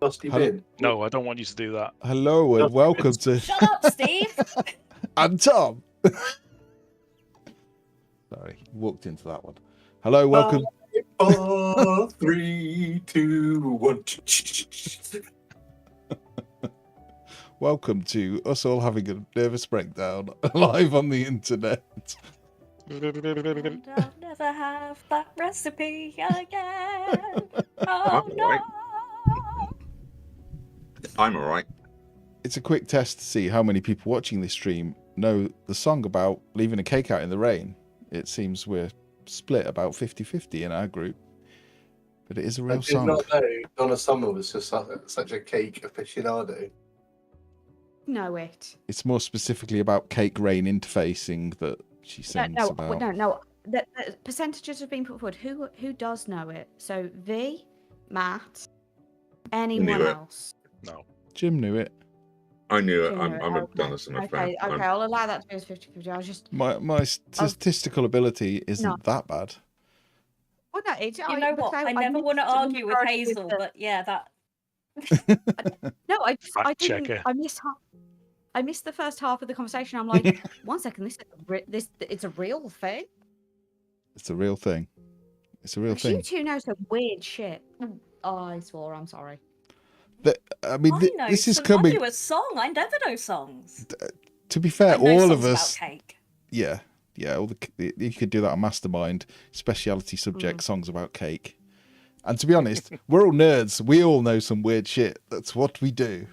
Dusty bin. No, I don't want you to do that. Hello and welcome to... Shut up, Steve! And Tom! Sorry, walked into that one. Hello, welcome... 4, 3, 2, 1. Welcome to us all having a nervous breakdown live on the internet. And I'll never have that recipe again. Oh, I'm no. alright. I'm alright. It's a quick test to see how many people watching this stream know the song about leaving a cake out in the rain. It seems we're split about 50-50 in our group. But it is a real I did song. not know Donna Summer was just such a cake aficionado. Know it. It's more specifically about cake rain interfacing that she sings about. No. The percentages have been put forward. Who does know it? So V, Matt, anyone else? No. Jim knew it. I knew it. Jim I'm knew it. a Okay. Donna Summer fan. Okay, I'll allow that to be as 50-50. I was just... My statistical ability isn't that bad. Well, no, You know what? I never want to argue with Hazel, but yeah, that... No, I Fact didn't. checker. I missed the first half of the conversation. I'm like, 1 second, it's a real thing. It's a real thing. It's a real thing. You two know some weird shit. Oh, I swore. I'm sorry. I mean, this is I coming. knew a song. I never know songs. To be fair, I know all songs of us. About cake. Yeah. You could do that on Mastermind. Speciality subject songs about cake. And to be honest, we're all nerds. We all know some weird shit. That's what we do.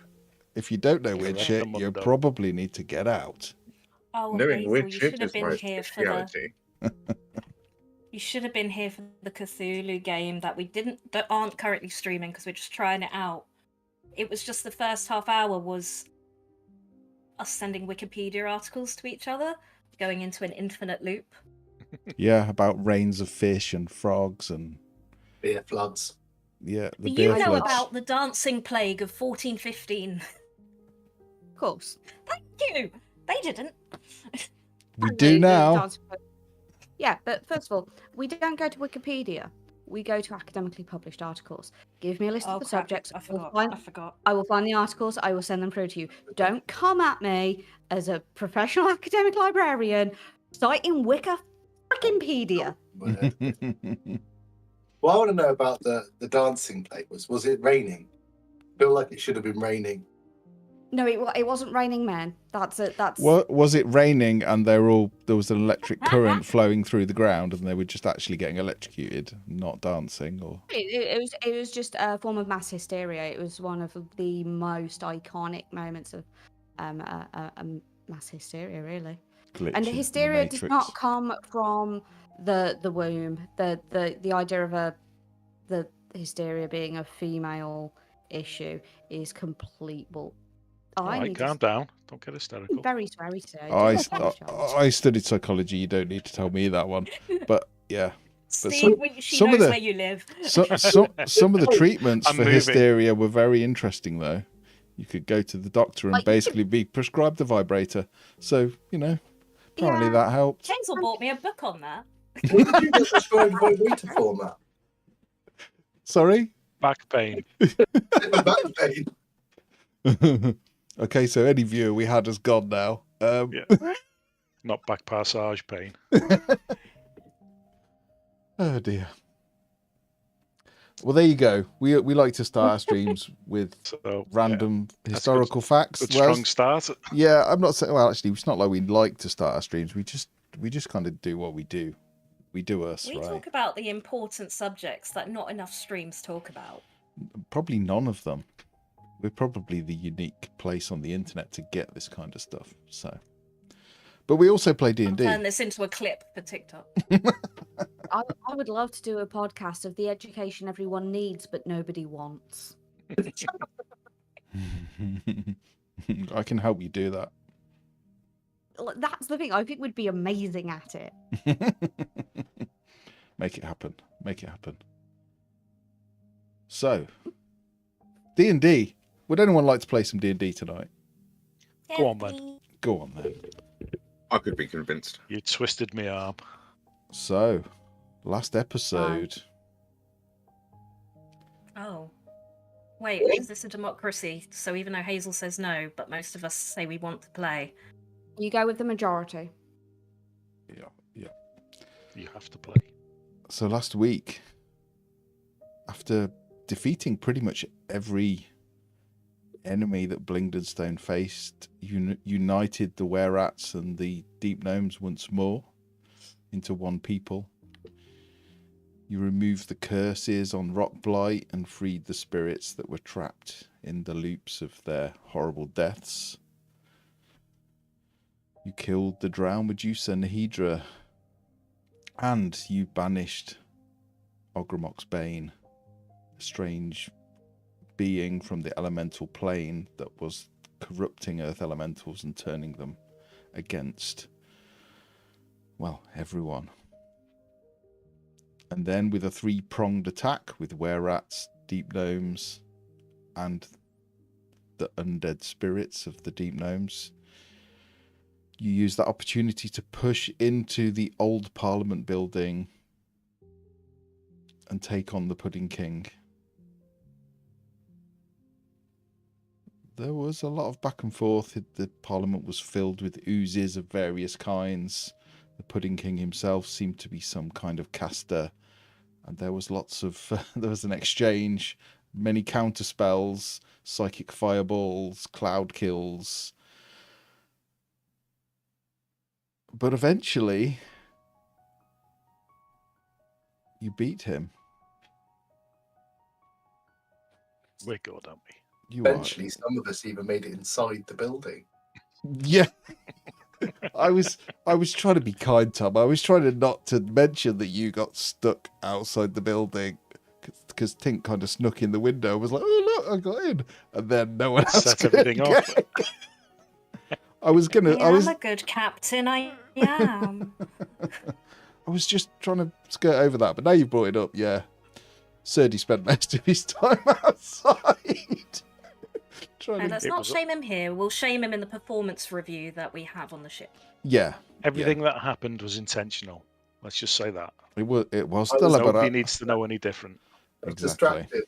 If you don't know weird shit, you probably need to get out. Oh, Knowing Hazel, weird you shit should have is been my here for speciality. You should have been here for the Cthulhu game that aren't currently streaming because we're just trying it out. It was just the first half hour was us sending Wikipedia articles to each other, going into an infinite loop. Yeah, about rains of fish and frogs and Beer floods. yeah, the Do beer you know floods. about the dancing plague of 1415? Of course. Thank you. They didn't. We do now. Yeah, but first of all, we don't go to Wikipedia. We go to academically published articles. Give me a list of the subjects. I forgot. I will find the articles. I will send them through to you. Don't come at me as a professional academic librarian citing Wikipedia. What I want to know about the dancing play was it raining? I feel like it should have been raining. No, it wasn't raining men. That's What was it raining and there was an electric current flowing through the ground and they were just actually getting electrocuted, not dancing or It was just a form of mass hysteria. It was one of the most iconic moments of mass hysteria, really. glitch And the in hysteria does Matrix. not come from the womb. The idea of the hysteria being a female issue is complete bull. Alright, calm down. Don't get hysterical. Very sorry, sir. I studied psychology. You don't need to tell me that one. But yeah. But Steve, she knows where you live. Some of the treatments I'm for moving. hysteria were very interesting, though. You could go to the doctor and basically be prescribed a vibrator. So, apparently that helped. Hazel bought me a book on that. What did you get prescribed vibrator format? Sorry? Back pain. Back pain. Okay, so any viewer we had has gone now. Yeah. Not back passage pain. Oh dear. Well, there you go. We like to start our streams with random historical facts. Good strong start. Yeah, I'm not saying. Well, actually, it's not like we like to start our streams. We just kind of do what we do. We do us, We right? talk about the important subjects that not enough streams talk about. Probably none of them. We're probably the unique place on the internet to get this kind of stuff. So, but we also play D&D. Turn this into a clip for TikTok. I would love to do a podcast of the education everyone needs but nobody wants. I can help you do that. That's the thing. I think we'd be amazing at it. Make it happen. Make it happen. So, D&D. Would anyone like to play some D&D tonight? Go on, then. Go on, then. I could be convinced. You twisted me arm. So, last episode. Oh. Wait, is this a democracy? So even though Hazel says no, but most of us say we want to play. You go with the majority. Yeah. You have to play. So last week, after defeating pretty much every enemy that Blingdenstone faced, united the were-rats and the deep gnomes once more into one people. You removed the curses on Rock Blight and freed the spirits that were trapped in the loops of their horrible deaths. You killed the Drow Medusa Nahedra, and you banished Ogremok's Bane, a strange being from the elemental plane that was corrupting earth elementals and turning them against, well, everyone. And then with a three-pronged attack with were-rats, deep gnomes, and the undead spirits of the deep gnomes, you use that opportunity to push into the old Parliament building and take on the Pudding King. There was a lot of back and forth. The Parliament was filled with oozes of various kinds. The Pudding King himself seemed to be some kind of caster, and there was lots of there was an exchange, many counter spells, psychic fireballs, cloud kills. But eventually, you beat him. We're good, aren't we? You Eventually, some of us even made it inside the building. Yeah. I was trying to be kind, Tom. I was trying to not to mention that you got stuck outside the building because Tink kind of snuck in the window and was like, "Oh look, I got in," and then no one else Set could everything get off. in. I was I'm a good captain, I am. I was just trying to skirt over that, but now you've brought it up. Yeah, Serdi spent most of his time outside. And let's not was- shame him here. We'll shame him in the performance review that we have on the ship. Yeah, Everything that happened was intentional. Let's just say that. it was I was- deliberate. Nobody needs to know any different. I was Exactly. distracted.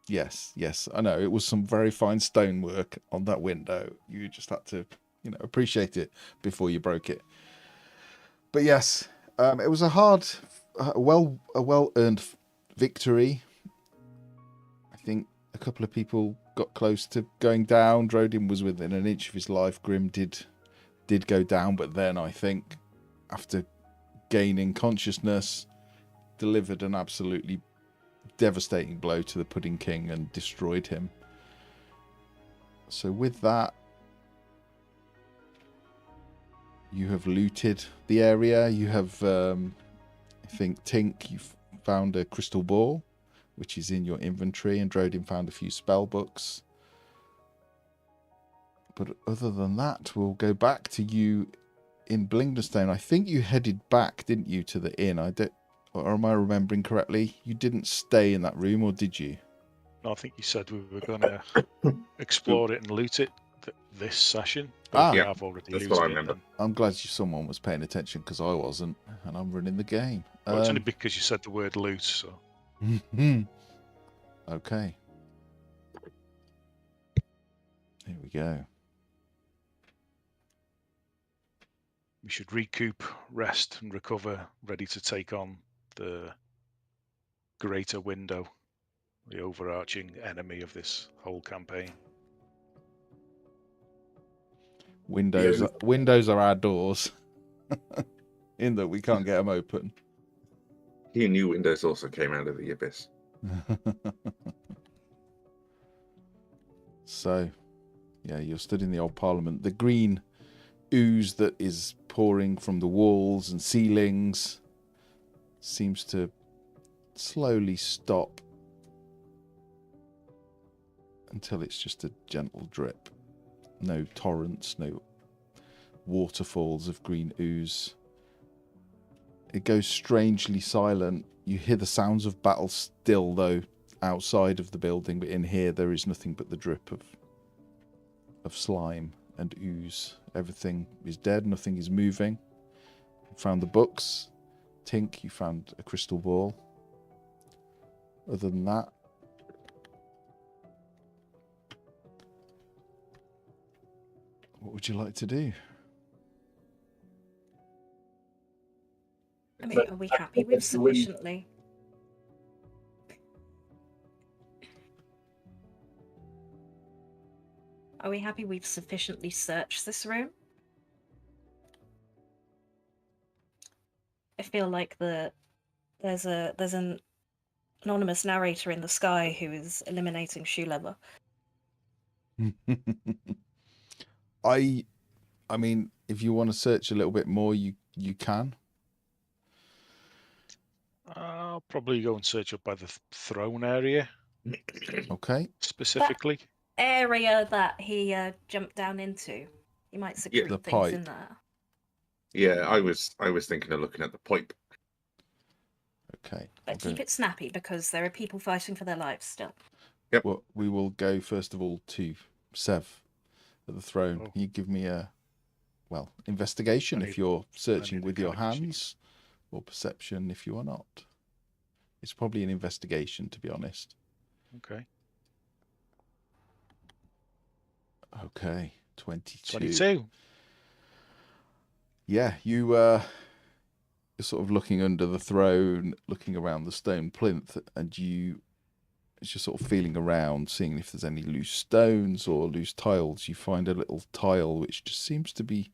Yes, I know. It was some very fine stonework on that window. You just had to, appreciate it before you broke it. But yes, it was a well-earned victory. I think a couple of people got close to going down. Drodin was within an inch of his life. Grim did go down, but then I think after gaining consciousness, delivered an absolutely devastating blow to the Pudding King and destroyed him. So with that, you have looted the area. You have, I think, Tink, you've found a crystal ball, which is in your inventory, and Drodin found a few spell books. But other than that, we'll go back to you in Blingdenstone. I think you headed back, didn't you, to the inn? Or am I remembering correctly? You didn't stay in that room, or did you? No, I think you said we were going to explore it and loot it this session. But we Yeah, have already that's looted what I it. remember. I'm glad someone was paying attention because I wasn't, and I'm running the game. Well, it's only because you said the word loot, so. Okay. Here we go. We should recoup, rest, and recover, ready to take on the greater window, the overarching enemy of this whole campaign. Windows are our doors, in that we can't get them open. He knew Windows also came out of the abyss. So, yeah, you're stood in the old Parliament. The green ooze that is pouring from the walls and ceilings seems to slowly stop until it's just a gentle drip. No torrents, no waterfalls of green ooze. It goes strangely silent. You hear the sounds of battle still, though, outside of the building, but in here there is nothing but the drip of slime and ooze. Everything is dead, nothing is moving. You found the books. Tink, you found a crystal ball. Other than that, What would you like to do? I mean, are we happy with sufficiently? Are we happy we've sufficiently searched this room? I feel like there's an anonymous narrator in the sky who is eliminating shoe leather. I mean, if you want to search a little bit more, you can. I'll probably go and search up by the throne area Okay. specifically. Area that he jumped down into. You might secrete the things pipe. in there. Yeah, I was thinking of looking at the pipe. Okay. But keep it snappy because there are people fighting for their lives still. Yep. Well, we will go first of all to Sev at the throne. Oh. Can you give me a investigation I if need- you're searching need a with your calculation. hands, or perception if you are not? It's probably an investigation, to be honest. Okay. Okay, 22. 22. Yeah, you're sort of looking under the throne, looking around the stone plinth, and as you're sort of feeling around, seeing if there's any loose stones or loose tiles, you find a little tile which just seems to be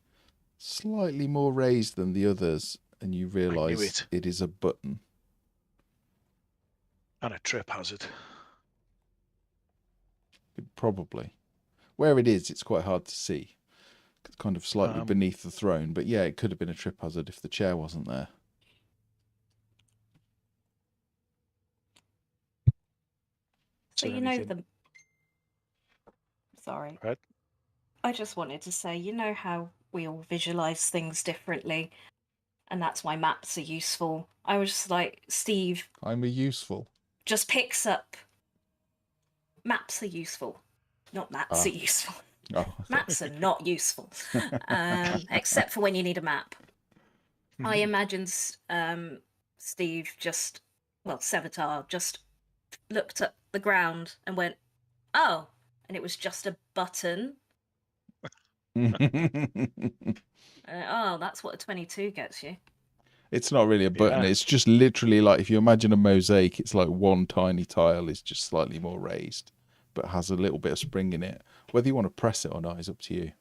slightly more raised than the others, and you realise it. it is a button. And a trip hazard. Probably. Where it is, it's quite hard to see. It's kind of slightly Um, beneath the throne, but yeah, it could have been a trip hazard if the chair wasn't there. So there you know anything- the. Sorry. Right. I just wanted to say, you know how we all visualize things differently, and that's why maps are useful. I was just like, Steve I'm a useful. just picks up. Maps are useful, not maps Ah. are useful. Oh, okay. Maps are not useful, except for when you need a map. I imagine Steve Sevatar just looked at the ground and went, "Oh," and it was just a button. Oh, that's what a 22 gets you. It's not really a button. Yeah. It's just literally like, if you imagine a mosaic, it's like one tiny tile is just slightly more raised, but has a little bit of spring in it. Whether you want to press it or not is up to you.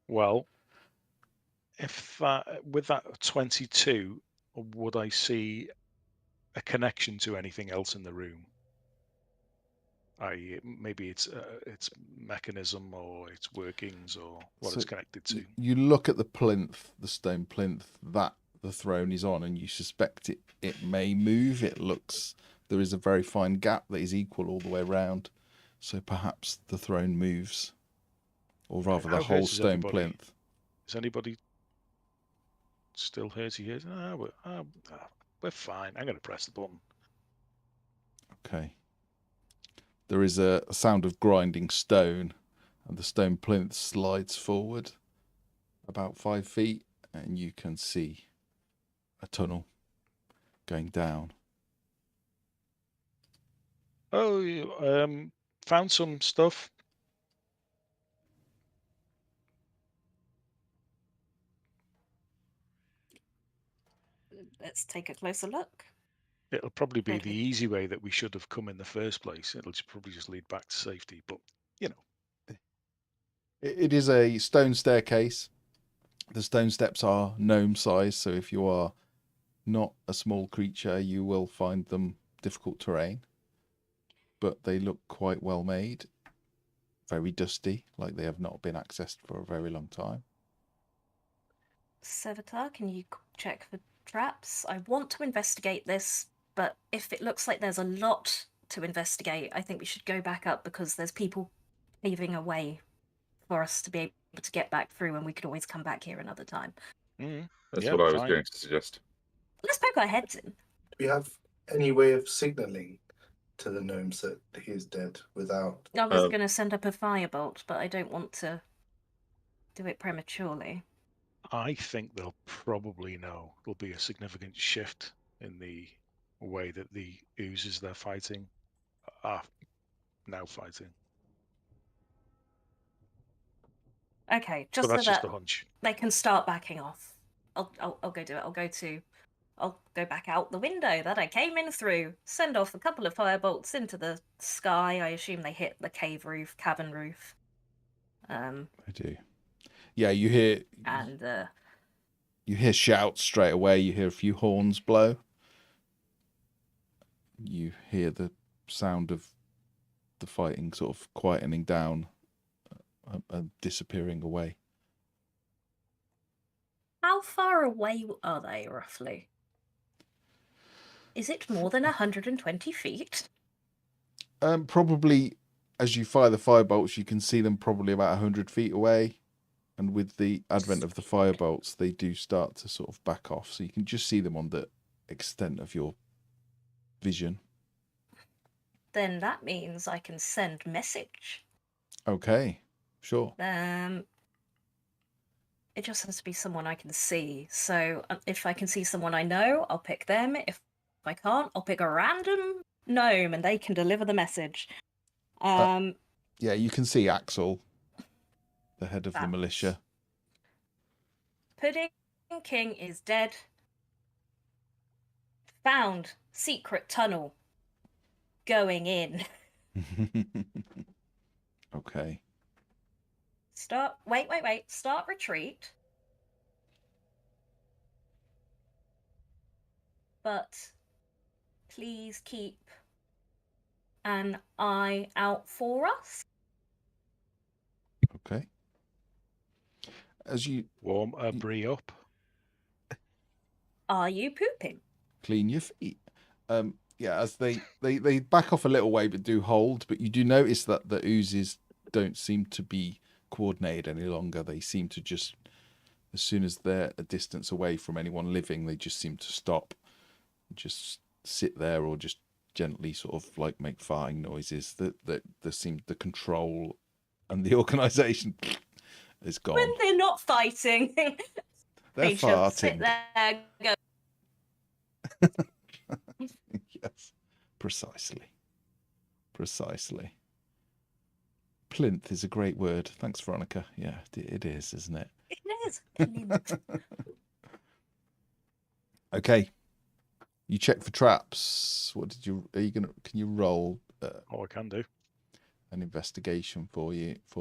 Well, if with that 22, would I see a connection to anything else in the room? Maybe it's mechanism or its workings or what So it's connected to. You look at the plinth, the stone plinth that the throne is on, and you suspect it may move. There is a very fine gap that is equal all the way around. So perhaps the throne moves, or rather the How whole hurt is stone everybody? plinth. Is anybody still hurty here? We're fine. I'm going to press the button. Okay. There is a sound of grinding stone, and the stone plinth slides forward about 5 feet, and you can see a tunnel going down. Oh, you, found some stuff. Let's take a closer look. It'll probably be Where do the we- easy way that we should have come in the first place. It'll probably just lead back to safety. But, you know. It is a stone staircase. The stone steps are gnome size, so if you are not a small creature, you will find them difficult terrain. But they look quite well made. Very dusty, like they have not been accessed for a very long time. Sevatar, can you check for traps? I want to investigate this, but if it looks like there's a lot to investigate, I think we should go back up because there's people paving a way for us to be able to get back through, and we could always come back here another time. That's Yeah, what I was fine. going to suggest. Let's poke our heads in. Do we have any way of signalling to the gnomes that he is dead without? I was going to send up a firebolt, but I don't want to do it prematurely. I think they'll probably know there'll be a significant shift in the way that the oozes they're fighting are now fighting. Okay, But just so that's just that a hunch. they can start backing off. I'll go do it. I'll go back out the window that I came in through. Send off a couple of firebolts into the sky. I assume they hit the cavern roof. I do. Yeah, you hear And you hear shouts straight away. You hear a few horns blow. You hear the sound of the fighting sort of quietening down and disappearing away. how far away are they roughly? Is it more than 120 feet? Probably, as you fire the firebolts, you can see them probably about 100 feet away. And with the advent of the firebolts, they do start to sort of back off. So you can just see them on the extent of your vision. Then that means I can send message. Okay, sure. It just has to be someone I can see. So if I can see someone I know, I'll pick them. If I can't, I'll pick a random gnome and they can deliver the message. Yeah, you can see Axel, the head of the That's- militia. Pudding King is dead. Found secret tunnel. Going in. Okay. Wait. Start retreat. But please keep an eye out for us. Okay. As you Warm a brie up. Are you pooping? clean your feet. Yeah, as they back off a little way but do hold, but you do notice that the oozes don't seem to be coordinated any longer. They seem to just, as soon as they're a distance away from anyone living, they just seem to stop, just sit there, or just gently sort of like make farting noises. That there seems the control and the organisation is gone. When they're not fighting, They're they just sit farting. there, go. Yes, precisely. Plinth is a great word. Thanks, Veronica. Yeah, it is, isn't it? It is. Plinth. Okay. You check for traps. Can you roll Oh, I can do. an investigation for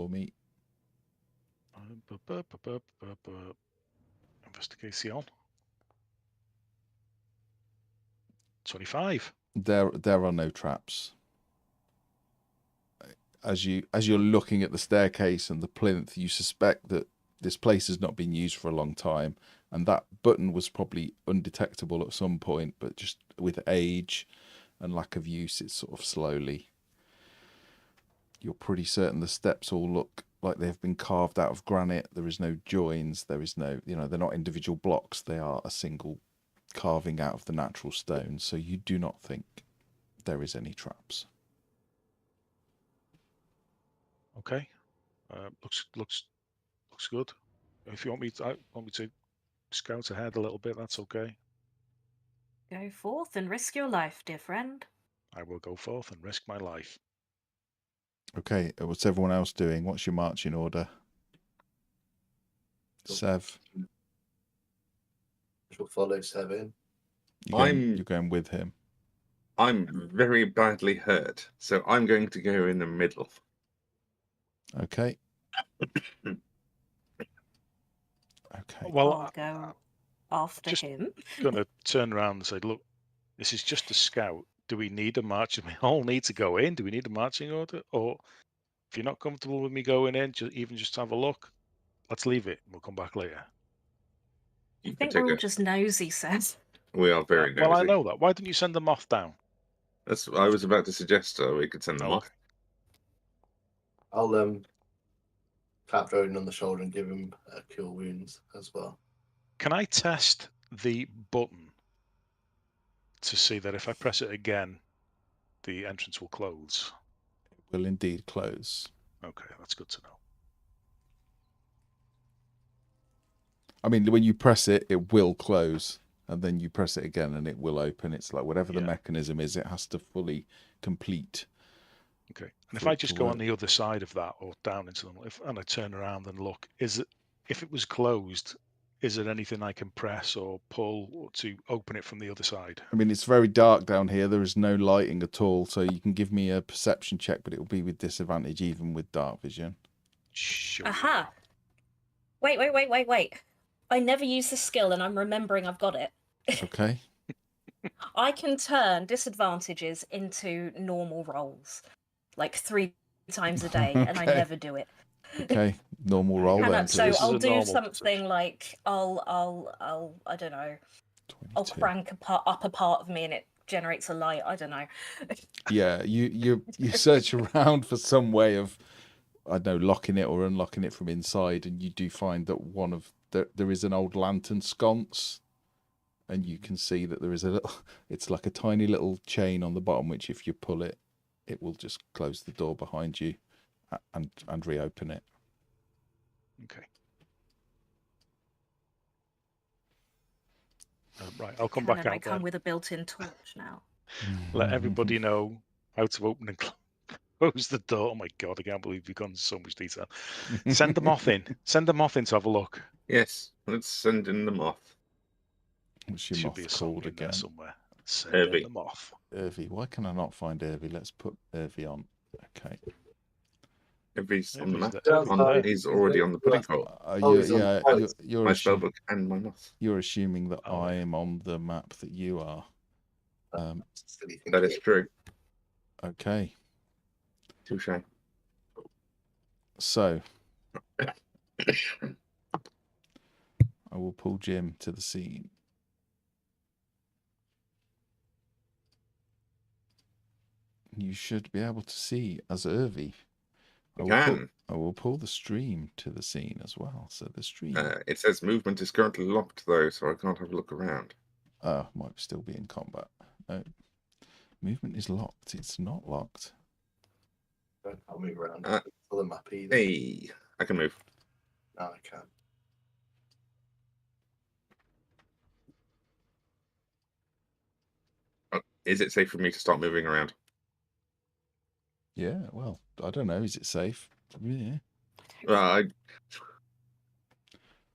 me? Investigation. 25. There are no traps. As you're looking at the staircase and the plinth, you suspect that this place has not been used for a long time, and that button was probably undetectable at some point, but just with age and lack of use, it's sort of slowly. You're pretty certain the steps all look like they've been carved out of granite. There is no joins. There is no, they're not individual blocks. They are a single carving out of the natural stone. So you do not think there is any traps. Okay. Looks good. If you want me to scout ahead a little bit, that's okay. Go forth and risk your life, dear friend. I will go forth and risk my life. Okay, what's everyone else doing? What's your marching order? Sev, She'll follow Seven. you're going with him. I'm very badly hurt, so I'm going to go in the middle. Okay. Well, I'll go after just him. going to turn around and say, look, this is just a scout. Do we need a march? We all need to go in. Do we need a marching order? Or if you're not comfortable with me going in, just have a look. Let's leave it. We'll come back later. I think we're all just nosy, Seth. We are very nosy. Well, I know that. Why didn't you send the moth down? That's what I was about to suggest. We could send them off. I'll tap Roden on the shoulder and give him cure wounds as well. Can I test the button to see that if I press it again, the entrance will close? It will indeed close. Okay, that's good to know. I mean, when you press it, it will close, and then you press it again and it will open. It's like whatever the mechanism is, it has to fully complete Okay. And if for I it to just go on work. the other side of that or down into them, and I turn around and look, is it, if it was closed, is there anything I can press or pull to open it from the other side? I mean, it's very dark down here. There is no lighting at all, so you can give me a perception check, but it will be with disadvantage even with dark vision. Sure. Aha! Wait. I never use the skill and I'm remembering I've got it. Okay. I can turn disadvantages into normal rolls, like 3 times a day, and I Okay. never do it. Okay. Normal roll And then. so this is I'll a do normal something perception. like I'll I don't know. I'll 22. crank up a part of me and it generates a light. I don't know. Yeah, you search around for some way of, I don't know, locking it or unlocking it from inside, and you do find that one of there is an old lantern sconce, and you can see that there is a little. It's like a tiny little chain on the bottom, which if you pull it, it will just close the door behind you, and reopen it. Okay. Right, I'll come Kind back of out like come then. with a built-in torch now. Let everybody know how to open and close the door. Oh my god, I can't believe we've gone into so much detail. Send the moth in. Send the moth in to have a look. Yes, let's send in the moth. What's your Should be moth a song called in there again? somewhere. Send in Irvy. the moth. Irvy. Why can I not find Irvy? Let's put Irvy on. Okay. Irvy's on the Irvy's map. Irvy's there. He's already on the pudding bowl. he's on the pilot. You're My spellbook and my moth. You're assuming that Oh, yeah. I'm on the map that you are. Silly That is thinking. true. Okay. Touche. So I will pull Jim to the scene. You should be able to see as Irvy. I will pull the stream to the scene as well. So the stream. It says movement is currently locked though, so I can't have a look around. Might still be in combat. No. Movement is locked. It's not locked. I'll move around. For the map either. Hey, I can move. No, I can't. Oh, is it safe for me to start moving around? Yeah, well, I don't know. Is it safe? Yeah.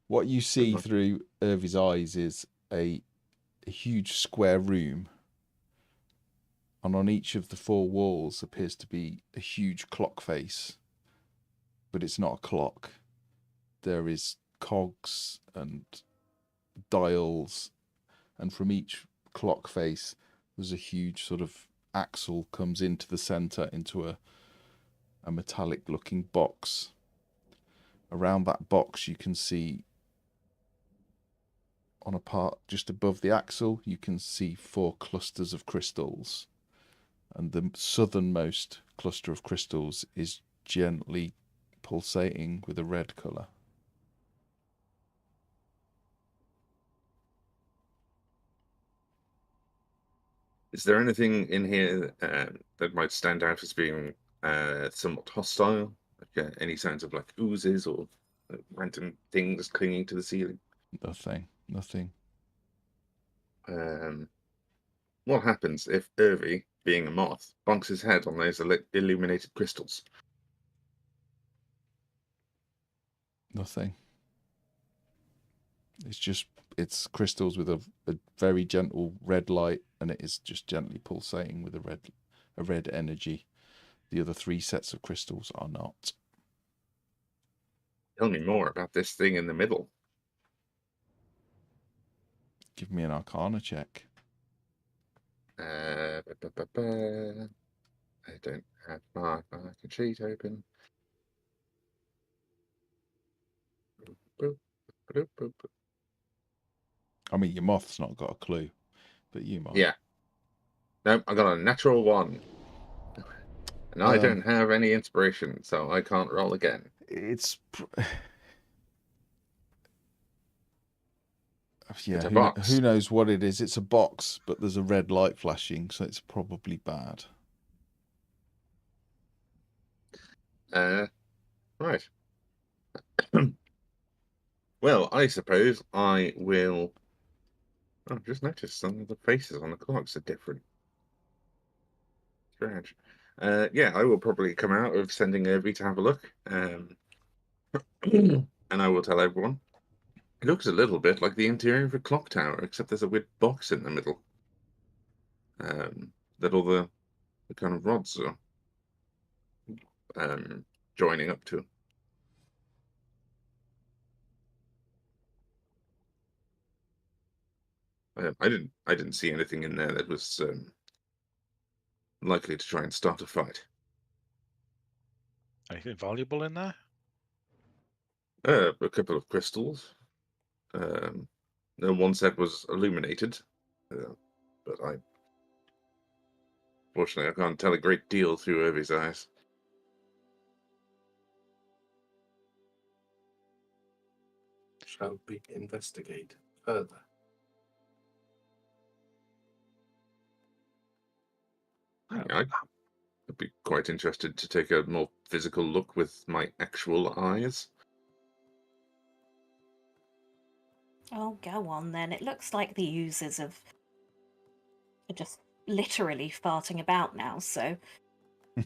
What you see through Irvy's eyes is a huge square room, and on each of the 4 walls appears to be a huge clock face, but it's not a clock. There is cogs and dials, and from each clock face there's a huge sort of axle comes into the center into a metallic looking box. Around that box you can see, on a part just above the axle, you can see 4 clusters of crystals, and the southernmost cluster of crystals is gently pulsating with a red color. Is there anything in here that might stand out as being somewhat hostile? Like any signs of like oozes or random things clinging to the ceiling? Nothing. What happens if Irvy, being a moth, bonks his head on those illuminated crystals? Nothing. It's crystals with a very gentle red light, and it is just gently pulsating with a red energy. The other 3 sets of crystals are not. Tell me more about this thing in the middle. Give me an Arcana check. I don't have my Arcana sheet open. I mean, your moth's not got a clue, but you might. Yeah. No, I got a natural 1. And I don't have any inspiration, so I can't roll again. It's It's a box. who knows what it is? It's a box, but there's a red light flashing, so it's probably bad. Right. Well, I suppose I will. I've just noticed some of the faces on the clocks are different. Strange. Yeah, I will probably come out of sending Irby to have a look, and I will tell everyone. It looks a little bit like the interior of a clock tower, except there's a weird box in the middle. That all the kind of rods are joining up to. I didn't see anything in there that was likely to try and start a fight. Anything valuable in there? A couple of crystals. One set was illuminated, but fortunately, I can't tell a great deal through Irvy's eyes. Shall we investigate further? I'd be quite interested to take a more physical look with my actual eyes. Oh, go on then. It looks like the users are just literally farting about now, so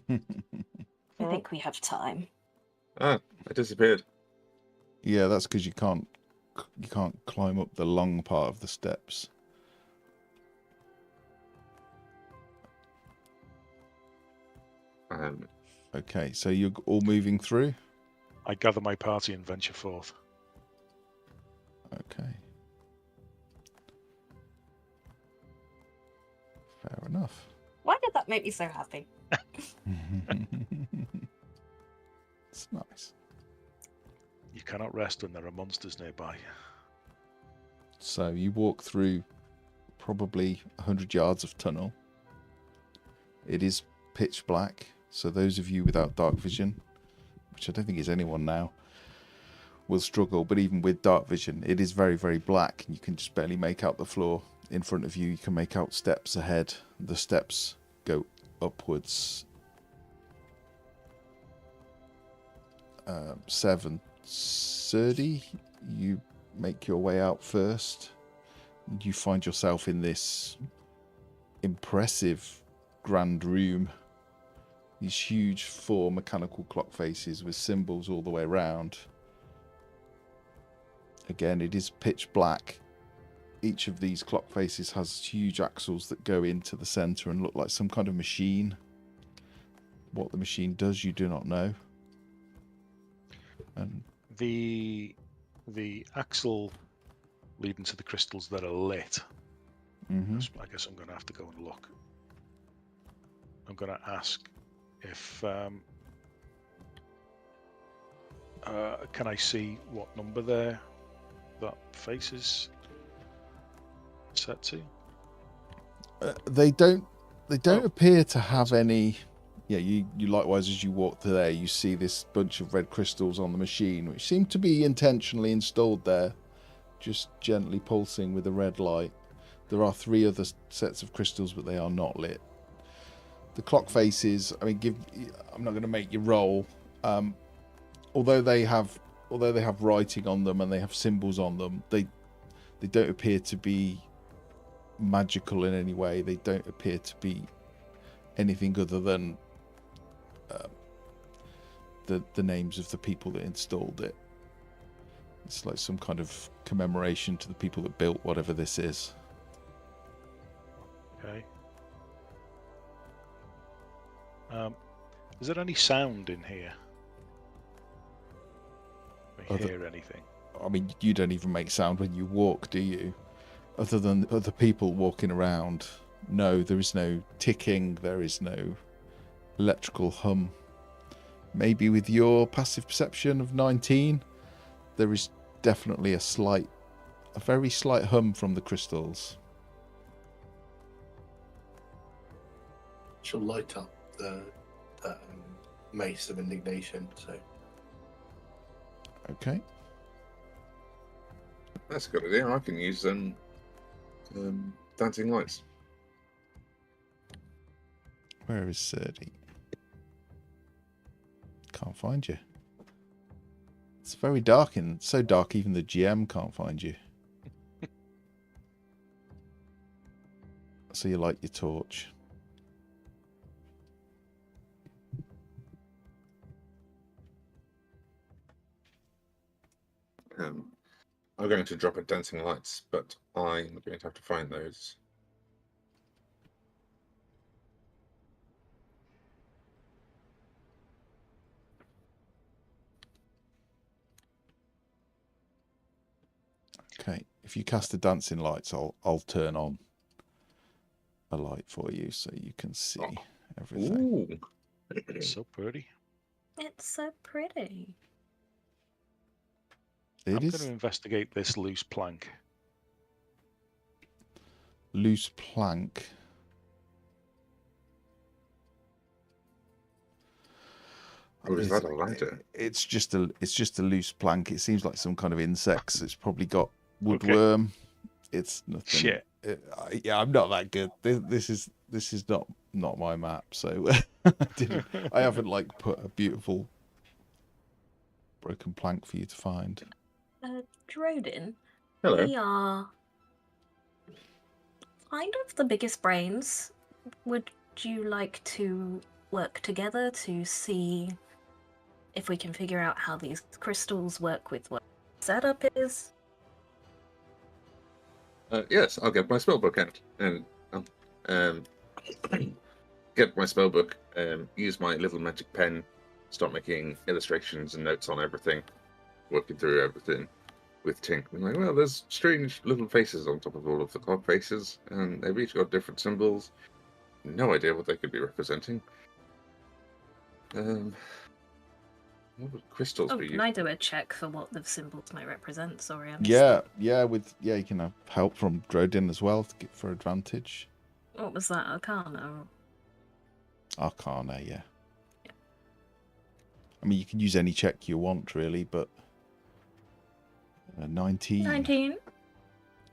I think we have time. Ah, I disappeared. Yeah, that's because you can't climb up the long part of the steps. Okay, so you're all moving through? I gather my party and venture forth. Okay. Fair enough. Why did that make me so happy? It's nice. You cannot rest when there are monsters nearby. So you walk through probably 100 yards of tunnel. It is pitch black, so those of you without dark vision, which I don't think is anyone now, will struggle. But even with dark vision, it is very, very black. You can just barely make out the floor in front of you. You can make out steps ahead. The steps go upwards 7:30. You make your way out first. You find yourself in this impressive grand room. These huge 4 mechanical clock faces with symbols all the way around. Again, it is pitch black. Each of these clock faces has huge axles that go into the center and look like some kind of machine. What the machine does, you do not know. And The axle leading to the crystals that are lit. mhm. I guess I'm going to have to go and look. I'm going to ask if can I see what number there that face is set to? They don't Oh. appear to have any. Yeah, you likewise, as you walk to there, you see this bunch of red crystals on the machine, which seem to be intentionally installed there, just gently pulsing with a red light. There are 3 other sets of crystals, but they are not lit. The clock faces, I mean, I'm not going to make you roll. Although they have writing on them and they have symbols on them, they don't appear to be magical in any way. They don't appear to be anything other than the names of the people that installed it. It's like some kind of commemoration to the people that built whatever this is. Okay. Is there any sound in here? Can you hear anything? I mean, you don't even make sound when you walk, do you? Other than other people walking around. No, there is no ticking. There is no electrical hum. Maybe with your passive perception of 19, there is definitely a very slight hum from the crystals. She'll light up the mace of indignation. So Okay. That's a good idea. I can use dancing lights. Where is Serdi? Can't find you. It's very dark, so dark even the GM can't find you. So you light your torch. I'm going to drop a dancing lights, but I'm going to have to find those. Okay, if you cast the dancing lights, I'll turn on a light for you so you can see everything. Ooh. So pretty. It's so pretty. It I'm going is to investigate this loose plank. loose plank. Or is that a ladder? It's just a loose plank. It seems like some kind of insects. It's probably got woodworm. It's nothing. Shit. Yeah, I'm not that good. This is not my map, so I haven't like put a beautiful broken plank for you to find. Drodin, Hello. we are kind of the biggest brains. Would you like to work together to see if we can figure out how these crystals work with what the setup is? Yes, I'll get my spellbook out and get my spellbook. Use my little magic pen. Start making illustrations and notes on everything. Working through everything with Tink. I'm like, well, there's strange little faces on top of all of the clock faces, and they've each got different symbols. No idea what they could be representing. What would crystals Oh, be can used? I do a check for what the symbols might represent? Sorry, I missed Yeah, that. you can have help from Drodin as well to get for advantage. What was that, Arcana? Arcana, yeah. I mean, you can use any check you want, really, but 19. 19.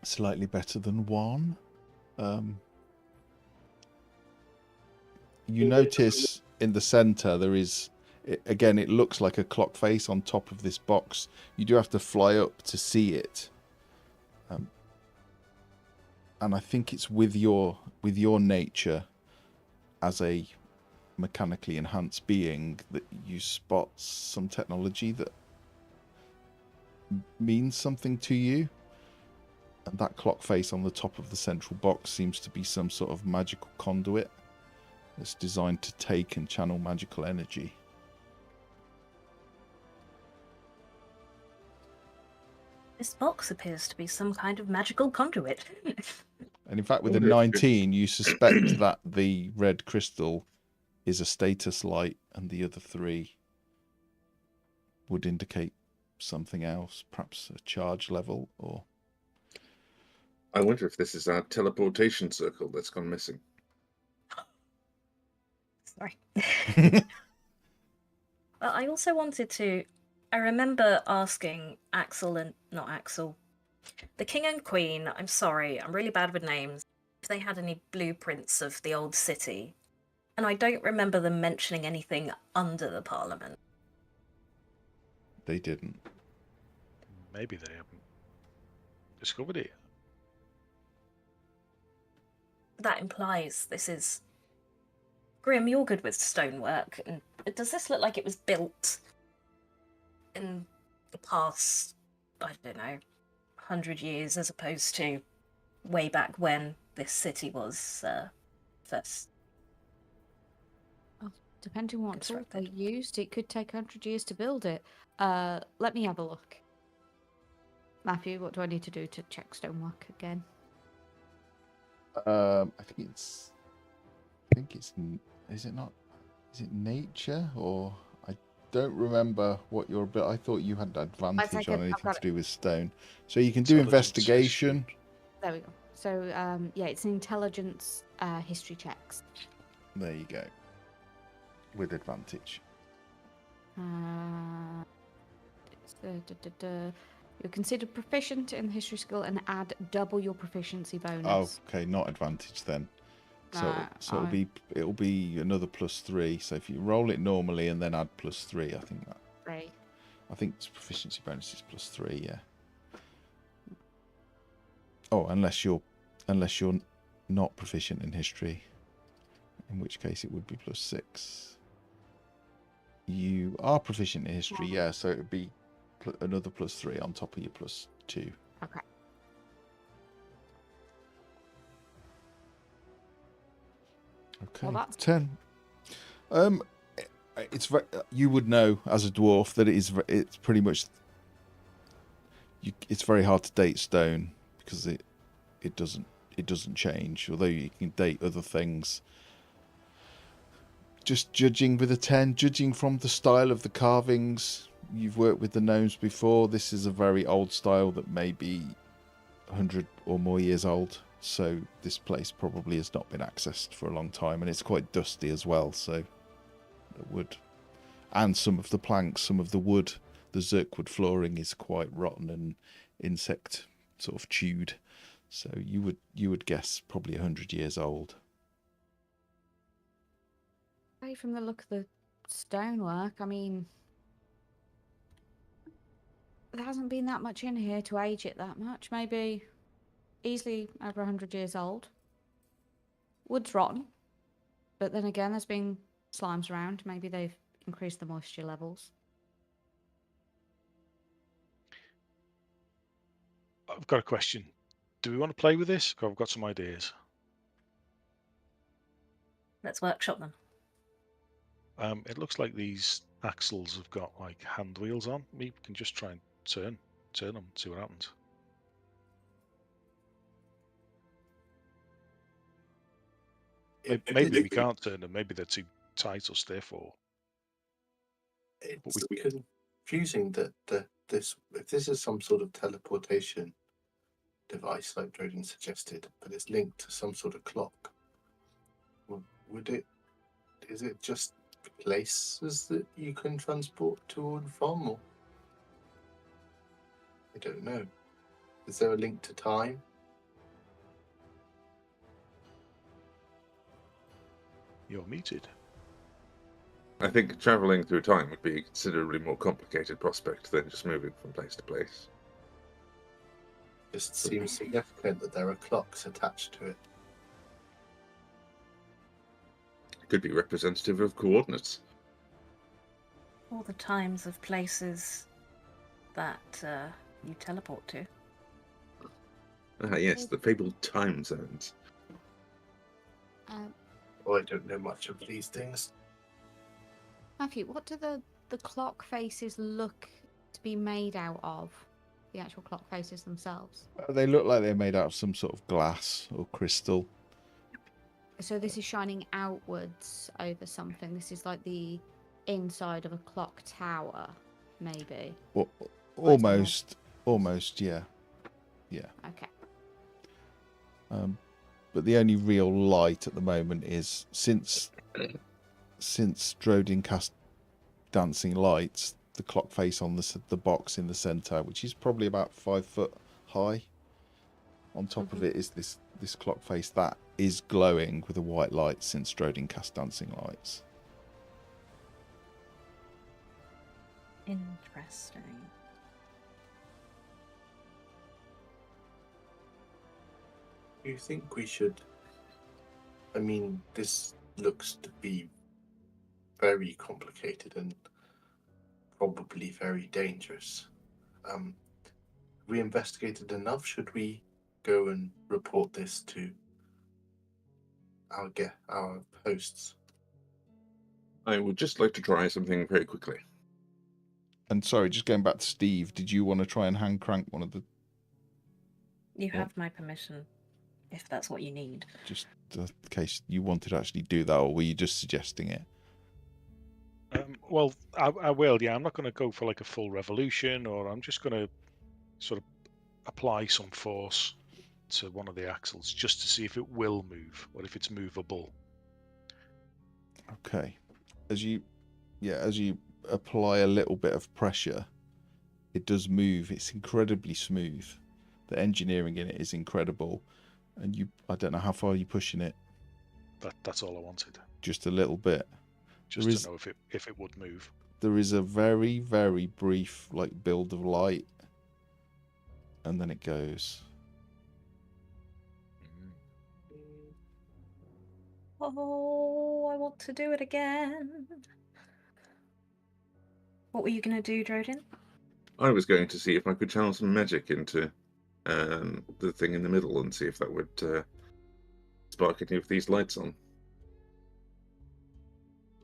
Slightly better than 1. You notice in the center there is, again, it looks like a clock face on top of this box. You do have to fly up to see it. And I think it's with your nature as a mechanically enhanced being that you spot some technology that means something to you. And that clock face on the top of the central box seems to be some sort of magical conduit that's designed to take and channel magical energy. This box appears to be some kind of magical conduit. And in fact, with a Wonder if 19, you suspect that the red crystal is a status light, and the other 3 would indicate something else, perhaps a charge level, or... I wonder if this is our teleportation circle that's gone missing. Sorry. Well, I also wanted to... I remember asking not Axel, the king and queen, I'm sorry, I'm really bad with names, if they had any blueprints of the old city. And I don't remember them mentioning anything under the parliament. They didn't. Maybe they haven't discovered it. That implies this is... Grim, you're good with stonework, and does this look like it was built in the past, I don't know, 100 years, as opposed to way back when this city was first? Depending on what sort they constructed? used, it could take 100 years to build it. Let me have a look. Matthew, what do I need to do to check stonework again? I think it's... Is it not? Is it nature, or... I don't remember what your ability... I thought you had advantage I've on got anything to it. do with stone. So you can do Intelligence, investigation. There we go. So, yeah, it's an intelligence history checks. There you go. With advantage. You're considered proficient in the history skill and add double your proficiency bonus. Oh, okay, not advantage then. So it'll be another +3. So if you roll it normally and then add +3, I think that. Right. I think its proficiency bonus is +3. Yeah. Oh, unless you're not proficient in history, in which case it would be +6. You are proficient in history, yeah. So it would be another +3 on top of your +2. Okay. Okay, Well, that's 10. It's you would know as a dwarf that it's pretty much it's very hard to date stone because it doesn't change, although you can date other things. Just judging with a 10, judging from the style of the carvings, you've worked with the gnomes before, this is a very old style that may be 100 or more years old, so this place probably has not been accessed for a long time, and it's quite dusty as well, so it would. And some of the planks, some of the wood, the zirkwood flooring is quite rotten and insect sort of chewed, so you would guess probably 100 years old. from the look of the stonework. I mean, there hasn't been that much in here to age it that much. Maybe easily over 100 years old. Wood's rotten, but then again, there's been slimes around. Maybe they've increased the moisture levels. I've got a question. Do we want to play with this? 'Cause I've got some ideas. Let's workshop them. It looks like these axles have got like hand wheels on. We can just try and turn them, see what happens. Maybe we can't turn them. Maybe they're too tight or stiff, or It's confusing that if this is some sort of teleportation device, like Droden suggested, but it's linked to some sort of clock. Is it just places that you can transport to and from, or I don't know. Is there a link to time? you're muted. I think travelling through time would be a considerably more complicated prospect than just moving from place to place. Just seems significant that there are clocks attached to it. It could be representative of coordinates. All the times of places that you teleport to. Ah, yes, the fabled time zones. Oh, I don't know much of these things. Matthew, what do the clock faces look to be made out of? The actual clock faces themselves. They look like they're made out of some sort of glass or crystal. So this is shining outwards over something. This is like the inside of a clock tower, maybe. Almost, yeah. Okay. But the only real light at the moment is since Droden cast dancing lights, the clock face on the box in the centre, which is probably about 5 foot high. On top of it is this clock face that is glowing with a white light since Droden cast dancing lights. Interesting. Do you think we should? I mean, this looks to be very complicated and probably very dangerous. We investigated enough. Should we go and report this to our hosts? I would just like to try something very quickly. And sorry, just going back to Steve, did you want to try and hand crank one of the? You have my permission, if that's what you need. Just in case you wanted to actually do that, or were you just suggesting it? Well, I will. Yeah, I'm not going to go for like a full revolution, or I'm just going to sort of apply some force to one of the axles just to see if it will move or if it's movable. Okay. As you apply a little bit of pressure, it does move. It's incredibly smooth. The engineering in it is incredible, and I don't know how far you're pushing it. That's all I wanted. Just a little bit. Just to know if it would move. There is a very, very brief build of light, and then it goes. Oh, I want to do it again. What were you going to do, Droden? I was going to see if I could channel some magic into the thing in the middle and see if that would spark any of these lights on.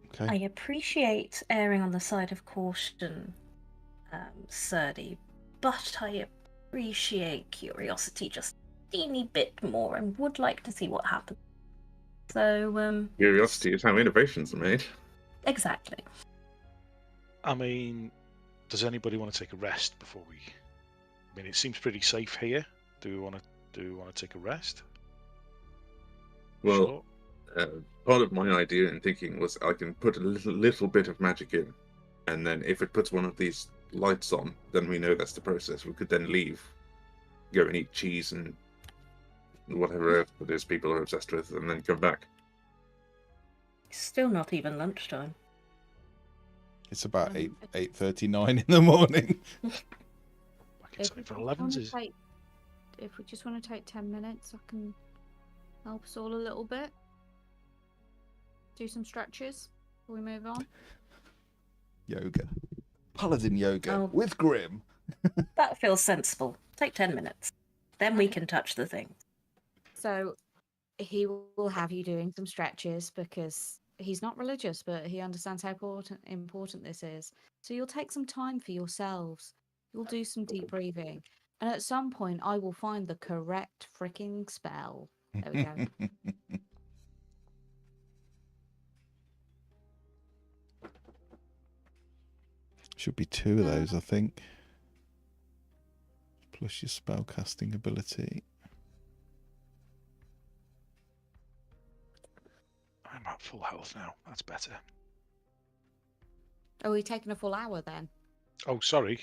Okay. I appreciate erring on the side of caution, Serdy, but I appreciate curiosity just a teeny bit more and would like to see what happens. So, Curiosity is how innovations are made. exactly. I mean, does anybody want to take a rest before we? I mean, it seems pretty safe here. Do we want to take a rest? Well, Sure. part of my idea in thinking was I can put a little bit of magic in, and then if it puts one of these lights on, then we know that's the process. We could then leave, go and eat cheese and whatever else it is people are obsessed with, and then come back. Still not even lunchtime. It's about 8:39 in the morning. Back in time for 11s. If we just want to take 10 minutes, I can help us all a little bit. Do some stretches before we move on. Yoga. Paladin yoga Oh. with Grim. That feels sensible. Take 10 minutes. Then we can touch the thing. So he will have you doing some stretches because he's not religious, but he understands how important this is. So you'll take some time for yourselves. You'll do some deep breathing. And at some point, I will find the correct freaking spell. There we go. Should be 2 of those, I think. Plus your spellcasting ability. I'm at full health now. That's better. Are we taking a full hour then? Oh, sorry.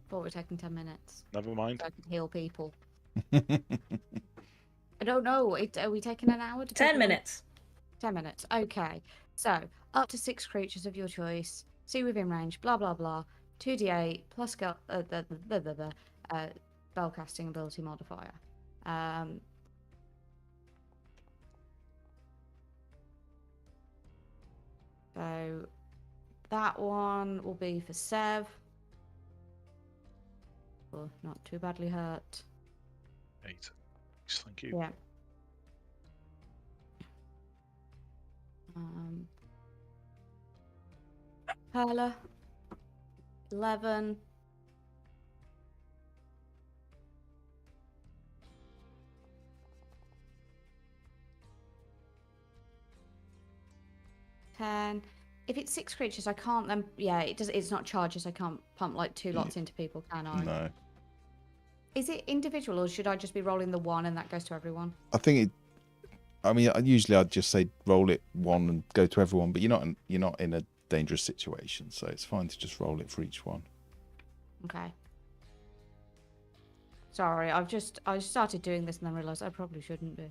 Thought we're taking 10 minutes. Never mind. So I can heal people. I don't know. Are we taking an hour? 10 minutes. 10 minutes. Okay. So, up to 6 creatures of your choice. See within range. Blah, blah, blah. 2d8 plus spellcasting ability modifier. So, that one will be for Sev. Oh, not too badly hurt. 8. Thank you. Yeah. Perla. 11. If it's 6 creatures, I can't then. Yeah, it does. It's not charges. I can't pump like 2 lots into people, can I? No. Is it individual, or should I just be rolling the 1 and that goes to everyone? I think it. I mean, usually I'd just say roll it 1 and go to everyone, but you're not in a dangerous situation, so it's fine to just roll it for each one. Okay. Sorry, I started doing this and then realised I probably shouldn't be.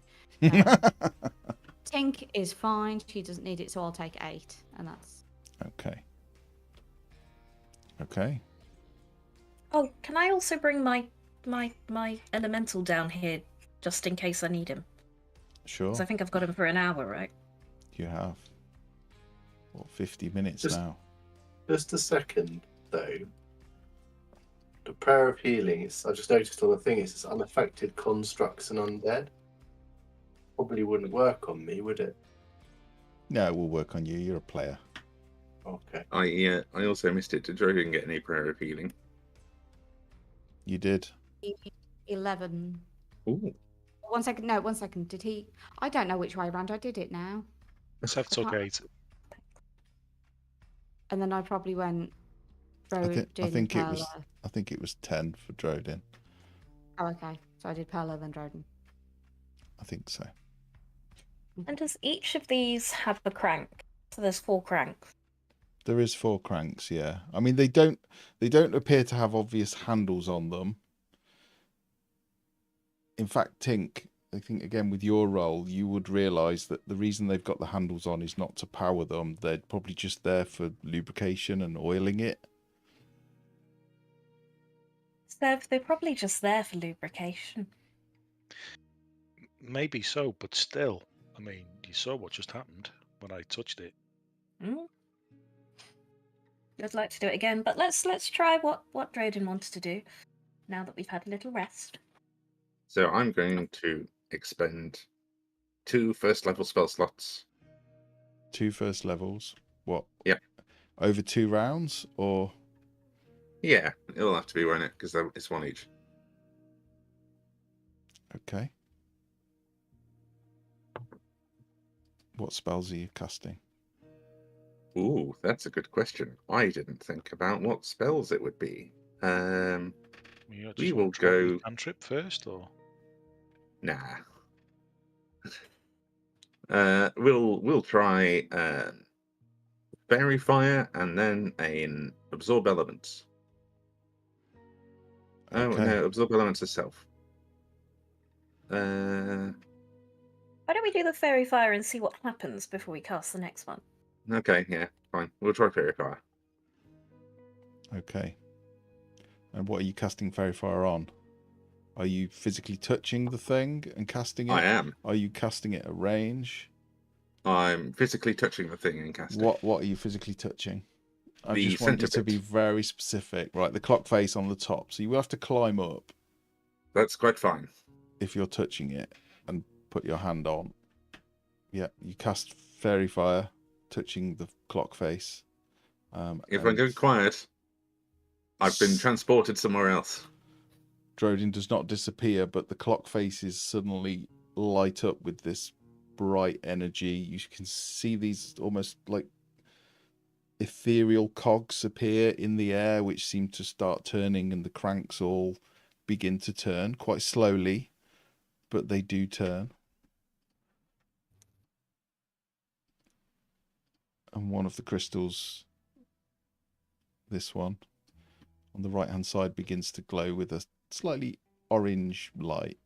Tink is fine. She doesn't need it, so I'll take 8, and that's Okay. Okay. Oh, can I also bring my elemental down here just in case I need him? Sure. Because I think I've got him for an hour, right? You have. What, 50 minutes Just- now? Just a second, though. The prayer of healing, I just noticed on the thing, it says unaffected constructs and undead. Probably wouldn't work on me, would it? No, it will work on you. You're a player. Okay. I also missed it. Did Drogon get any prayer of healing? You did. 11. Ooh. 1 second. No, 1 second. Did he? I don't know which way around I did it now. Seth took 8. And then I probably went. I think it was. Perla. I think it was 10 for Drodin. Oh, okay. So I did Perla, then Droden. I think so. And does each of these have a crank? So there's 4 cranks. There is 4 cranks, yeah. I mean, they don't appear to have obvious handles on them. In fact, Tink, I think again with your role, you would realise that the reason they've got the handles on is not to power them. They're probably just there for lubrication and oiling it. So they're probably just there for lubrication. Maybe so, but still. I mean, you saw what just happened when I touched it. Hmm? I'd like to do it again, but let's try what Drayden wanted to do. Now that we've had a little rest. So I'm going to expend 2 first-level spell slots. 2 first levels. What? Yep. Over 2 rounds, or Yeah, it'll have to be, won't it? Because it's 1 each. okay. What spells are you casting? Ooh, that's a good question. I didn't think about what spells it would be. You We just will want to try the go. cantrip first, or Nah. We'll try Fairy Fire and then an Absorb Elements. Oh Okay. no, Absorb Elements itself. Why don't we do the fairy fire and see what happens before we cast the next one? Okay, yeah, fine. We'll try Fairy Fire. Okay. And what are you casting Fairy Fire on? Are you physically touching the thing and casting it? I am. Are you casting it at range? I'm physically touching the thing and casting. What are you physically touching? I The just want you centre to be bit. very specific. Right, the clock face on the top. So you will have to climb up That's quite fine. if you're touching it and put your hand on. Yeah, you cast Fairy Fire, touching the clock face. If I go and quiet, I've been transported somewhere else. Drodin does not disappear, but the clock faces suddenly light up with this bright energy. You can see these almost like ethereal cogs appear in the air, which seem to start turning, and the cranks all begin to turn quite slowly, but they do turn. And one of the crystals, this one, on the right-hand side, begins to glow with a slightly orange light.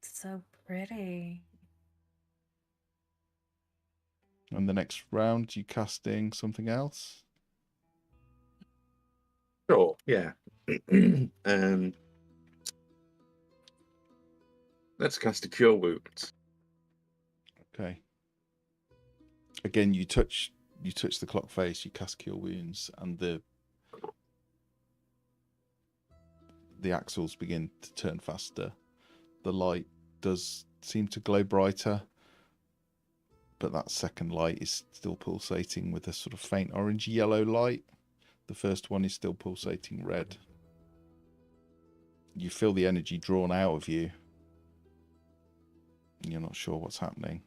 It's so pretty. And the next round, you casting something else? Sure, yeah. Let's cast a Cure Wounds. Okay. Again, you touch the clock face, you cast Cure Wounds, and the axles begin to turn faster. The light does seem to glow brighter, but that second light is still pulsating with a sort of faint orange yellow light. The first one is still pulsating red. You feel the energy drawn out of you. You're not sure what's happening.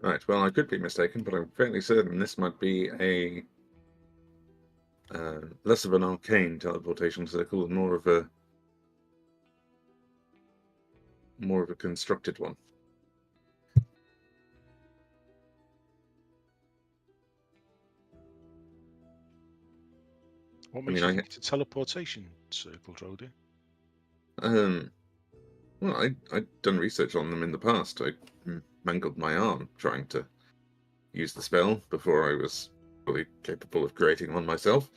Right, well, I could be mistaken, but I'm fairly certain this might be a less of an arcane teleportation circle and more of a constructed one. what makes you think it's a teleportation circle, Drody? Well, I'd done research on them in the past. I mangled my arm trying to use the spell before I was fully capable of creating one myself.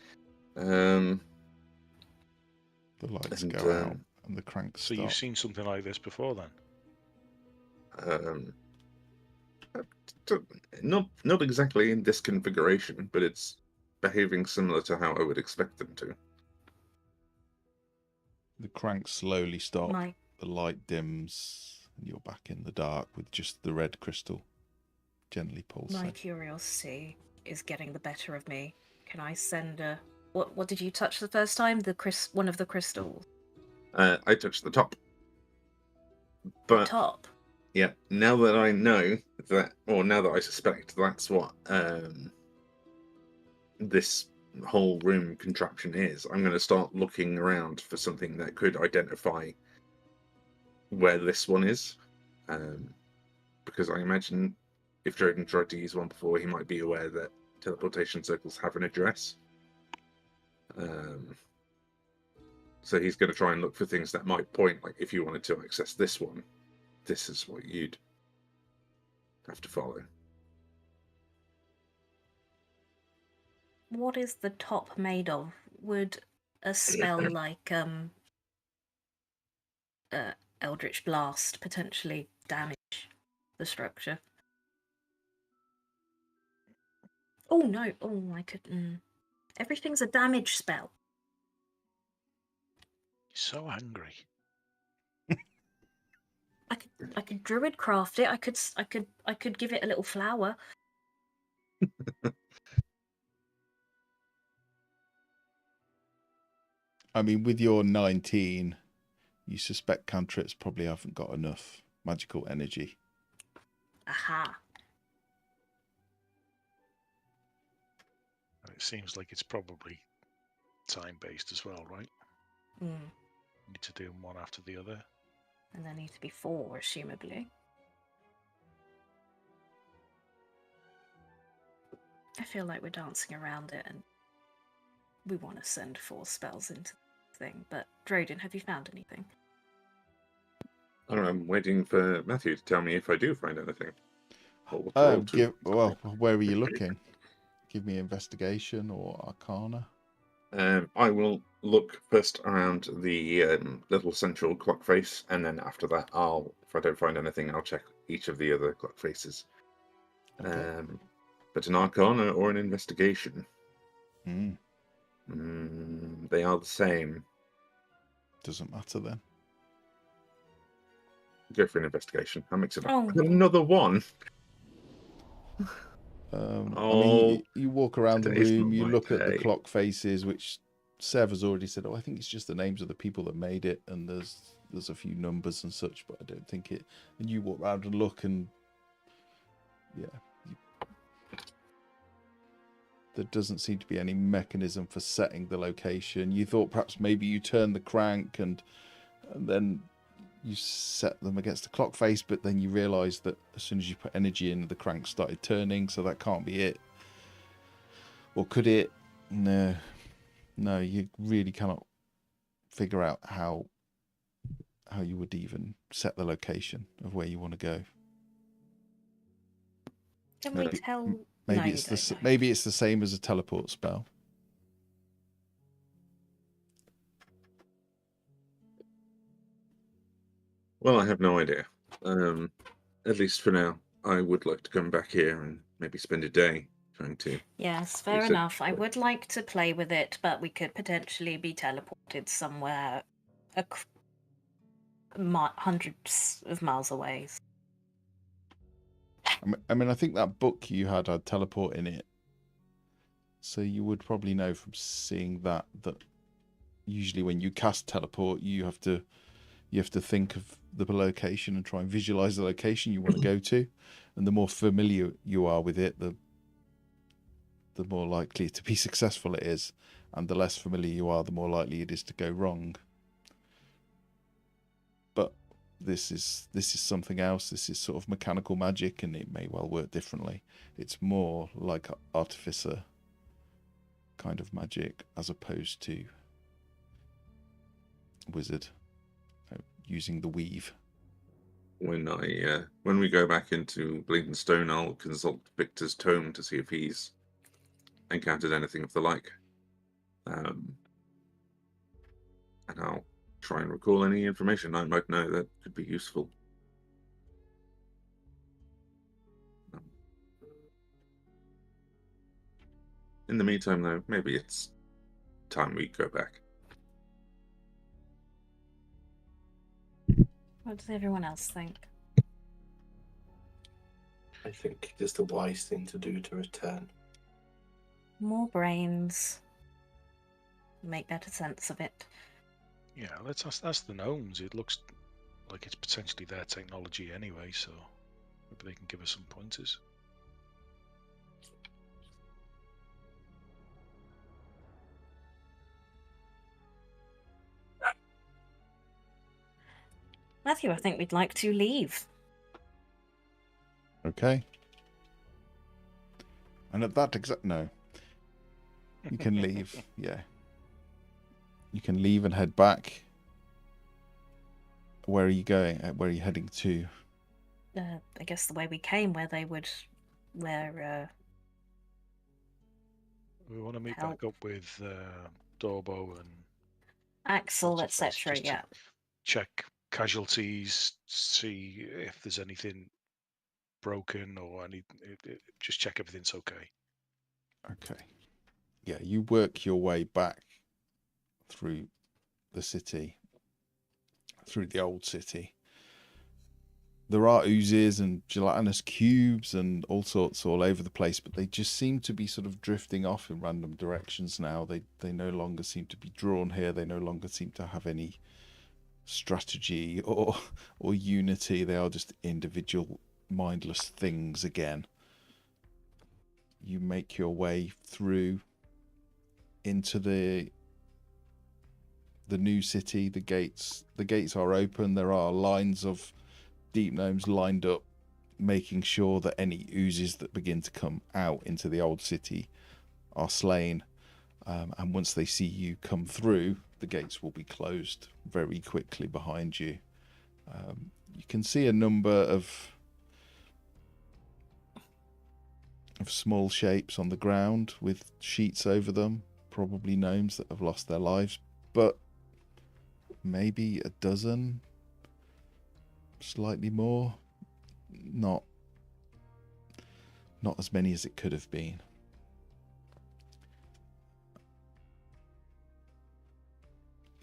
The lights And, go out and the cranks So stop. you've seen something like this before, then? Not exactly in this configuration, but it's behaving similar to how I would expect them to. The cranks slowly stop. My The light dims, and you're back in the dark with just the red crystal gently pulsing. my curiosity is getting the better of me. Can I send a what did you touch the first time? One of the crystals. I touched the top. The But top. yeah, now that I know that, or now that I suspect that's what this whole room contraption is, I'm going to start looking around for something that could identify where this one is. Because I imagine if Jordan tried to use one before, he might be aware that teleportation circles have an address. So he's going to try and look for things that might point, like if you wanted to access this one, this is what you'd have to follow. What is the top made of? Would a spell like Eldritch Blast potentially damage the structure. Oh no! Oh, I could. Everything's a damage spell. So angry. I could druid craft it. I could give it a little flower. I mean, with your 19, you suspect cantrips probably haven't got enough magical energy. Aha. And it seems like it's probably time-based as well, right? Need to do them one after the other. And there need to be 4, assumably. I feel like we're dancing around it and we want to send 4 spells into the thing. But, Drodin, have you found anything? I'm waiting for Matthew to tell me if I do find anything. Or what to roll to. Well, where were you looking? Give me investigation or arcana. I will look first around the little central clock face, and then after that, if I don't find anything, I'll check each of the other clock faces. Okay. But an arcana or an investigation, Mm, they are the same. doesn't matter then. Go for an investigation. I'll mix it up. Oh. Another one. I mean, you walk around the today's room, not you my look at the day. clock faces, which Sev has already said, I think it's just the names of the people that made it, and there's a few numbers and such, but I don't think it. And you walk around and look, and yeah, there doesn't seem to be any mechanism for setting the location. You thought perhaps maybe you turn the crank and then you set them against the clock face, but then you realise that as soon as you put energy in, the crank started turning, so that can't be it. Or could it? No, you really cannot figure out how you would even set the location of where you want to go. Can we tell? Maybe No, maybe it's the same as a teleport spell. Well, I have no idea. At least for now, I would like to come back here and maybe spend a day trying to. Yes, fair said- enough. I would like to play with it, but we could potentially be teleported somewhere hundreds of miles away. I mean, I think that book you had teleport in it, so you would probably know from seeing that usually when you cast teleport, you have to think of the location and try and visualize the location you want to go to, and the more familiar you are with it, the more likely to be successful it is, and the less familiar you are, the more likely it is to go wrong. But this is something else. This is sort of mechanical magic, and it may well work differently. It's more like artificer kind of magic as opposed to wizard using the weave. When we go back into Blingdenstone, I'll consult Victor's tome to see if he's encountered anything of the like, and I'll try and recall any information I might know that could be useful. In the meantime, though, maybe it's time we go back. What does everyone else think? I think it's the wise thing to do to return. More brains. Make better sense of it. Yeah, let's ask the gnomes. It looks like it's potentially their technology anyway, so maybe they can give us some pointers. Matthew, I think we'd like to leave. Okay. And at that no. You can leave, yeah. You can leave and head back. Where are you going? Where are you heading to? I guess the way we came, where We want to meet help. back up with Dorbo and Axel, what's his face, etc. just to Yeah. check casualties, see if there's anything broken or just check everything's okay. Okay. Yeah, you work your way back through the city, through the old city. There are oozes and gelatinous cubes and all sorts all over the place, but they just seem to be sort of drifting off in random directions now. They no longer seem to be drawn here. They no longer seem to have any strategy or unity. They are just individual mindless things again. You make your way through into the new city. The gates are open. There are lines of deep gnomes lined up, making sure that any oozes that begin to come out into the old city are slain. And once they see you come through, the gates will be closed very quickly behind you. You can see a number of small shapes on the ground with sheets over them, probably gnomes that have lost their lives, but maybe a dozen, slightly more, not as many as it could have been.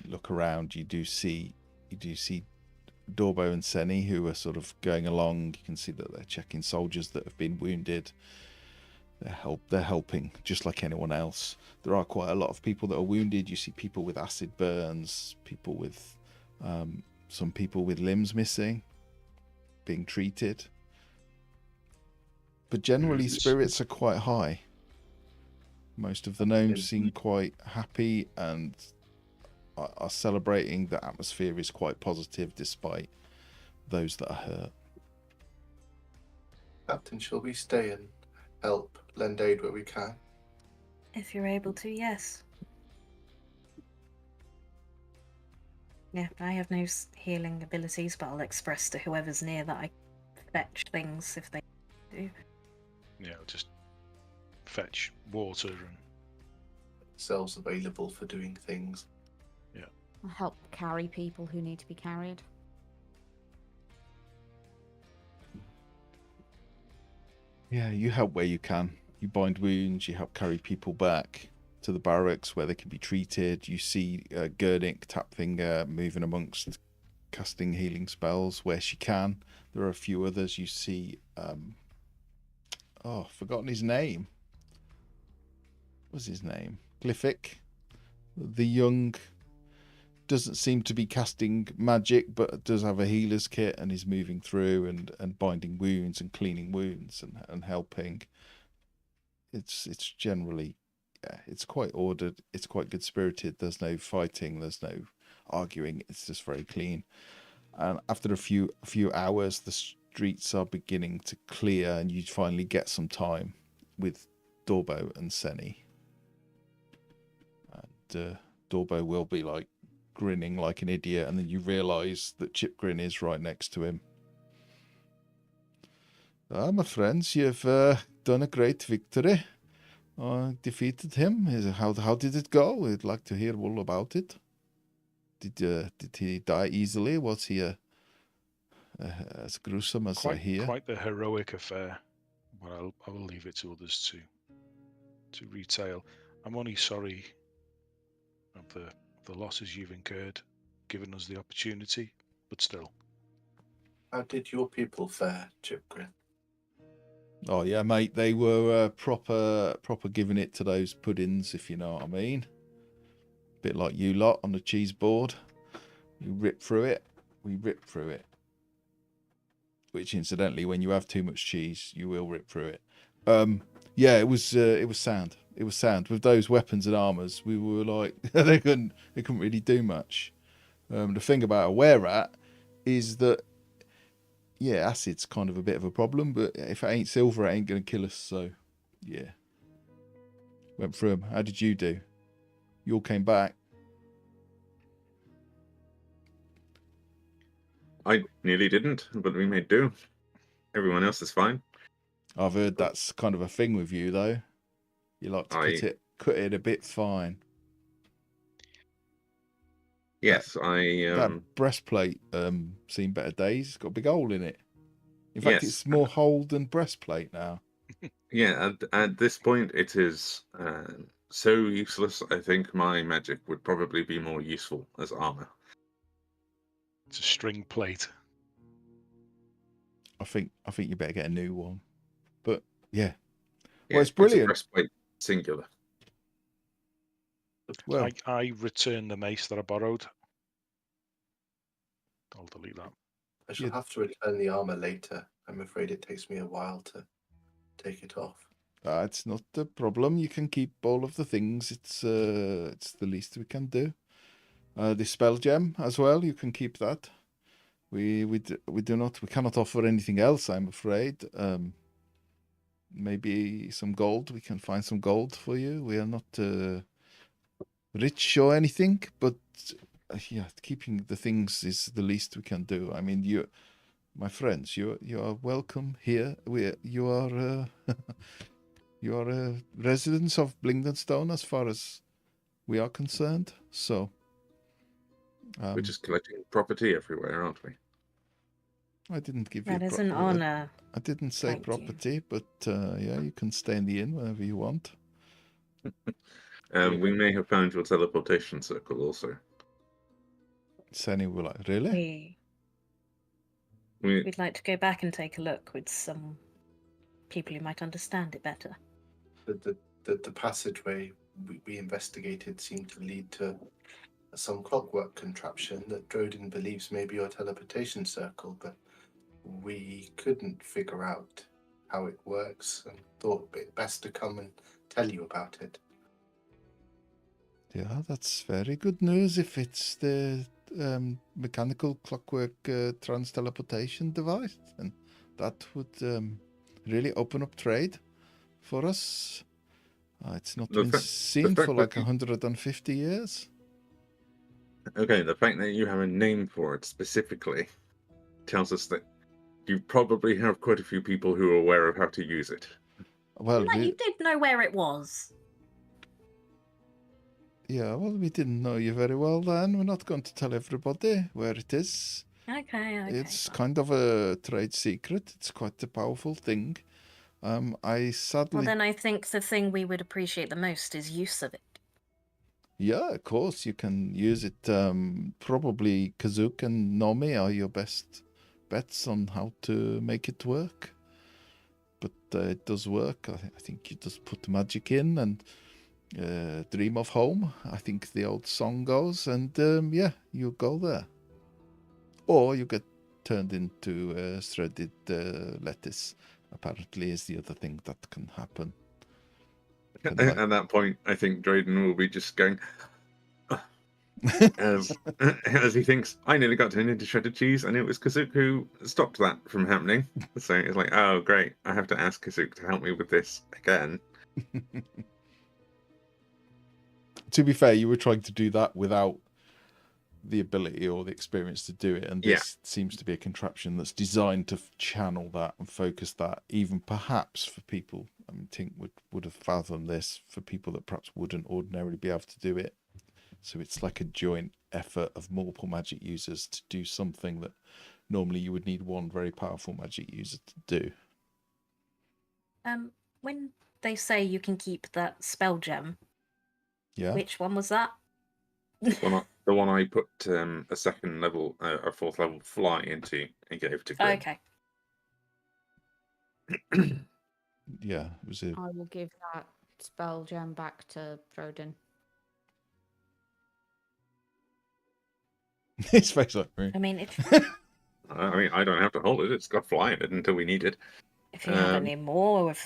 Look around, you do see Dorbo and Seni, who are sort of going along. You can see that they're checking soldiers that have been wounded. They're helping just like anyone else. There are quite a lot of people that are wounded. You see people with acid burns, people with some people with limbs missing, being treated. But generally, spirits are quite high. Most of the gnomes seem quite happy and are celebrating. The atmosphere is quite positive despite those that are hurt. Captain, shall we stay and help lend aid where we can? If you're able to, yes. Yeah, I have no healing abilities, but I'll express to whoever's near that I fetch things if they do. Yeah, just fetch water and Cells available for doing things. I'll help carry people who need to be carried. Yeah, you help where you can. You bind wounds, you help carry people back to the barracks where they can be treated. You see Gurnik, Tapfinger, moving amongst casting healing spells where she can. There are a few others. You see, I've forgotten his name. What's his name? Glyphic. The young doesn't seem to be casting magic, but does have a healer's kit and is moving through and binding wounds and cleaning wounds and helping. It's generally, yeah, it's quite ordered. It's quite good spirited. There's no fighting. There's no arguing. It's just very clean. And after a few hours, the streets are beginning to clear, and you finally get some time with Dorbo and Seni. And Dorbo will be like grinning like an idiot, and then you realise that Chipgrin is right next to him. My friends, you've done a great victory. Defeated him. How did it go? We'd like to hear all about it. Did he die easily? Was he as gruesome as I hear? Quite the heroic affair. But I will leave it to others to retail. I'm only sorry of the losses you've incurred, given us the opportunity, but still. How did your people fare, Chipgrin? Oh yeah, mate, they were proper giving it to those puddings, if you know what I mean. Bit like you lot on the cheese board. You rip through it, we rip through it. Which, incidentally, when you have too much cheese, you will rip through it. Yeah, it was sound. It was sound. With those weapons and armors, we were like they couldn't really do much. The thing about a were-rat is that, yeah, acid's kind of a bit of a problem, but if it ain't silver, it ain't gonna kill us. So, yeah, went through them. How did you do? You all came back. I nearly didn't, but we made do. Everyone else is fine. I've heard that's kind of a thing with you, though. You like to cut it a bit fine. Yes, That breastplate seen better days. It's got a big hole in it. In fact, Yes. it's more hole than breastplate now. Yeah, at this point, it is so useless. I think my magic would probably be more useful as armor. It's a string plate. I think you better get a new one. But yeah, Yeah, well, it's a brilliant. breastplate singular. Well, I return the mace that I borrowed. I'll delete that. I shall have to return the armor later. I'm afraid it takes me a while to take it off. it's not a problem. You can keep all of the things. It's the least we can do. The spell gem as well. You can keep that. We cannot offer anything else. I'm afraid. Maybe some gold. We can find some gold for you. We are not rich or anything, but yeah, keeping the things is the least we can do. I mean, you, my friends, you are welcome here. You are you are residents of Blingdenstone as far as we are concerned. So We're just collecting property everywhere, aren't we? I didn't give you. That is an honor. I didn't say Thank you. property, but yeah, you can stay in the inn whenever you want. We may have found your teleportation circle also. Sandy will like, really? We'd like to go back and take a look with some people who might understand it better. The passageway we investigated seemed to lead to some clockwork contraption that Drodin believes may be your teleportation circle, but we couldn't figure out how it works and thought it best to come and tell you about it. Yeah, that's very good news if it's the mechanical clockwork trans-teleportation device. And that would really open up trade for us. It's not been seen for like 150 years. Okay, the fact that you have a name for it specifically tells us that you probably have quite a few people who are aware of how to use it. Well, You did know where it was. Yeah, well, we didn't know you very well then. We're not going to tell everybody where it is. Okay. It's kind of a trade secret. It's quite a powerful thing. I sadly... Well, then I think the thing we would appreciate the most is use of it. Yeah, of course, you can use it. Probably Kazook and Nomi are your best bets on how to make it work. But it does work. I think you just put the magic in and dream of home, I think the old song goes, and yeah, you go there. Or you get turned into shredded lettuce, apparently is the other thing that can happen. At that point, I think Drayden will be just going, as he thinks, I nearly got turned into shredded cheese, and it was Kazook who stopped that from happening. So it's like, oh, great, I have to ask Kazook to help me with this again. To be fair, you were trying to do that without the ability or the experience to do it, and this seems to be a contraption that's designed to channel that and focus that, even perhaps for people, I mean, Tink would have fathomed this, for people that perhaps wouldn't ordinarily be able to do it. So it's like a joint effort of multiple magic users to do something that normally you would need one very powerful magic user to do. When they say you can keep that spell gem, which one was that? The one I put a second level, a fourth level fly into and gave to Grim. Okay. Yeah, it was a... I will give that spell gem back to Drodin. His face like me. I mean, I don't have to hold it. It's got fly in it until we need it. If you have any more of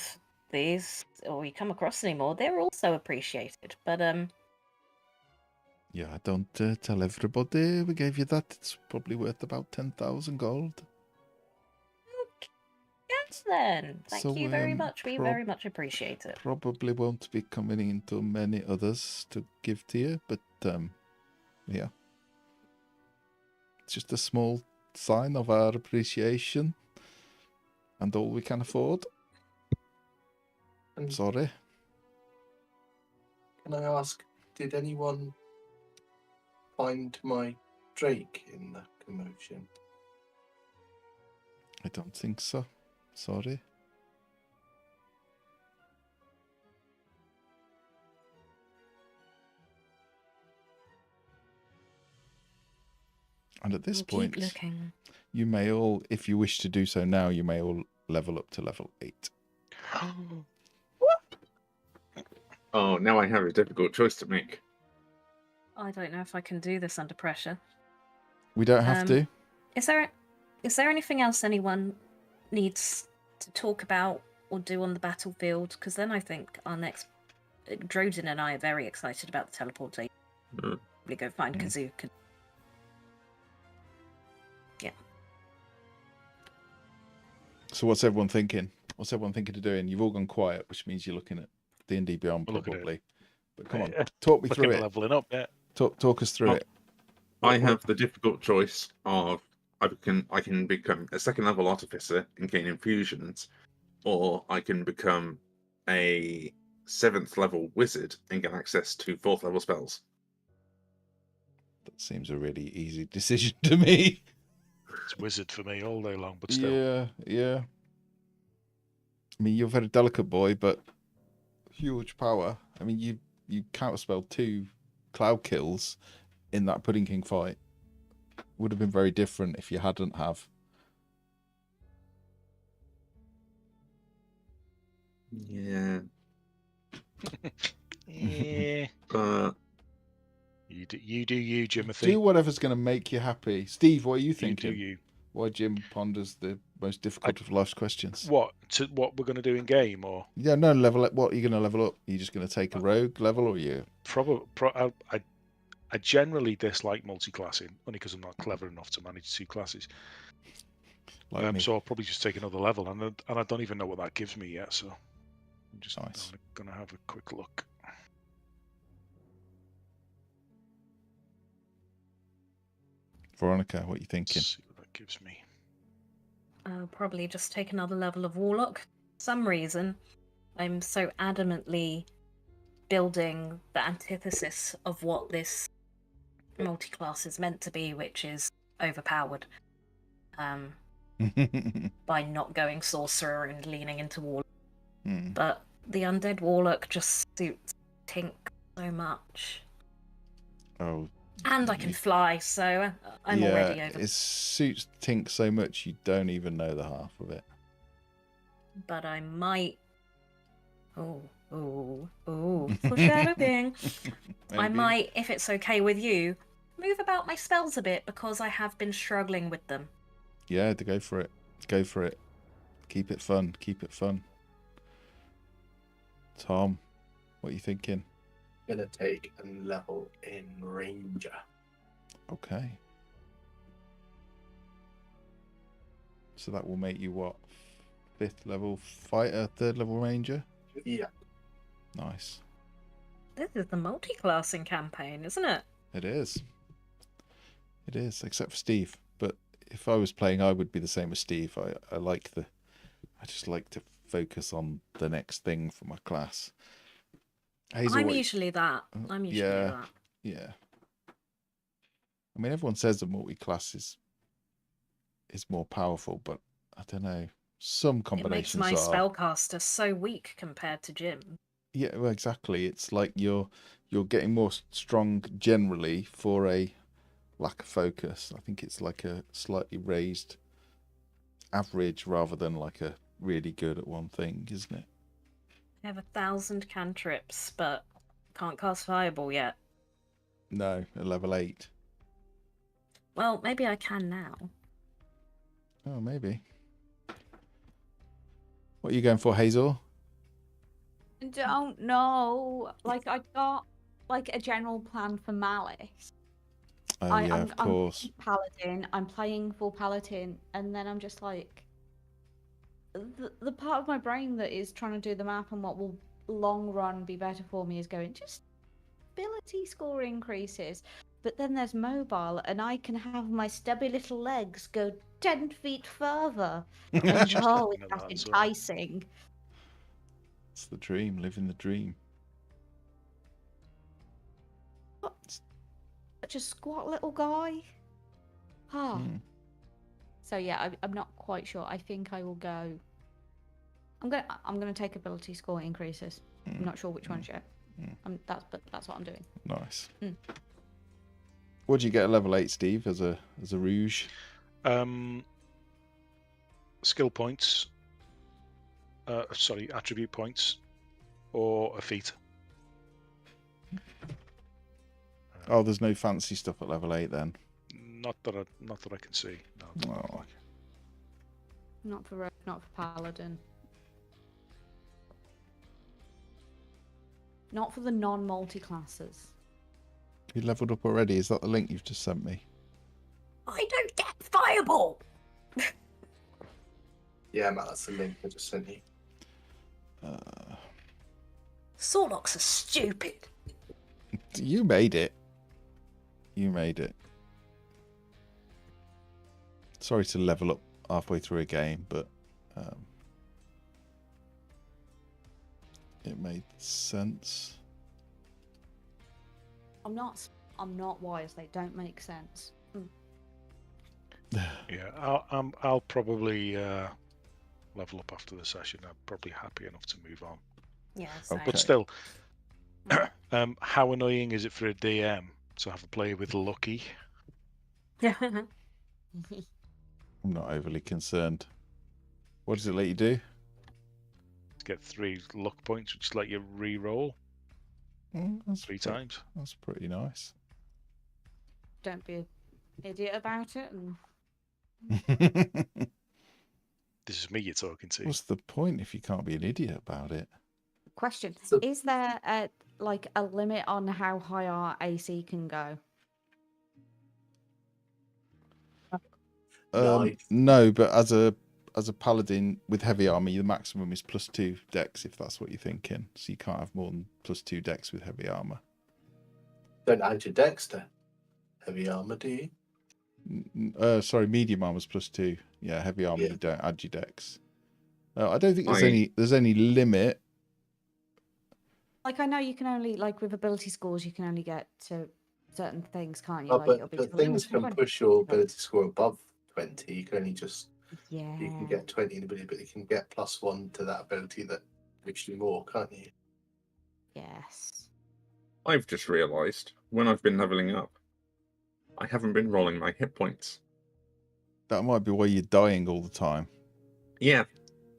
these, or you come across any more, they're also appreciated. But yeah, don't tell everybody we gave you that. It's probably worth about 10,000 gold. Yes, then. Thank you very much. We very much appreciate it. Probably won't be coming into many others to give to you, but yeah. It's just a small sign of our appreciation and all we can afford. I'm sorry. Can I ask, did anyone find my Drake in the commotion? I don't think so. Sorry. And at this We'll point, keep looking. you may all, if you wish to do so now, you may all level up to level 8. Oh, now I have a difficult choice to make. I don't know if I can do this under pressure. We don't have to. Is there anything else anyone needs to talk about or do on the battlefield? Because then I think our next Drodin and I are very excited about the teleportation. Mm. We go find Kazoo. Yeah. So what's everyone thinking? What's everyone thinking of doing? You've all gone quiet, which means you're looking at D&D Beyond We're looking at it. probably. But come on, Yeah. talk me Looking through at it. leveling up, yeah. Talk us through Oh, it. I have the difficult choice of I can become a second level artificer and gain infusions, or I can become a 7th level wizard and get access to 4th level spells. That seems a really easy decision to me. It's wizard for me all day long, but still. Yeah. I mean, you're a very delicate boy, but huge power. I mean, you counterspelled 2 cloud kills in that Pudding King fight. Would have been very different if you hadn't have. Yeah. Yeah. You do you, Jimothy. Do whatever's going to make you happy. Steve, what are you You thinking? do you. Why Jim ponders the most difficult of life's questions? What we're going to do in game, or Yeah, no, level up. What are you going to level up? Are you just going to take a rogue level, or you? I generally dislike multi-classing only because I'm not clever enough to manage 2 classes. Like me. So I'll probably just take another level, and I don't even know what that gives me yet. So I'm just Nice. going to have a quick look. Veronica, what are you thinking? See what that gives me. I'll probably just take another level of Warlock. For some reason, I'm so adamantly building the antithesis of what this multi-class is meant to be, which is overpowered. By not going sorcerer and leaning into warlock. But the undead warlock just suits Tink so much. Oh. And I can fly, so I'm already over. It suits Tink so much you don't even know the half of it. But I might. Foreshadowing. I might, if it's okay with you, move about my spells a bit because I have been struggling with them. Yeah, go for it. Go for it. Keep it fun. Keep it fun. Tom, what are you thinking? Gonna take a level in Ranger. Okay. So that will make you what? 5th level fighter, 3rd level ranger? Yeah. Nice. This is the multi-classing campaign, isn't it? It is. It is, except for Steve. But if I was playing, I would be the same as Steve. I just like to focus on the next thing for my class. Hazel, I'm usually that. Yeah. I mean, everyone says the multi-class is more powerful, but I don't know. Some It combinations makes my are. spellcaster so weak compared to Jim. Yeah, well, exactly. It's like you're getting more strong generally for a lack of focus. I think it's like a slightly raised average rather than like a really good at one thing, isn't it? I have 1,000 cantrips, but can't cast Fireball yet. No, at level 8. Well, maybe I can now. Oh, maybe. What are you going for, Hazel? Don't know. Like, I got like a general plan for Malice. Oh, yeah, of course. I'm Paladin. I'm playing full Paladin, and then I'm just like, the part of my brain that is trying to do the math and what will long run be better for me is going just ability score increases. But then there's mobile, and I can have my stubby little legs go 10 feet further. And oh, that's enticing. It's the dream, living the dream. such a squat little guy. Ah. Hmm. So yeah, I'm not quite sure. I think I will go. I'm gonna take ability score increases. I'm not sure which ones yet. That's what I'm doing. Nice. Mm. What do you get at level 8, Steve, as a rouge? Skill points. Sorry, attribute points, or a feat. Oh, there's no fancy stuff at level 8 then. Not that I can see. No, it doesn't look Oh. like. Not for rogue, not for paladin. Not for the non-multi classes. You leveled up already? Is that the link you've just sent me? I don't get fireball. Yeah, Matt, that's the link I just sent you. Sawlocks are stupid. You made it. You made it. Sorry to level up halfway through a game, but it made sense. I'm not wise. They don't make sense. Yeah, I'll probably level up after the session. I'm probably happy enough to move on. Yeah, Okay. But still, how annoying is it for a DM to have a player with lucky? Yeah. I'm not overly concerned. What does it let you do? To get 3 luck points, which let you re-roll That's 3 times. That's pretty nice. Don't be an idiot about it. And This is me you're talking to. What's the point if you can't be an idiot about it? question: So- is there a limit on how high our AC can go? No, but as a paladin with heavy armor, the maximum is +2 dex, if that's what you're thinking. So you can't have more than +2 dex with heavy armor. Don't add your dex to heavy armor, do you? Sorry, medium armor's +2. Yeah, heavy armor Yeah. you don't add your dex. I don't think I- there's any limit. Like, I know you can only, with ability scores, you can only get to certain things, can't you? Oh, Like, but it'll be to the things limit of can 20. push your ability score above 20. You can only just Yeah. you can get 20 in ability, but you can get +1 to that ability that gives you more, can't you? Yes. I've just realised when I've been leveling up, I haven't been rolling my hit points. That might be why you're dying all the time. Yeah,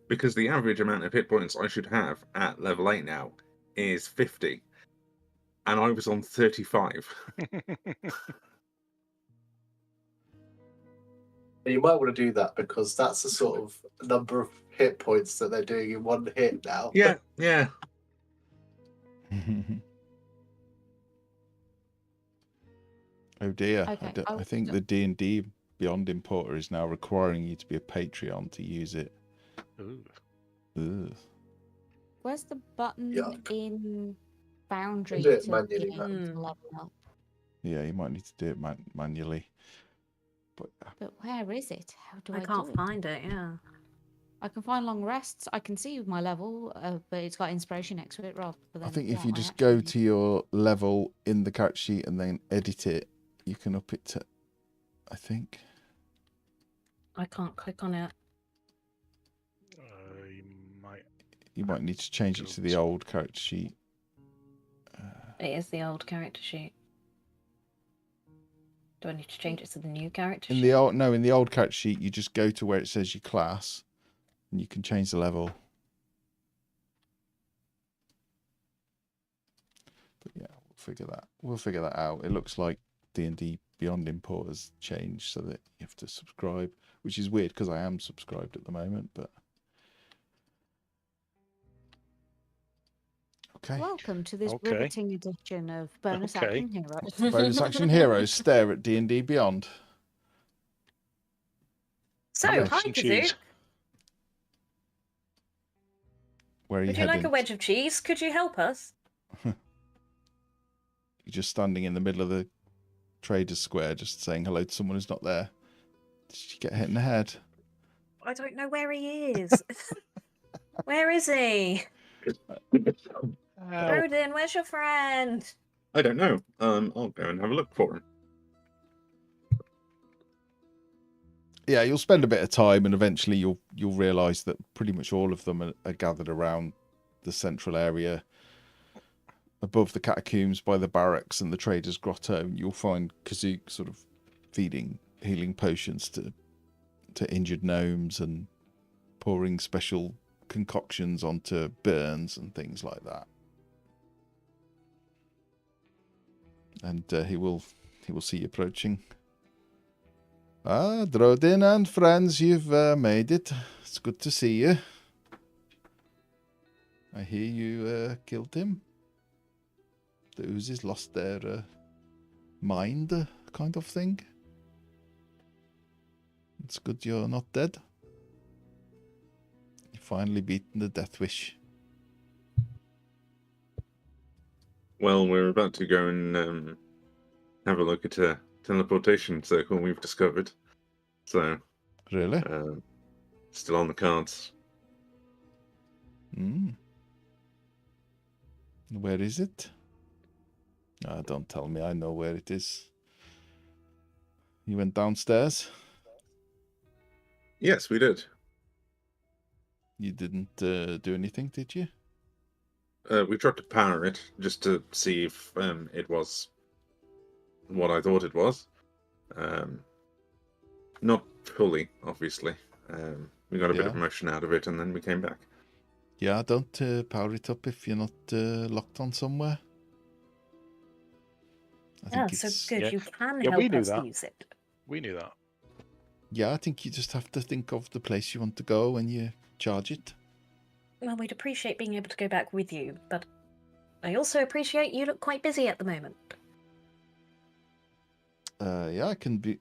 because the average amount of hit points I should have at level 8 now is 50. And I was on 35. And you might want to do that because that's the sort of number of hit points that they're doing in one hit now. Yeah, yeah. Oh dear. Okay, I think the D&D Beyond Importer is now requiring you to be a Patreon to use it. Ooh. Ugh. Where's the button Yuck. in Boundary Do it to manually, be Matt. able to level up? Yeah, you might need to do it manually. But But where is it? How do I, I do can't it? find it, yeah. I can find long rests. I can see my level, but it's got inspiration next to it rather than. I think if what you I just go actually to your level in the character sheet and then edit it, you can up it to, I think. I can't click on it. You might. You might need to change it to the old character sheet. It is the old character sheet. Do I need to change it to the new character In sheet? the old character sheet, you just go to where it says your class, and you can change the level. But yeah, we'll figure that out. It looks like D&D Beyond Import has changed so that you have to subscribe, which is weird because I am subscribed at the moment. But okay, Welcome to this Okay. riveting edition of Bonus Okay. Action Heroes. bonus action heroes stare at D&D Beyond. So, Yes, hi, and Kazoo. cheese. Where are you Would you heading? like a wedge of cheese? Could you help us? You're just standing in the middle of the Traders Square, just saying hello to someone who's not there. Did you get hit in the head? I don't know where he is. Where is he? Ow. Rodin, where's your friend? I don't know. I'll go and have a look for him. Yeah, you'll spend a bit of time, and eventually you'll realise that pretty much all of them are gathered around the central area above the catacombs by the barracks and the traders' grotto. And you'll find Kazook sort of feeding healing potions to injured gnomes and pouring special concoctions onto burns and things like that. And he will see you approaching. Ah, Drodin and friends, you've made it. It's good to see you. I hear you killed him. The oozes lost their mind, kind of thing. It's good you're not dead. You've finally beaten the death wish. Well, we're about to go and have a look at a teleportation circle we've discovered. So, Really? still on the cards. Where is it? Don't tell me. I know where it is. You went downstairs? Yes, we did. You didn't do anything, did you? We tried to power it just to see if it was what I thought it was. Not fully, obviously. We got a bit of motion out of it, and then we came back. Yeah, don't power it up if you're not locked on somewhere. I think so it's good. Yeah. You can Yeah, help we knew us that. use it. We knew that. Yeah, I think you just have to think of the place you want to go when you charge it. Well, we'd appreciate being able to go back with you, but I also appreciate you look quite busy at the moment. Yeah, I can be.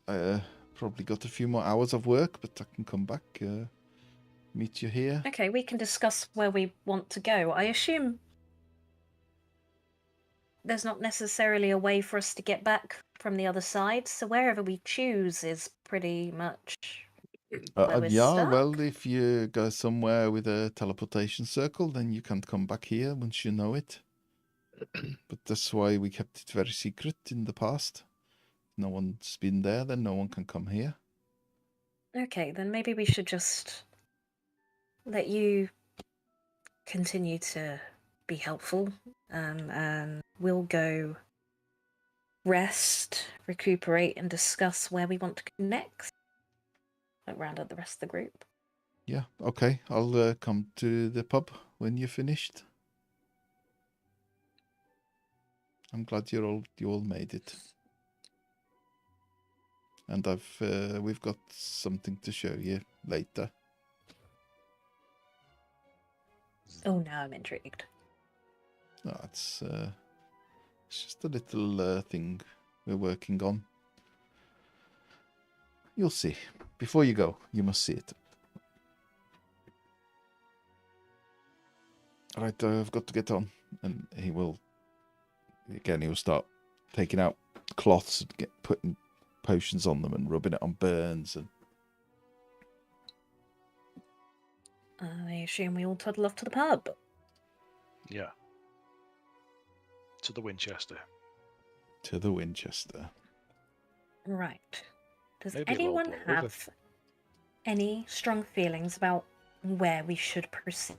Probably got a few more hours of work, but I can come back. Meet you here. Okay, we can discuss where we want to go. I assume there's not necessarily a way for us to get back from the other side, so wherever we choose is pretty much where we're Yeah, stuck. well, if you go somewhere with a teleportation circle, then you can't come back here once you know it. But that's why we kept it very secret in the past. No one's been there, then no one can come here. Okay, then maybe we should just let you continue to be helpful, and we'll go rest, recuperate, and discuss where we want to go next. Like round up the rest of the group. Yeah, okay. I'll come to the pub when you're finished. I'm glad you all made it. And we've got something to show you later. Oh, now I'm intrigued. No, it's just a little thing we're working on. You'll see. Before you go, you must see it. All right, I've got to get on. And he'll start taking out cloths and putting potions on them and rubbing it on burns. And I assume we all toddle off to the pub. Yeah. To the Winchester. To the Winchester. Right. Does Maybe it'll all anyone blow over. have any strong feelings about where we should proceed?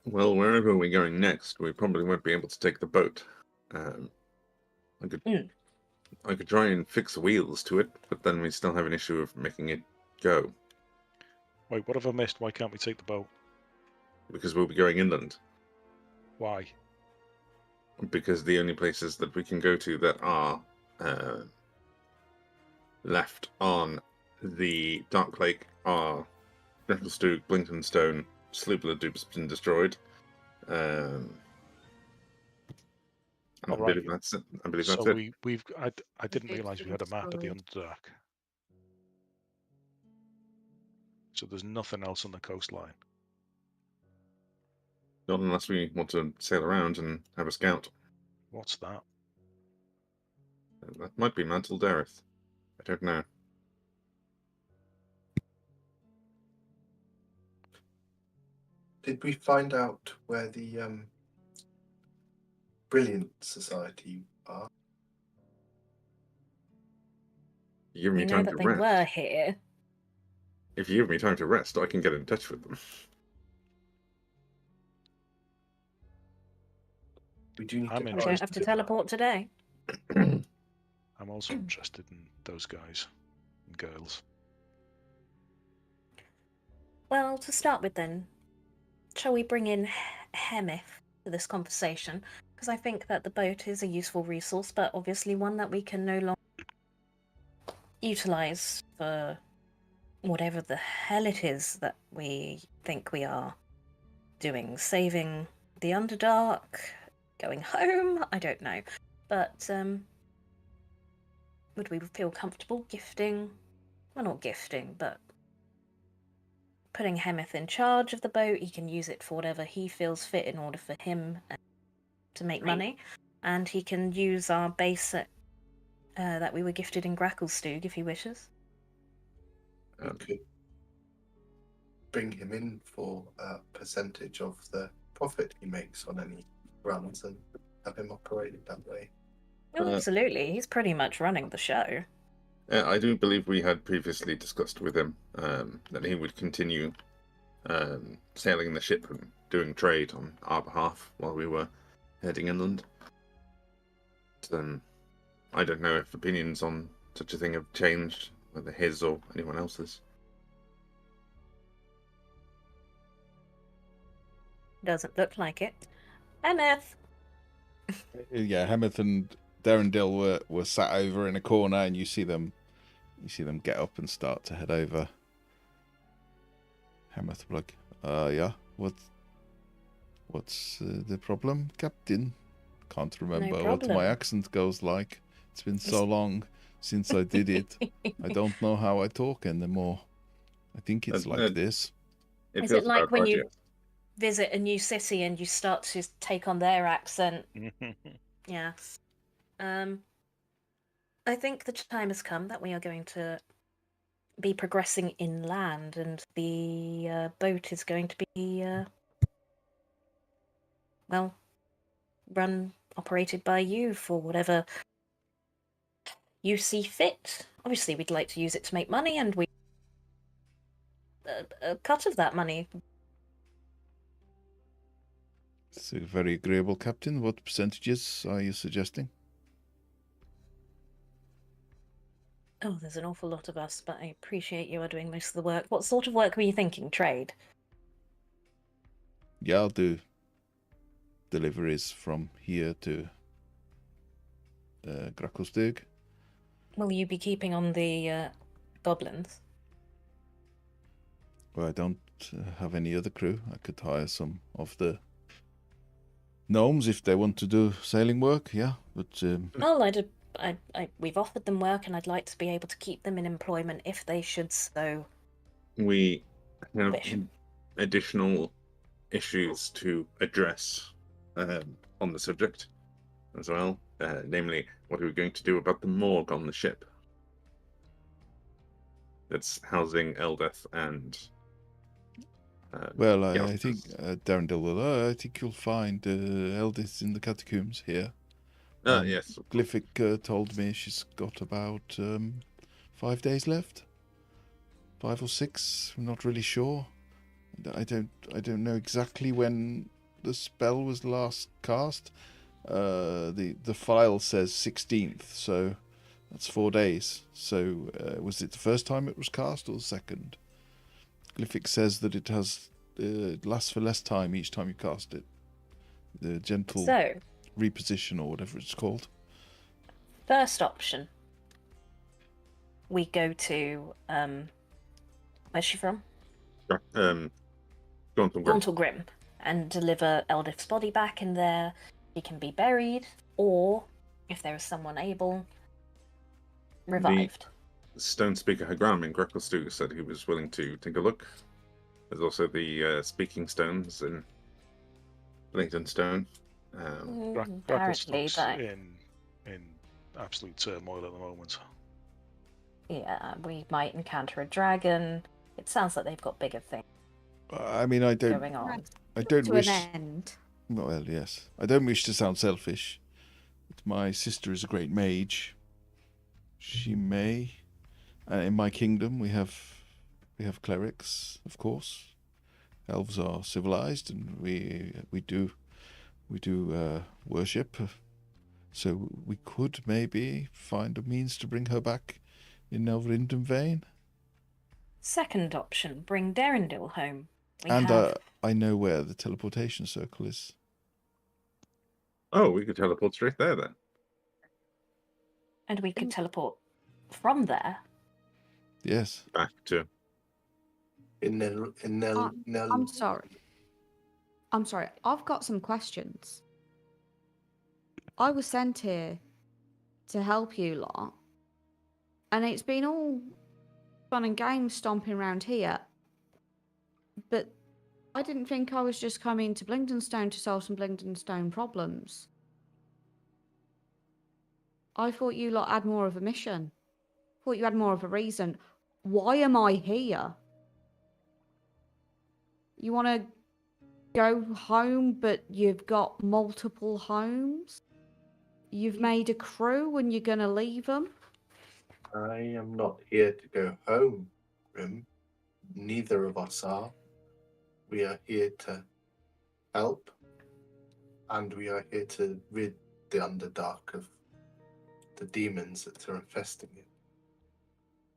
Well, wherever we're going next, we probably won't be able to take the boat. I could try and fix the wheels to it, but then we still have an issue of making it go. Wait, what have I missed? Why can't we take the boat? Because we'll be going inland. Why? Because the only places that we can go to that are left on the Dark Lake are Nettlestug, Blingdenstone, Sloopler has been destroyed. I believe that's it. I believe that's it. I didn't realise we had a map of the Destroyed. Underdark. So there's nothing else on the coastline. Not unless we want to sail around and have a scout. What's that? That might be Mantle Dareth. I don't know. Did we find out where the Brilliant Society are? You give me You know time that to they rest. were here. If you give me time to rest, I can get in touch with them. We do need I'm to We don't have to teleport today. I'm also interested in those guys and girls. Well, to start with then, shall we bring in Hemith to this conversation? Because I think that the boat is a useful resource, but obviously one that we can no longer utilize for whatever the hell it is that we think we are doing. Saving the Underdark, going home, I don't know. But, would we feel comfortable gifting? Well, not gifting, but putting Hemith in charge of the boat. He can use it for whatever he feels fit in order for him to make money. And he can use our base that we were gifted in Gracklestug if he wishes. We could bring him in for a percentage of the profit he makes on any runs and have him operate that way. Oh, absolutely. He's pretty much running the show. I do believe we had previously discussed with him that he would continue sailing the ship and doing trade on our behalf while we were heading inland. I don't know if opinions on such a thing have changed, whether his or anyone else's. Doesn't look like it. Hemith! Yeah, Hemeth and Derendil were sat over in a corner, and you see them get up and start to head over. Hemeth will be like, yeah, what's the problem, Captain? Can't remember what problem. my accent goes like. It's been so long since I did it. I don't know how I talk anymore. I think it's like this. Is feels it like about when right, you yes. visit a new city and you start to take on their accent? Yeah. I think the time has come that we are going to be progressing inland, and the boat is going to be, operated by you for whatever you see fit. Obviously, we'd like to use it to make money, and we a cut of that money. It's very agreeable, Captain. What percentages are you suggesting? Oh, there's an awful lot of us, but I appreciate you are doing most of the work. What sort of work were you thinking? Trade? Yeah, I'll do deliveries from here to Gracklestug. Will you be keeping on the goblins? Well, I don't have any other crew. I could hire some of the gnomes if they want to do sailing work, yeah. But Well, we've offered them work, and I'd like to be able to keep them in employment if they should so. We have wish. additional issues to address on the subject as well. Namely, what are we going to do about the morgue on the ship that's housing Eldeth and well, I Gauthus? think Derendil will. I think you'll find Eldith in the catacombs here. Yes. Glyphic told me she's got about 5 days left. 5 or 6. I'm not really sure. I don't know exactly when the spell was last cast. The file says 16th, so that's 4 days. So was it the first time it was cast or the second? Glyphic says that it has it lasts for less time each time you cast it. The gentle reposition or whatever it's called. First option. We go to where's she from? Gauntlegrim, and deliver Eldith's body back in there. She can be buried, or if there is someone able, revived. The stone speaker Hagram in Gracklestug said he was willing to take a look. There's also the speaking stones in Blingdenstone. Apparently, but in absolute turmoil at the moment. Yeah, we might encounter a dragon. It sounds like they've got bigger things I mean, I don't going on. I don't To wish. an end. Well, yes. I don't wish to sound selfish, but my sister is a great mage. She may In my kingdom, we have clerics, of course. Elves are civilized, and we do worship. So we could maybe find a means to bring her back in Elverindon vein. Second option, bring Derendil home. We And have... I know where the teleportation circle is. Oh, we could teleport straight there then. And we could teleport from there. Yes. Back to. I'm sorry. I've got some questions. I was sent here to help you lot, and it's been all fun and games stomping around here, but I didn't think I was just coming to Blingdenstone to solve some Blingdenstone problems. I thought you lot had more of a mission. Thought you had more of a reason. Why am I here? You want to go home, but you've got multiple homes? You've made a crew and you're going to leave them? I am not here to go home, Grim. Neither of us are. We are here to help, and we are here to rid the Underdark of the demons that are infesting it.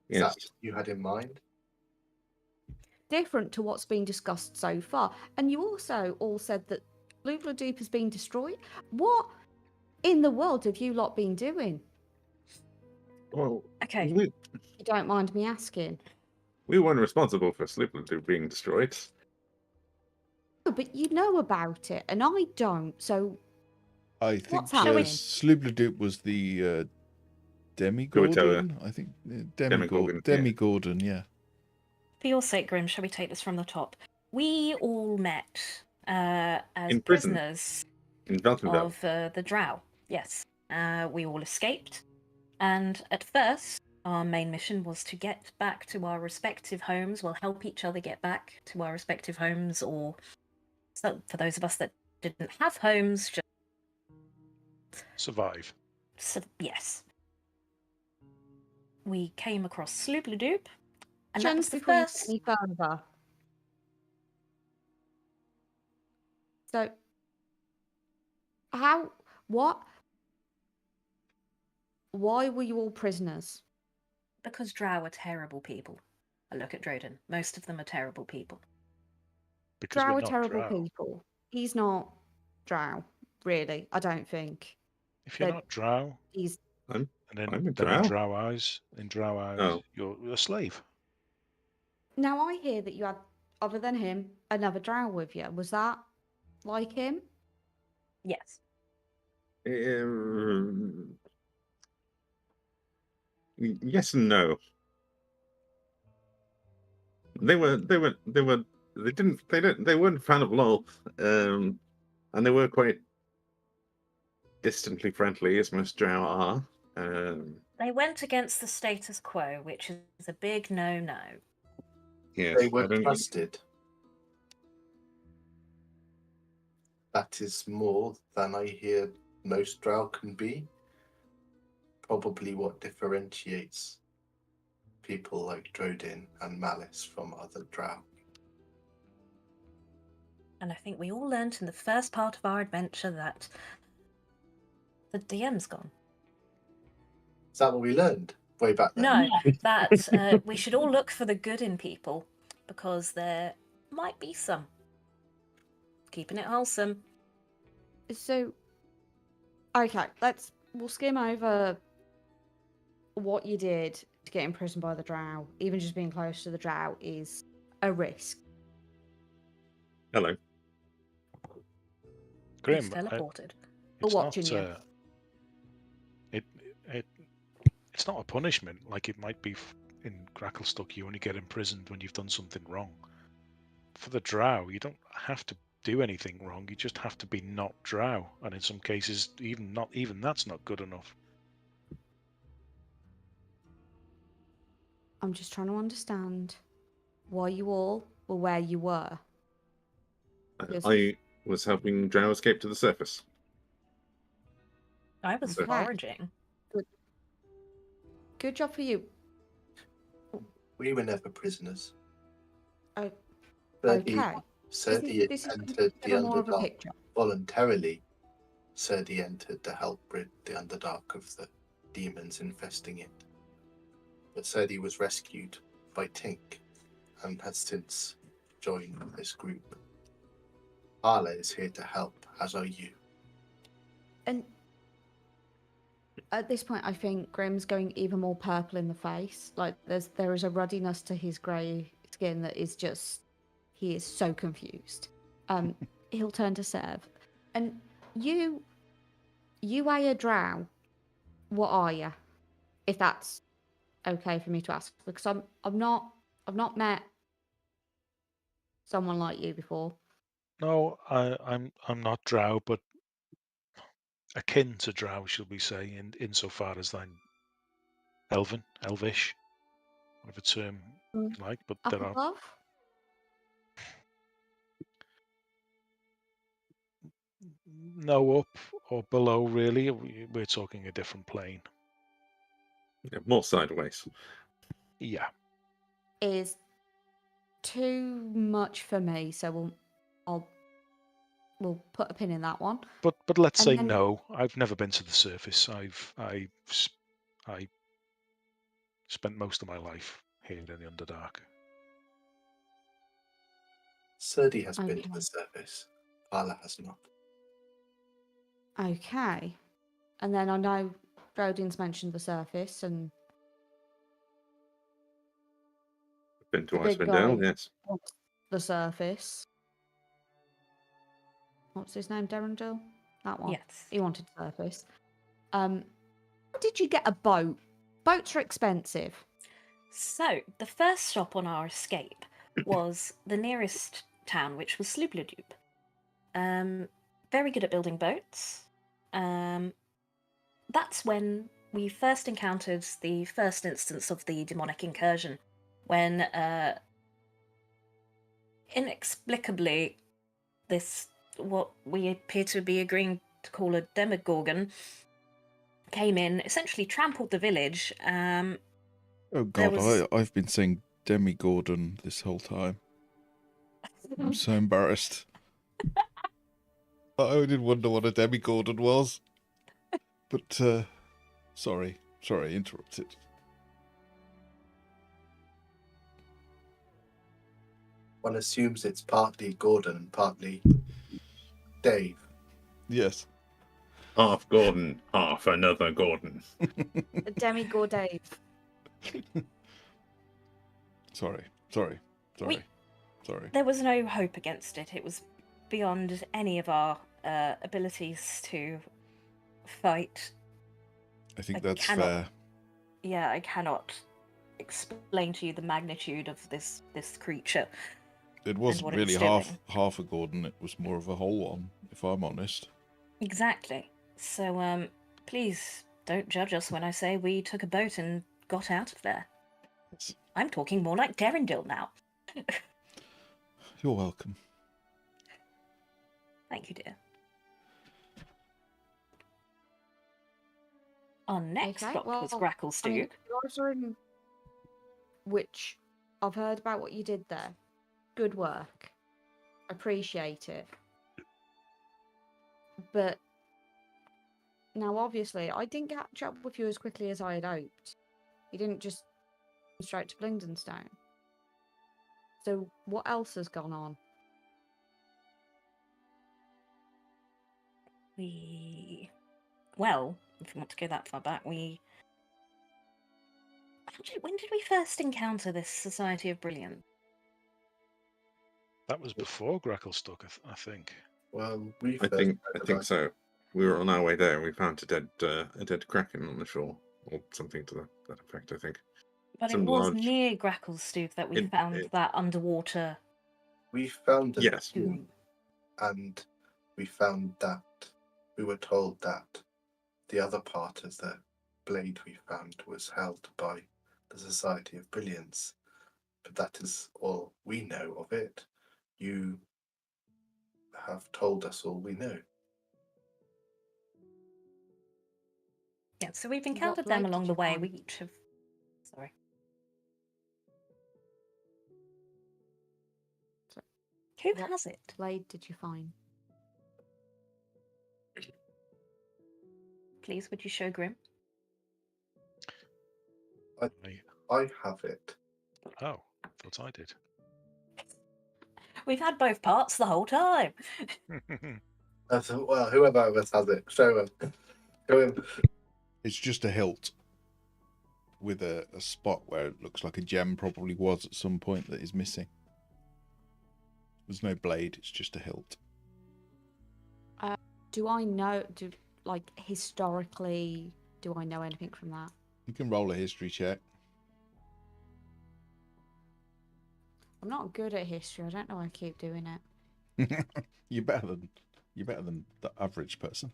Is that Yes. what you had in mind? Different to what's been discussed so far. And you also all said that Lugladup has been destroyed. What in the world have you lot been doing? Well, Okay. You don't mind me asking. we weren't responsible for Slippery being destroyed. No, but you know about it, and I don't. So I think What's happening? Sloobladoop was the Demigorgon. I think Demigorgon, yeah. Demigorgon, yeah. For your sake, Grim, shall we take this from the top? We all met as In prison. prisoners In Valkenveld. of the Drow. Yes. We all escaped. And at first, our main mission was to get back to our respective homes. We'll help each other get back to our respective homes, or so for those of us that didn't have homes, just Survive. yes. We came across Sloobladoop, and that Jen, was the before you first. get any further. So, why were you all prisoners? Because Drow are terrible people. I look at Droden. Most of them are terrible people. Because Drow we're are not terrible drow. people. He's not Drow, really. I don't think. If you're That not drow, he's. and then, I'm a then drow. in drow eyes, Oh. you're a slave. Now I hear that you had, other than him, another Drow with you. Was that like him? Yes. Yes and no. They weren't a fan of LOL, and they were quite distantly friendly, as most drow are. They went against the status quo, which is a big no-no. Yes, They were I don't- trusted. That is more than I hear most drow can be. Probably what differentiates people like Drodin and Malice from other drow. And I think we all learnt in the first part of our adventure that the DM's gone. Is that what we learned way back then? No, that we should all look for the good in people, because there might be some. Keeping it wholesome. So, okay, we'll skim over what you did to get imprisoned by the Drow. Even just being close to the Drow is a risk. Hello. Grim, He's teleported. it's watching not, you. It's not a punishment like it might be in Gracklestock. You only get imprisoned when you've done something wrong. For the drow, you don't have to do anything wrong. You just have to be not drow, and in some cases, even that's not good enough. I'm just trying to understand why you all were where you were. Yes. I was helping drow escape to the surface. I was Okay. foraging. Good job for you. We were never prisoners. Oh, Serdi okay. This is entered the more of a Underdark picture. voluntarily. Serdi entered to help rid the Underdark of the demons infesting it. But Serdi was rescued by Tink and has since joined this group. Arla is here to help, as are you. And at this point, I think Grim's going even more purple in the face. Like there is a ruddiness to his grey skin that is just, he is so confused. He'll turn to Sev, and you a drow. What are you? If that's okay for me to ask, because I've not met someone like you before. No, I'm not drow, but akin to drow, shall we say, insofar as I'm elvish, whatever term you like. But Up there are above? no up or below, really. We're talking a different plane. Yeah, more sideways. Yeah. Is too much for me, so we'll put a pin in that one. But let's And say then- no. I've never been to the surface. I spent most of my life here in the Underdark. Serdi has been to Okay. the surface. Arla has not. Okay. And then I know Rodin's mentioned the surface and Been to the big Icewind guy Dale, yes. wants the surface. What's his name? Derendil? That one. Yes. He wanted surface. How did you get a boat? Boats are expensive. So, the first stop on our escape was the nearest town, which was Sloopledoop. Very good at building boats. That's when we first encountered the first instance of the demonic incursion, when inexplicably this, what we appear to be agreeing to call a demogorgon, came in, essentially trampled the village. Oh There God, was- I've been saying Demi Gordon this whole time. I'm so embarrassed. I did wonder what a Demi Gordon was. But sorry, interrupted. One assumes it's partly Gordon and partly Dave. Yes. Half Gordon, half another Gordon. Demigod Dave. Sorry. There was no hope against it. It was beyond any of our abilities to fight. I think I that's cannot- fair. Yeah, I cannot explain to you the magnitude of this creature. It wasn't what it really was doing. half a Gordon. It was more of a whole one, if I'm honest. Exactly. So, please don't judge us when I say we took a boat and got out of there. Yes. I'm talking more like Derendil now. You're welcome. Thank you, dear. Our next Okay, stop was well, Gracklestug. I mean, you guys are in, which I've heard about what you did there. Good work. Appreciate it. But now, obviously, I didn't catch up with you as quickly as I had hoped. You didn't just go straight to Blingdenstone. So, what else has gone on? Well, if you want to go that far back, Actually, when did we first encounter this Society of Brilliance? That was before Gracklestug, I think. Well, we I first think heard I think about so. We were on our way there and we found a dead kraken on the shore. Or something to that effect, I think. But Some it was large- near Gracklestug that we found that underwater. We found a Yes. tomb, and we found that we were told that the other part of the blade we found was held by the Society of Brilliance. But that is all we know of it. You have told us all we know. Yeah, so we've encountered them blade did along you the way. find? We each have. Sorry. Who What has it? blade did you find? Please, would you show Grim? I- I have it. Oh, thought I did. We've had both parts the whole time. Well, whoever of us has it, show him. Show him. It's just a hilt with a spot where it looks like a gem probably was at some point that is missing. There's no blade, it's just a hilt. Do I know? Historically, do I know anything from that? You can roll a history check. I'm not good at history. I don't know why I keep doing it. You're better than the average person.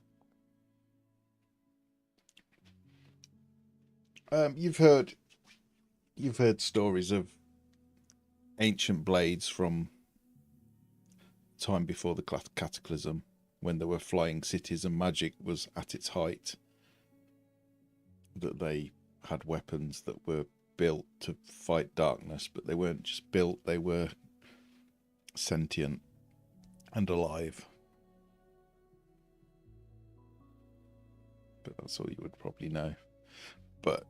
You've heard stories of ancient blades from time before the cataclysm, when there were flying cities and magic was at its height, that they had weapons that were built to fight darkness, but they weren't just built, they were sentient and alive. But that's all you would probably know. But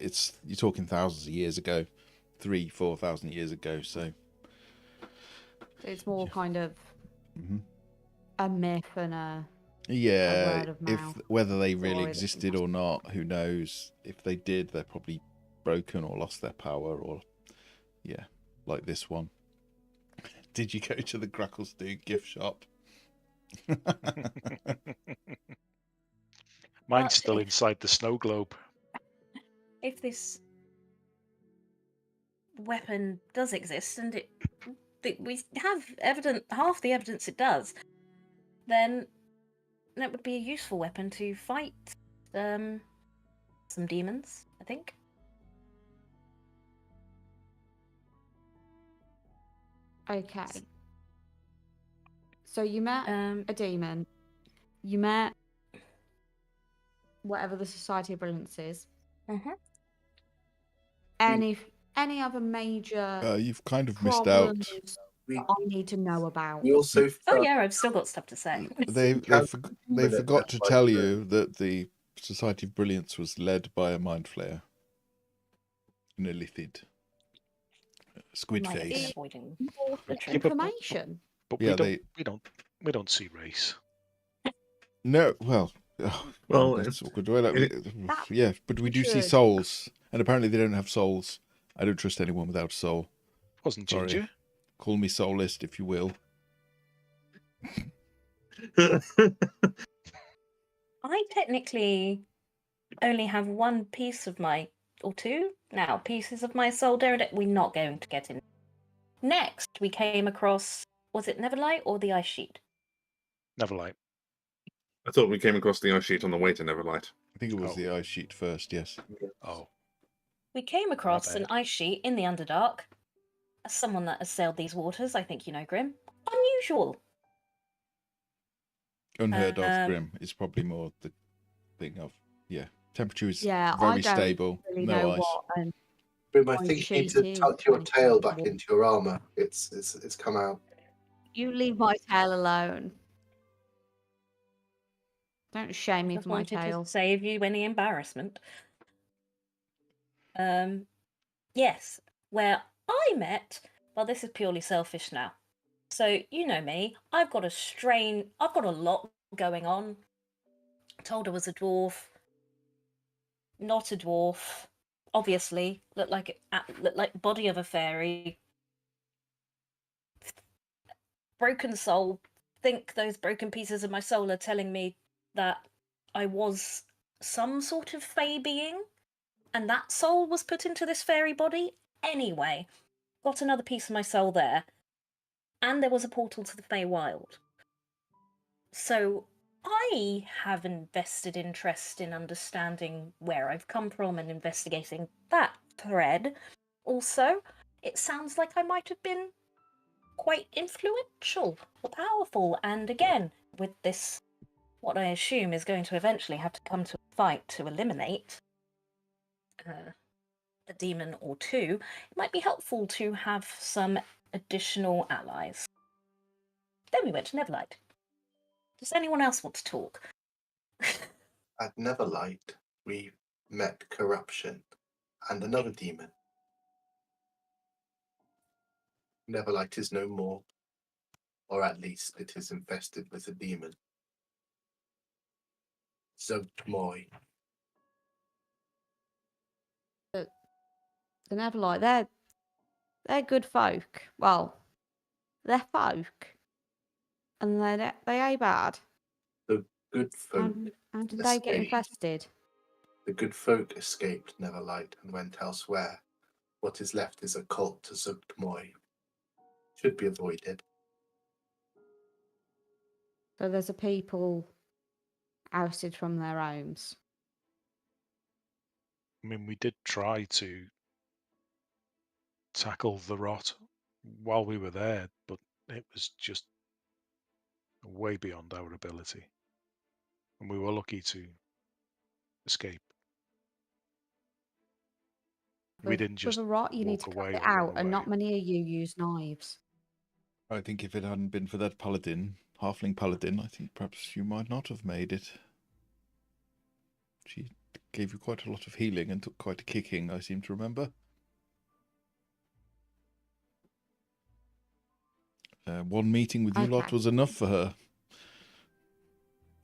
you're talking thousands of years ago, 3,000-4,000 years ago, so It's more kind of Mhm. a myth and a yeah, word of if mouth whether they really story that existed or not, who knows? If they did, they're probably broken or lost their power, or yeah, like this one. Did you go to the Crackle Stew gift shop? Mine's still if- inside the snow globe. If this weapon does exist, and we have half the evidence it does, then that would be a useful weapon to fight some demons, I think. Okay. So you met Um, a demon. You met whatever the Society of Brilliance is. mhm. Any other major You've kind of missed out. problems We, that I need to know about? we also Oh found yeah, I've still got stuff to say. They Can't they limit forgot that to by tell the- you that the Society of Brilliance was led by a mind flayer, an illithid squid Might have been face. avoiding More the truth. information. But Yeah, we don't see race. No, well, Well, that's awkward. Well, That- yeah, but we do see should. souls, and apparently they don't have souls. I don't trust anyone without a soul. Wasn't Sorry. Ginger? Call me soulist if you will. I technically only have one piece of my, or two now, pieces of my soul derelict. We're not going to get in. Next, we came across, was it Neverlight or the Ice Sheet? Neverlight. I thought we came across the ice sheet on the way to Neverlight. I think it was Oh. the ice sheet first, yes. Oh, We came across an bad. ice sheet in the Underdark. As someone that has sailed these waters, I think you know, Grim. Unusual. Unheard of, Um, Grim. It's probably more the thing of, yeah. Temperature is Yeah, I very don't stable. really No know ice. what an Grim, I ice think you need sheet to is tuck your when it tail comes to back water. into your armor. It's come out. You leave my tail alone. Don't shame me Just for my wanted tail. to save you any embarrassment. Yes, where I met. Well, this is purely selfish now. So you know me. I've got a lot going on. Told I was a dwarf. Not a dwarf. Obviously, looked like the body of a fairy. Broken soul. Think those broken pieces of my soul are telling me that I was some sort of fey being, and that soul was put into this fairy body. Anyway, got another piece of my soul there, and there was a portal to the Feywild. So I have invested interest in understanding where I've come from and investigating that thread. Also, it sounds like I might have been quite influential or powerful, and again, with this, what I assume is going to eventually have to come to a fight to eliminate a demon or two, it might be helpful to have some additional allies. Then we went to Neverlight. Does anyone else want to talk? At Neverlight, we met corruption and another demon. Neverlight is no more, or at least it is infested with a demon. Zogtmoy. The Neverlight, they're good folk. Well, they're folk, and they ain't bad. The good folk And did they get escaped. infested? The good folk escaped Neverlight and went elsewhere. What is left is a cult to Zogtmoy. Should be avoided. So there's a people ousted from their homes. I mean, we did try to tackle the rot while we were there, but it was just way beyond our ability. And we were lucky to escape. We didn't just with a rot, you need to walk cut away it or run out, and not away. many of you use knives. I think if it hadn't been for that paladin, halfling paladin, I think perhaps you might not have made it. She gave you quite a lot of healing and took quite a kicking, I seem to remember. One meeting with you lot Okay. was enough for her.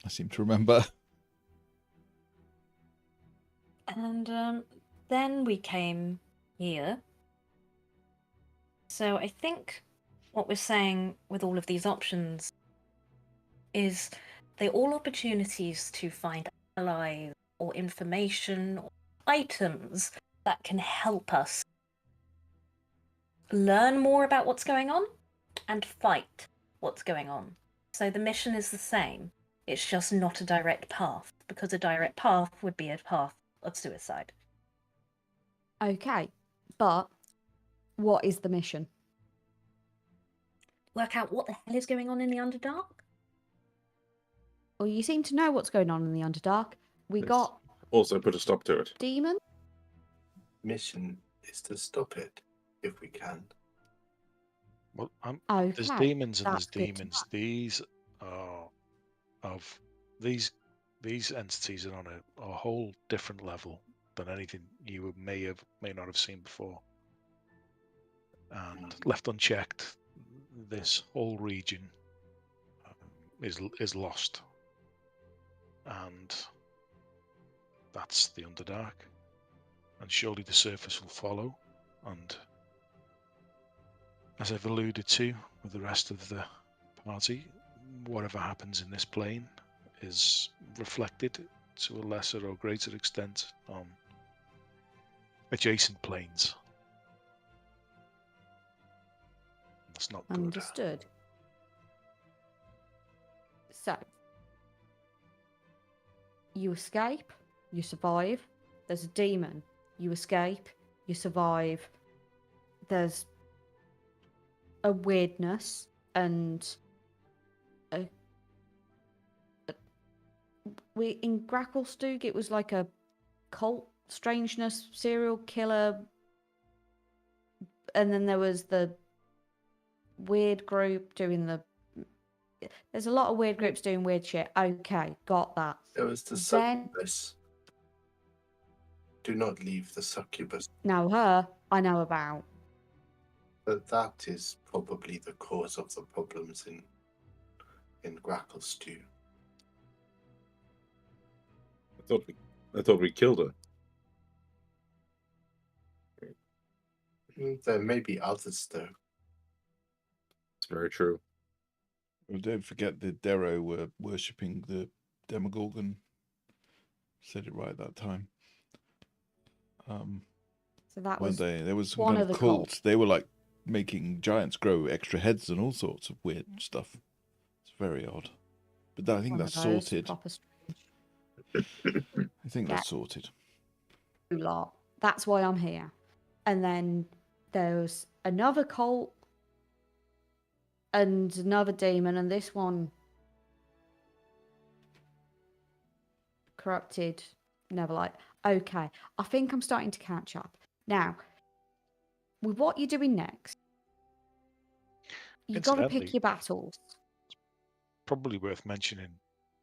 I seem to remember. And then we came here. So I think what we're saying with all of these options is they're all opportunities to find allies or information or items that can help us learn more about what's going on and fight what's going on. So the mission is the same. It's just not a direct path, because a direct path would be a path of suicide. Okay, but what is the mission? Work out what the hell is going on in the Underdark? Well, you seem to know what's going on in the Underdark. We Yes. got Also put a stop to it. demon. Mission is to stop it, if we can. Well, Okay, there's demons and there's that's good to demons. These are of these entities are on a whole different level than anything you may not have seen before. And left unchecked, this whole region is lost, and that's the Underdark. And surely the surface will follow. And as I've alluded to with the rest of the party, whatever happens in this plane is reflected to a lesser or greater extent on adjacent planes. That's not good. Understood. So, you escape, you survive. There's a demon. You escape, you survive. There's a weirdness and we in Gracklestug. It was like a cult, strangeness, serial killer, and then there was the weird group doing the. There's a lot of weird groups doing weird shit. Okay, got that. There was the Then- succubus. Do not leave the succubus. Now her, I know about. But that is probably the cause of the problems in Gracklestone. I thought we killed her. There may be others, though. It's very true. Well, don't forget the Darrow were worshipping the Demogorgon. Said it right that time. So that Weren't was they? There was some one kind of of the cult. cults. They were like making giants grow extra heads and all sorts of weird stuff. It's very odd. But I think one of that's those sorted. proper strange I think Yeah. that's sorted. lot. That's why I'm here. And then there's another cult and another demon, and this one corrupted Neverlight. Okay, I think I'm starting to catch up. Now, with what you're doing next, you've got to pick Incidentally- your battles. probably worth mentioning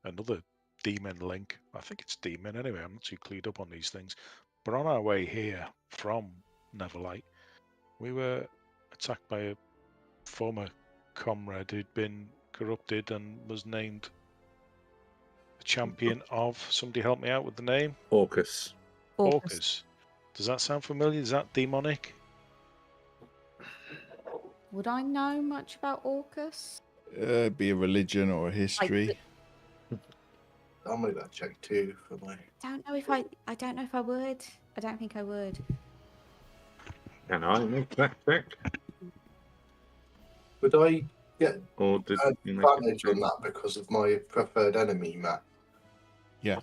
another demon link. I think it's demon anyway. I'm not too clued up on these things. But on our way here from Neverlight, we were attacked by a former comrade who'd been corrupted and was named the champion of. Somebody help me out with the name. Orcus. Orcus. Does that sound familiar? Is that demonic? Would I know much about Orcus? Be a religion or a history. I'll make that check too for my. Don't know if I don't know if I would. I don't think I would. Can I make that check? Would I get Or did you make it? advantage on that because of my preferred enemy, Matt? Yeah.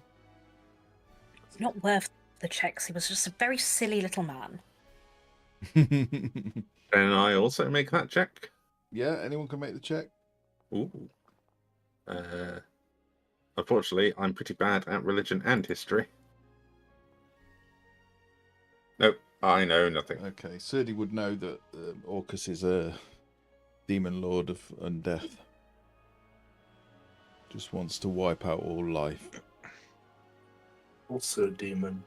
It's not worth the checks. He was just a very silly little man. Can I also make that check? Yeah, anyone can make the check. Ooh. Unfortunately, I'm pretty bad at religion and history. Nope, I know nothing. Okay, Serdi would know that Orcus is a demon lord of undeath. Just wants to wipe out all life. Also a demon.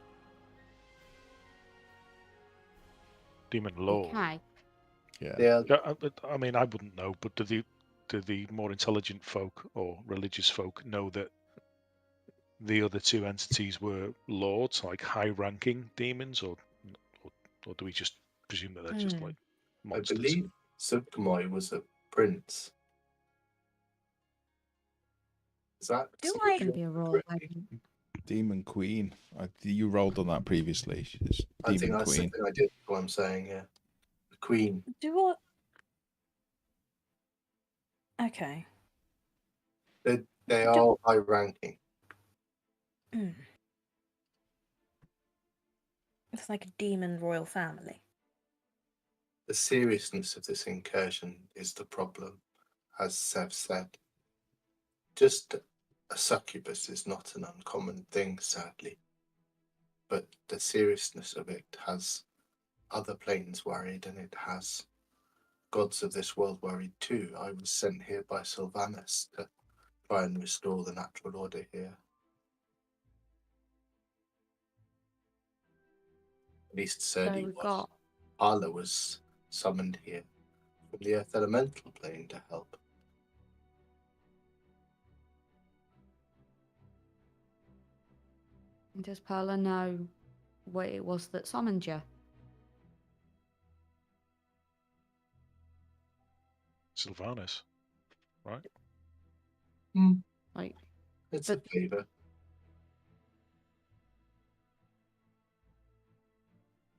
Demon lord. Okay. Yeah. Yeah, I mean, I wouldn't know, but do the more intelligent folk or religious folk know that the other two entities were lords, like high-ranking demons, or do we just presume that they're just like I monsters? believe Subkamai was a prince. Is that Do something I gonna be a royal correctly? weapon? Demon Queen. You rolled on that previously. She's I think Demon that's Queen. something I did. What I'm saying, yeah. The queen. Do what? Okay. They are high ranking. Mm. It's like a demon royal family. The seriousness of this incursion is the problem, as Sev said. Just a succubus is not an uncommon thing, sadly. But the seriousness of it has other planes worried, and it has gods of this world worried too. I was sent here by Sylvanus to try and restore the natural order here. At least So Serdi we've was. got Arla was summoned here from the Earth Elemental plane to help. Does Perla know what it was that summoned you? Sylvanus, right? Like, It's But- a favour.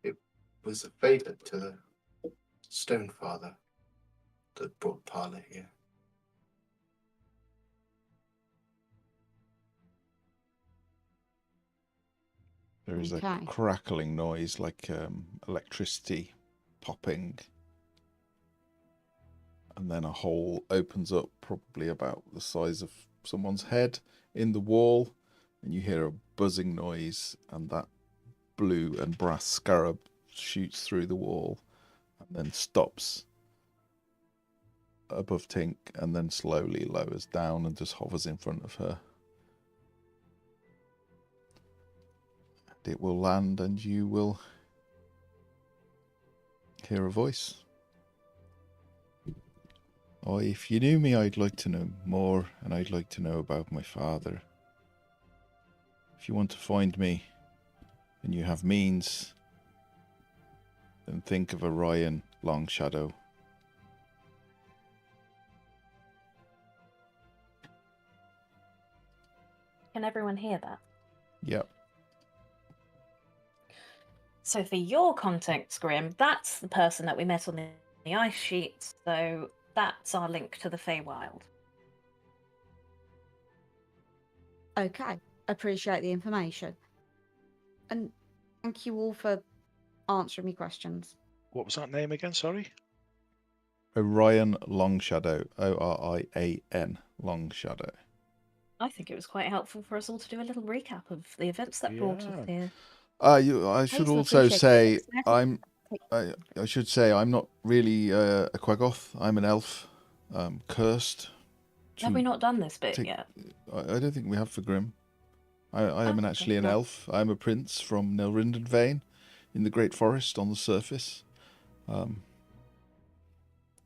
It was a favour to the Stone Father that brought Parla here. There is a Okay. crackling noise like electricity popping. And then a hole opens up, probably about the size of someone's head, in the wall. And you hear a buzzing noise, and that blue and brass scarab shoots through the wall and then stops above Tink and then slowly lowers down and just hovers in front of her. And it will land, and you will hear a voice. Oh, if you knew me, I'd like to know more, and I'd like to know about my father. If you want to find me, and you have means, then think of Orion Longshadow. Can everyone hear that? Yep. So for your context, Grim, that's the person that we met on the ice sheet. So that's our link to the Feywild. Okay, appreciate the information. And thank you all for answering me questions. What was that name again? Sorry. Orion Longshadow. Orian Longshadow. I think it was quite helpful for us all to do a little recap of the events that brought us Yeah. here. I should Hazel, also appreciate say it. I should say I'm not really a Quaggoth. I'm an elf, cursed, Have we not done this bit take- yet? I don't think we have for Grim. I am Oh, actually an well. elf. I'm a prince from Nelrindenvane in the Great Forest on the surface.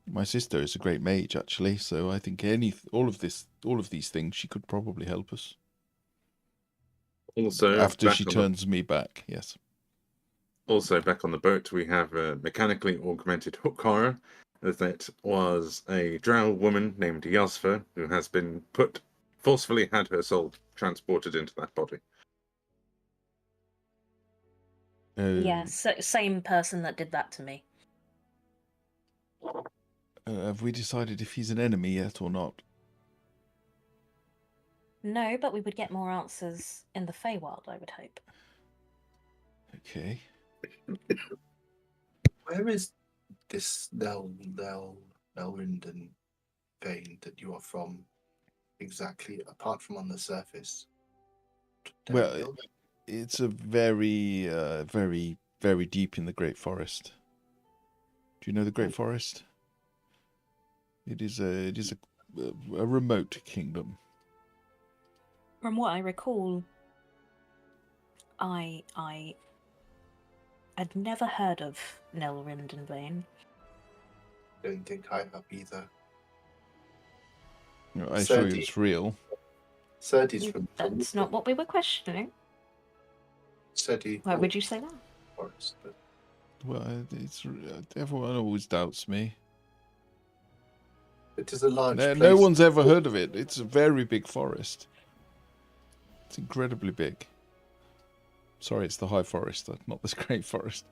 My sister is a great mage, actually, so I think all of these things, she could probably help us. Also, After back she on turns me back, yes. Also, back on the boat, we have a mechanically augmented hook horror. That was a drow woman named Yasfa, who has been forcefully had her soul transported into that body. Yeah, so, same person that did that to me. Have we decided if he's an enemy yet or not? No, but we would get more answers in the Feywild, I would hope. Okay. Where is this Nelrinden vein that you are from exactly, apart from on the surface? Well, Downhill? it's a very, very, very deep in the Great Forest. Do you know the Great Forest? It is a remote kingdom. From what I recall, I'd never heard of Nelrindenvane. Don't think I have either. You know, I assure you Serdi. it's real. Serdi's from That's not what we were questioning. Serdi. Why would you say that? Forest, but Well, everyone always doubts me. it is a large place. No one's ever heard of it. It's a very big forest. It's incredibly big. Sorry, it's the High Forest, not this Great Forest.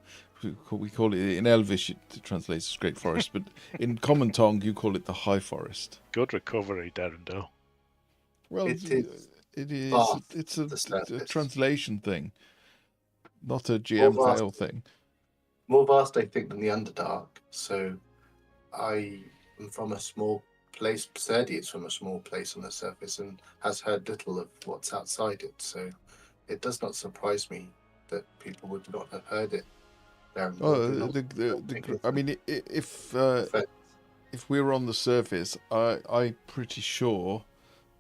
We call it, in Elvish, it translates as Great Forest, but in common tongue, you call it the High Forest. Good recovery, Darrendale. Well, It is it is. vast, It's the a surface. translation thing, not a GM vast. fail thing. More vast, I think, than the Underdark. So I am from a small place. Serdi is from a small place on the surface and has heard little of what's outside it. So it does not surprise me that people would not have heard it. Oh, I mean, if we were on the surface, I'm pretty sure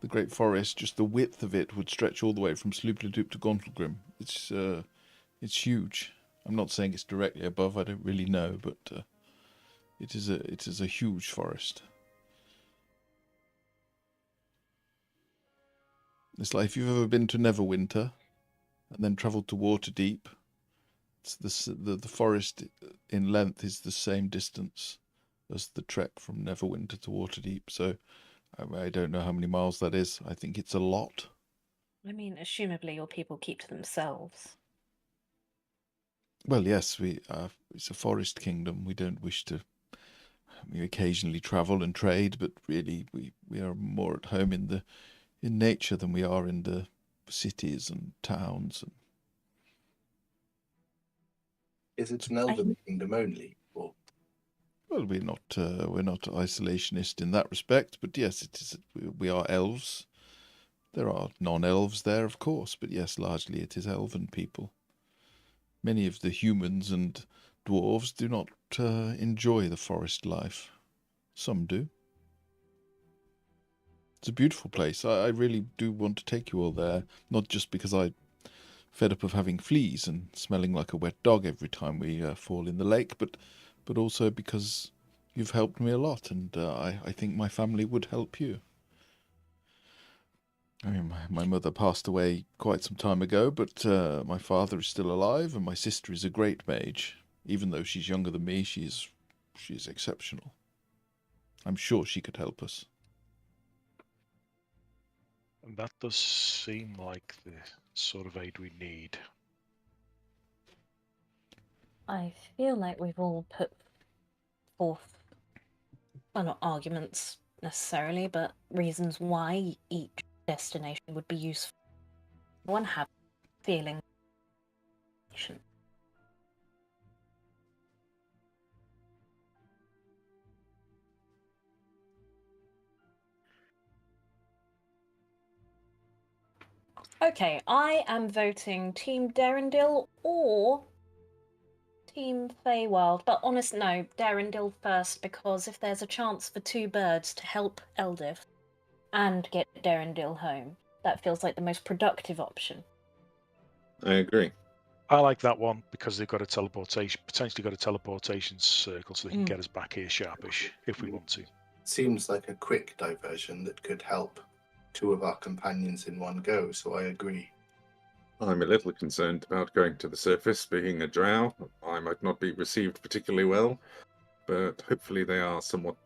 the Great Forest, just the width of it, would stretch all the way from Sloopledoop to Gauntlgrim. It's huge. I'm not saying it's directly above. I don't really know, but it is a huge forest. It's like if you've ever been to Neverwinter and then travelled to Waterdeep. It's the forest in length is the same distance as the trek from Neverwinter to Waterdeep. So I don't know how many miles that is. I think it's a lot. I mean, assumably your people keep to themselves. Well, yes, it's a forest kingdom. We don't wish to. We occasionally travel and trade, but really we are more at home in nature than we are in the cities and towns. And Is it an elven kingdom only? Or well, we're not isolationist in that respect, but yes, it is. We are elves. There are non-elves there, of course, but yes, largely it is elven people. Many of the humans and dwarves do not enjoy the forest life. Some do. It's a beautiful place. I really do want to take you all there, not just because I'm fed up of having fleas and smelling like a wet dog every time we fall in the lake, but also because you've helped me a lot, and I think my family would help you. I mean, my mother passed away quite some time ago, but my father is still alive, and my sister is a great mage. Even though she's younger than me, she's exceptional. I'm sure she could help us. And that does seem like the sort of aid we need. I feel like we've all put forth, well, not arguments necessarily, but reasons why each destination would be useful. One have feeling. Okay, I am voting Team Darendil or Team Feywild, but no, Darendil first, because if there's a chance for two birds to help Eldif and get Derendil home. That feels like the most productive option. I agree. I like that one because they've got a teleportation, potentially got a teleportation circle, so they can get us back here sharpish if we want to. Seems like a quick diversion that could help two of our companions in one go, so I agree. I'm a little concerned about going to the surface. Being a drow, I might not be received particularly well, but hopefully they are somewhat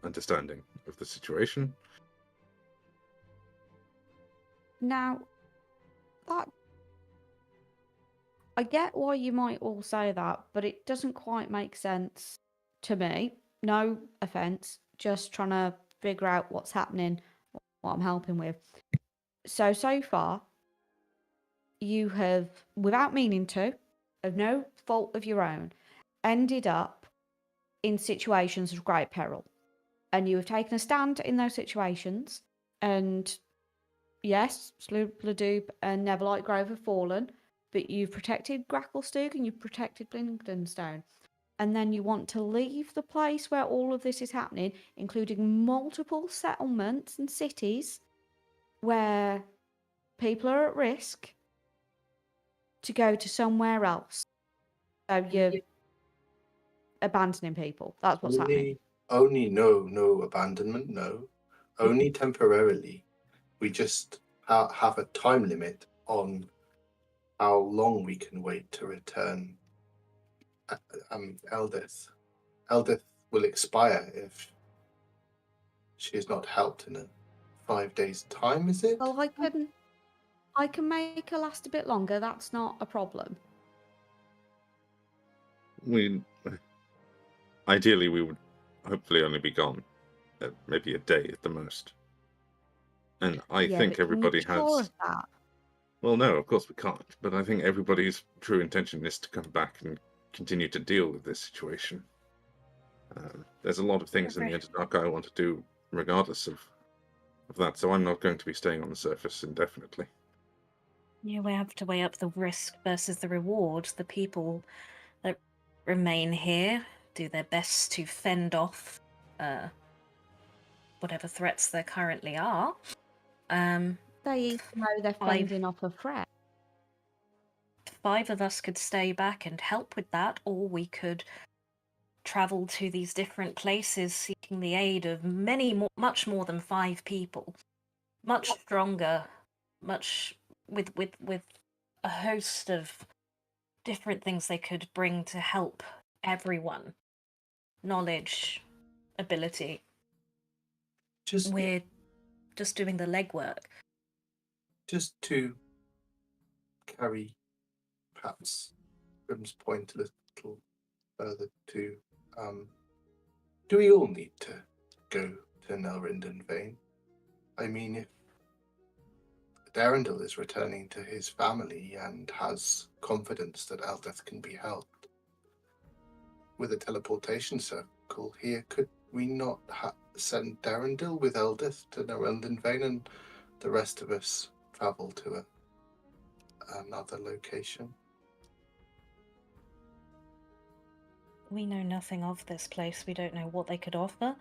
understanding of the situation. Now, that I get why you might all say that, but it doesn't quite make sense to me. No offense, just trying to figure out what's happening, what I'm helping with. So far, you have, without meaning to, of no fault of your own, ended up in situations of great peril. And you have taken a stand in those situations. And yes, Sloop, Ledoop, and Neverlight Grove have fallen, but you've protected Gracklestug and you've protected Blingdenstone. And then you want to leave the place where all of this is happening, including multiple settlements and cities where people are at risk, to go to somewhere else. So you're abandoning people. That's what's happening. Only no abandonment, no. Only temporarily. We just have a time limit on how long we can wait to return Eldith. Eldith will expire if she is not helped in 5 days' time, is it? Well, I can make her last a bit longer. That's not a problem. Ideally, we would hopefully only be gone maybe a day at the most. And I think everybody has. Sure of that? Well, no, of course we can't. But I think everybody's true intention is to come back and continue to deal with this situation. There's a lot of things in the Underdark I want to do regardless of that, so I'm not going to be staying on the surface indefinitely. Yeah, we have to weigh up the risk versus the reward. The people that remain here do their best to fend off whatever threats there currently are. They even know they're fending off a threat. 5 of us could stay back and help with that, or we could travel to these different places seeking the aid of much more than 5 people. Much stronger, much with a host of different things they could bring to help everyone. Knowledge, ability. We're just doing the legwork. Just to carry perhaps Grim's point a little further to, do we all need to go to Nelrinden Vane? I mean, if Derendil is returning to his family and has confidence that Eldith can be helped with a teleportation circle here, could we not send Derendil with Eldith to Nelrinden Vane and the rest of us travel to another location? We know nothing of this place. We don't know what they could offer.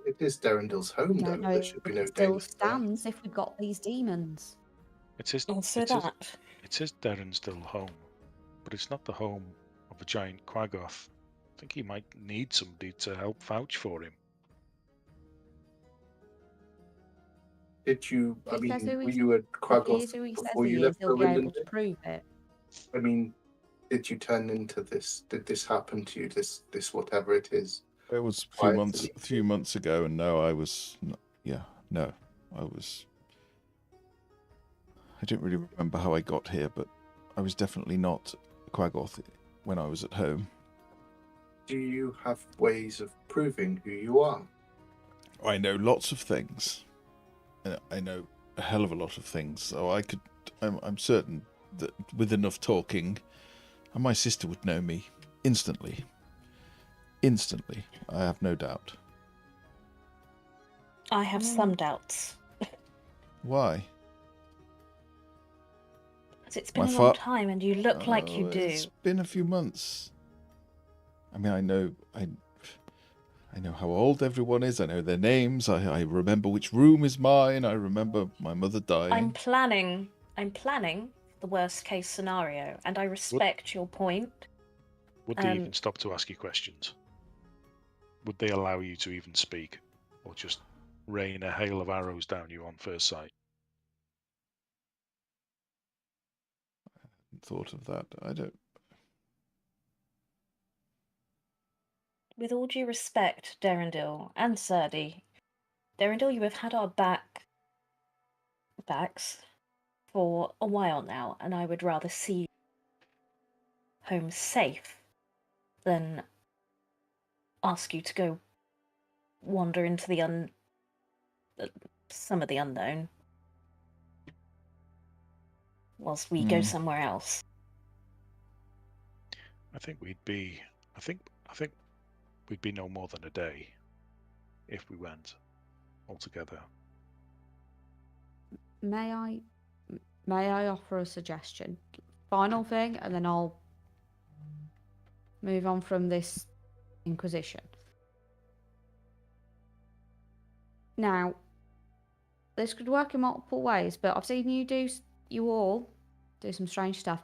It is Derendil's home, Don't though. know There should be no if it still danger there. stands if we got these demons. It is Darren's still home, but it's not the home of a giant Quaggoth. I think he might need somebody to help vouch for him. Did you, Were you at Quaggoth before you left he'll be able Nelrinden? to prove it. I mean, did you turn into this? Did this happen to you? This whatever it is? It was a few months ago, and no, I was not, I don't really remember how I got here, but I was definitely not a Quaggoth when I was at home. Do you have ways of proving who you are? I know lots of things. I know a hell of a lot of things, so I'm certain that with enough talking, and my sister would know me instantly. Instantly, I have no doubt. I have some doubts. Why? It's been a long time, and you look like you do. It's been a few months. I mean, I know. I know how old everyone is. I know their names. I remember which room is mine. I remember my mother dying. I'm planning the worst case scenario, and I respect your point. Would they even stop to ask you questions? Would they allow you to even speak? Or just rain a hail of arrows down you on first sight? Thought of that. I don't. With all due respect, Derendil and Serdi, Derendil, you have had our backs for a while now, and I would rather see you home safe than ask you to go wander into the some of the unknown whilst we go somewhere else. I think we'd be no more than a day if we went altogether. May I offer a suggestion? Final thing, and then I'll move on from this Inquisition. Now, this could work in multiple ways, but I've seen you all do some strange stuff.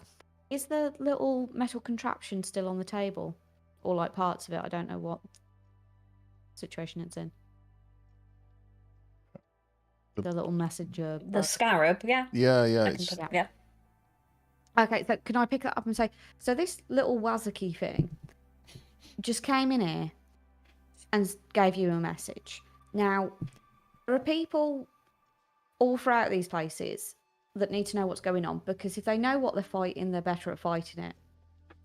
Is the little metal contraption still on the table? Or like parts of it? I don't know what situation it's in. The little messenger. The scarab, yeah. Yeah. I can put, yeah. Okay, so can I pick it up and say, so this little Wazaki thing just came in here and gave you a message. Now, there are people all throughout these places that need to know what's going on, because if they know what they're fighting, they're better at fighting it.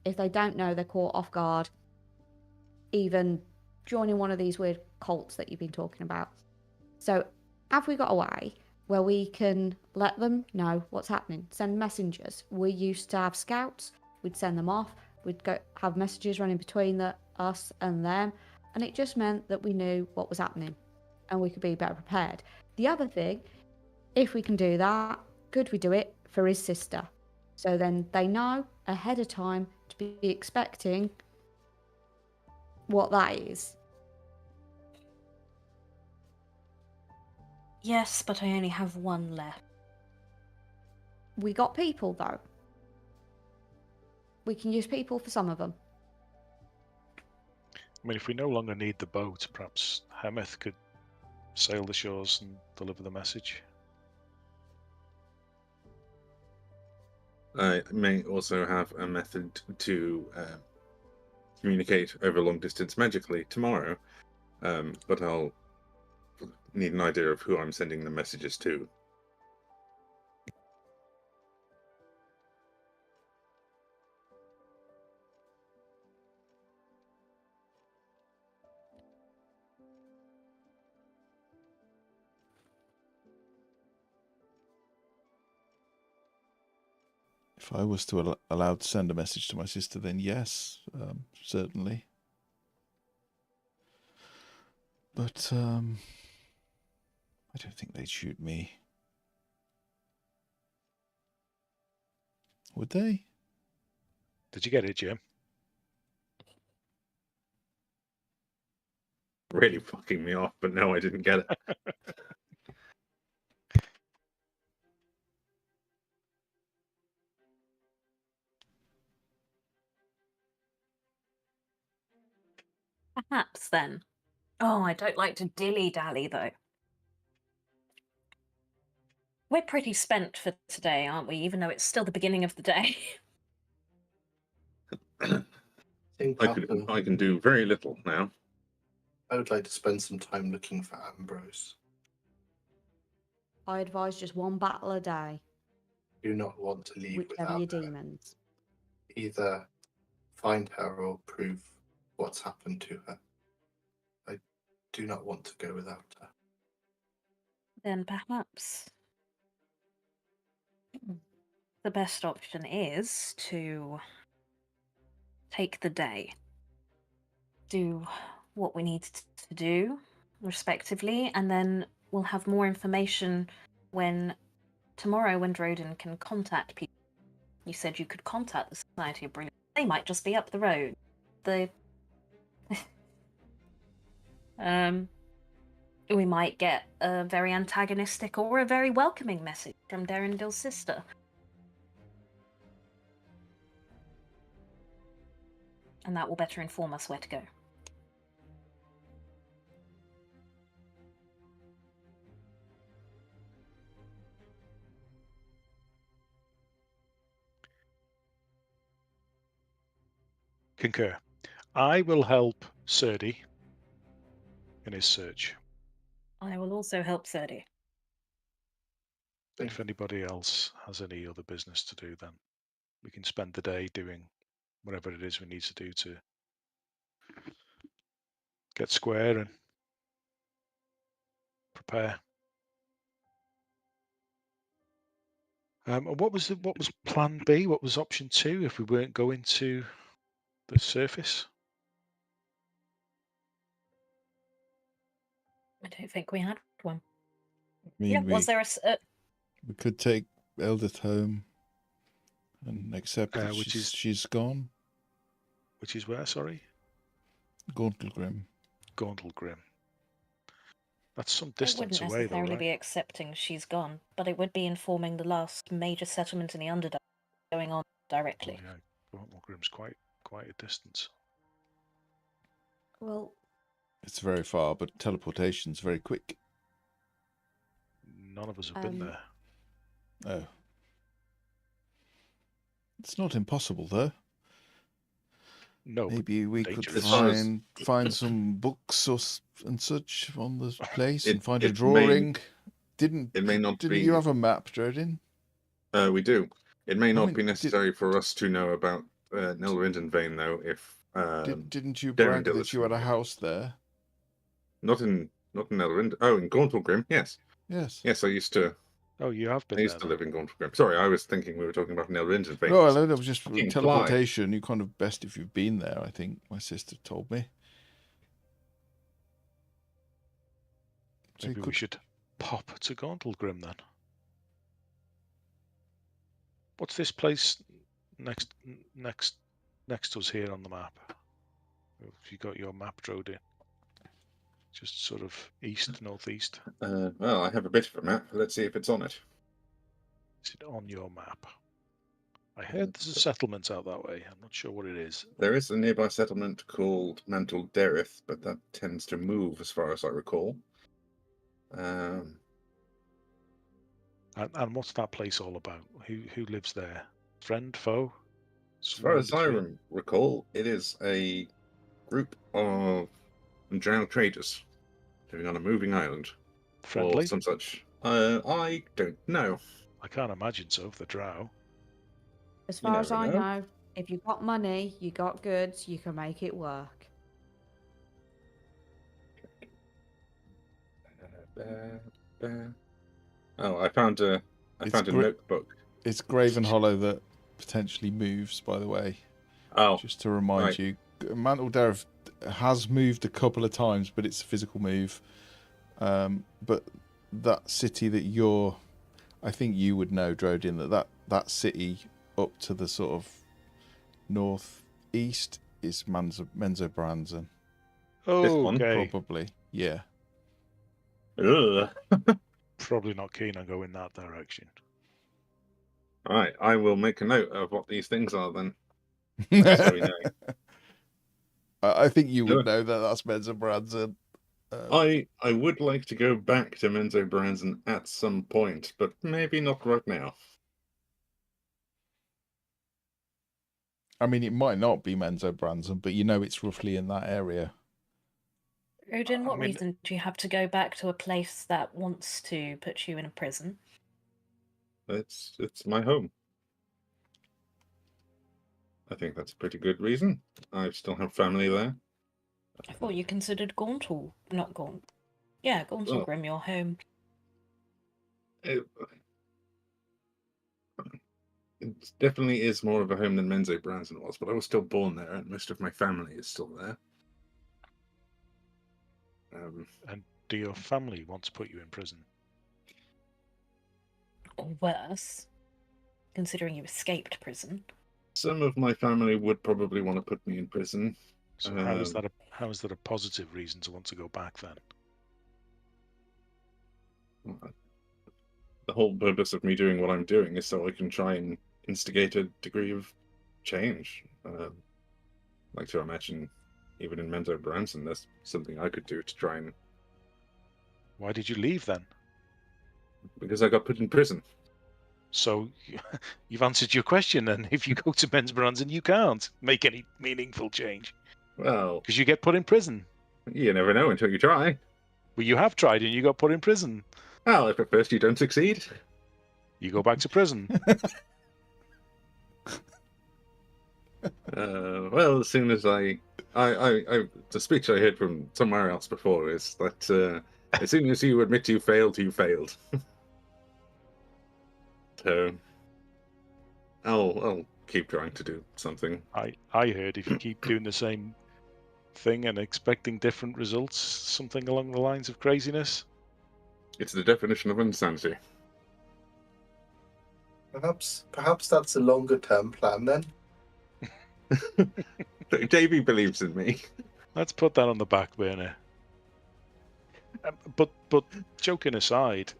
If they don't know, they're caught off guard, even joining one of these weird cults that you've been talking about. So, have we got a way where we can let them know what's happening? Send messengers. We used to have scouts. We'd send them off. We'd go have messages running between us and them, and it just meant that we knew what was happening, and we could be better prepared. The other thing, if we can do that, could we do it for his sister? So then they know ahead of time to be expecting what that is. Yes, but I only have one left. We got people, though. We can use people for some of them. I mean, if we no longer need the boat, perhaps Hemeth could sail the shores and deliver the message. I may also have a method to communicate over long distance magically tomorrow, but I'll need an idea of who I'm sending the messages to. If I was to allowed to send a message to my sister, then yes, certainly. But I don't think they'd shoot me. Would they? Did you get it, Jim? Really fucking me off, but no, I didn't get it. Perhaps then. Oh, I don't like to dilly-dally, though. We're pretty spent for today, aren't we? Even though it's still the beginning of the day. I can do very little now. I would like to spend some time looking for Ambrose. I advise just one battle a day. Do not want to leave Whichever without your her. demons. Either find her or prove what's happened to her. I do not want to go without her. Then perhaps the best option is to take the day. Do what we need to do, respectively, and then we'll have more information tomorrow when Droden can contact people. You said you could contact the Society of Brilliance. They might just be up the road. We might get a very antagonistic or a very welcoming message from Derendil's sister. And that will better inform us where to go. Concur. I will help Serdi in his search. I will also help Serdi. If anybody else has any other business to do, then we can spend the day doing whatever it is we need to do to get square and prepare. And what was plan B? What was option 2 if we weren't going to the surface? I don't think we had one. I mean, Yeah, was there we could take Eldith home and accept that which is- she's gone. Which is where, sorry? Gauntlegrim. Gauntlegrim. That's some It distance wouldn't away, though, necessarily right? be accepting she's gone, but it would be informing the last major settlement in the Underdark going on directly. Oh, yeah, Gauntlegrim's quite a distance. Well, It's very far, but teleportation's very quick. None of us have been there. Oh. It's not impossible, though. No, but Maybe we could dangerous. find some books and such on the place and find a it may- drawing. It may not Didn't be. you have a map, Drodin? We do. It may I not mean, be necessary for us to know about Nelrindenvane, though. If Didn't you Darren brag that Dillis you had a from- house there? not in Nelrind. Oh, in Gauntlegrim, yes, Yes. yes. I used to Oh, you have been there. live in Gauntlegrim. Sorry, I was thinking we were talking about Nelrindenvane. No, that was just fucking teleportation. You kind of best if you've been there, I think my sister told me. So Maybe we should pop to Gauntlegrim then. What's this place next to us here on the map? Have you got your map, Drodin? Just sort of east, northeast. Well, I have a bit of a map. Let's see if it's on it. Is it on your map? I heard there's a settlement out that way. I'm not sure what it is. There is a nearby settlement called Mantle Derith, but that tends to move, as far as I recall. And what's that place all about? Who lives there? Friend, foe? As far Somewhere in as I between? recall, it is a group of drow traders living on a moving island Friendly? or some such. I don't know. I can't imagine so, if they're drow. as You far as never I know. know, if you got money, you got goods, you can make it work. Oh, I found a notebook. It's Graven Hollow that potentially moves, by the way. Oh, Just to remind right. you, Mantle Dereth has moved a couple of times, but it's a physical move. But that city that I think you would know, Drodin, that city up to the sort of northeast is Menzoberranzan. Oh, one? okay. Probably, yeah. Ugh. Probably not keen on going that direction. All right, I will make a note of what these things are then. So we know. I think you would Yeah. know that that's Menzoberranzan. I would like to go back to Menzoberranzan at some point, but maybe not right now. I mean, it might not be Menzoberranzan, but you know it's roughly in that area. Odin, what I mean- reason do you have to go back to a place that wants to put you in a prison? It's my home. I think that's a pretty good reason. I still have family there. I thought you considered not Gaunt. Yeah, Gauntlegrim your home. It definitely is more of a home than Menzoberranzan was, but I was still born there, and most of my family is still there. And do your family want to put you in prison? Or worse, considering you escaped prison. Some of my family would probably want to put me in prison. So how is that a positive reason to want to go back then? The whole purpose of me doing what I'm doing is so I can try and instigate a degree of change. Like to imagine, even in Menzo Branson, there's something I could do to try and. Why did you leave then? Because I got put in prison. So you've answered your question, and if you go to Men's Branson, you can't make any meaningful change Well, because you get put in prison. you never know until you try. Well, you have tried and you got put in prison. Well, if at first you don't succeed, you go back to prison. Well, as soon as the speech I heard from somewhere else before is that as soon as you admit you failed, you failed. So I'll keep trying to do something. I heard if you keep doing the same thing and expecting different results, something along the lines of craziness. It's the definition of insanity. Perhaps that's a longer term plan then. Davey believes in me. Let's put that on the back burner. But joking aside,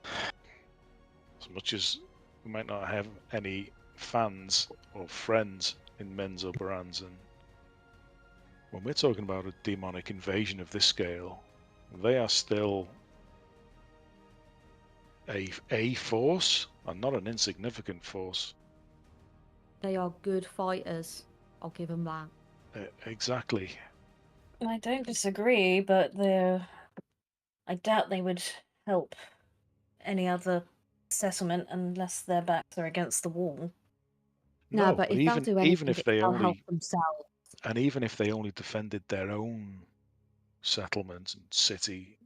as much as we might not have any fans or friends in Menzo Branson, when we're talking about a demonic invasion of this scale, they are still a force, and not an insignificant force. They are good fighters. I'll give them that. Exactly. I don't disagree, but I doubt they would help any other settlement unless their backs are against the wall. No, but if they'll do anything, even if they they'll only help themselves. And even if they only defended their own settlement and city,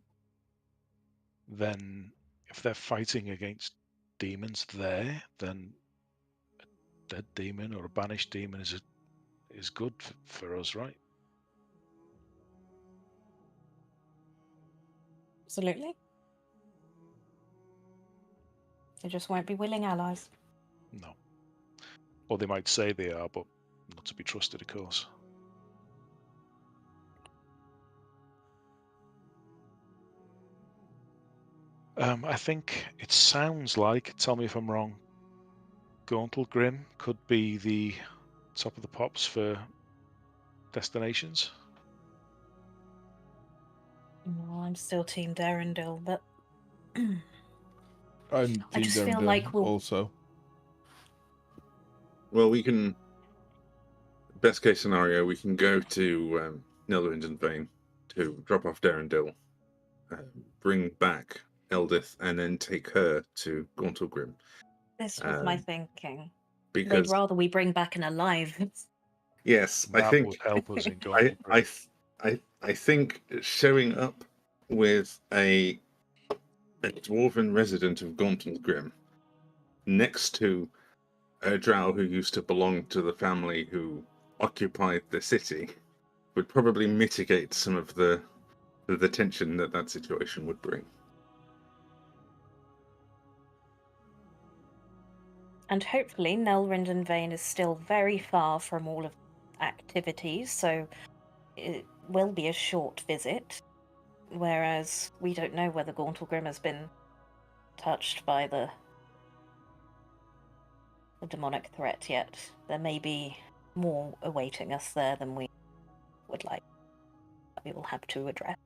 then if they're fighting against demons there, then a dead demon or a banished demon is good for us, right? Absolutely. They just won't be willing allies. No. Or they might say they are, but not to be trusted, of course. I think it sounds like, tell me if I'm wrong, Gauntlegrim could be the top of the pops for destinations. Well, I'm still Team Darendil, but I'm I Team just feel Darendil like we'll... also. Well, we can. Best case scenario, we can go to Blingdenstone to drop off Darendil, bring back Eldith, and then take her to Gauntlegrim. This was my thinking. Because They'd rather we bring back an alive. yes, That I think would help us in Gauntlegrim. I think showing up with a dwarven resident of Gauntlegrim next to a drow who used to belong to the family who occupied the city would probably mitigate some of the tension that situation would bring. And hopefully Nelrindonvane is still very far from all of activities, so it will be a short visit. Whereas we don't know whether Gauntlegrim has been touched by the demonic threat yet. There may be more awaiting us there than we would like. We will have to address.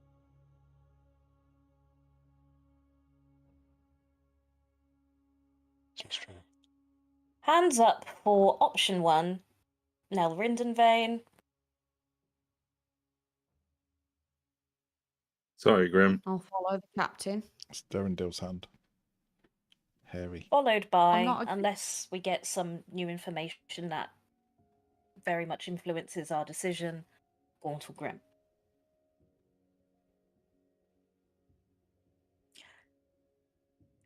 That's true. Hands up for option 1, Nelrindonvane. Sorry, Grim. I'll follow the captain. It's Darendil's hand. Hairy. Followed by, not a- unless we get some new information that very much influences our decision, Gauntlegrim.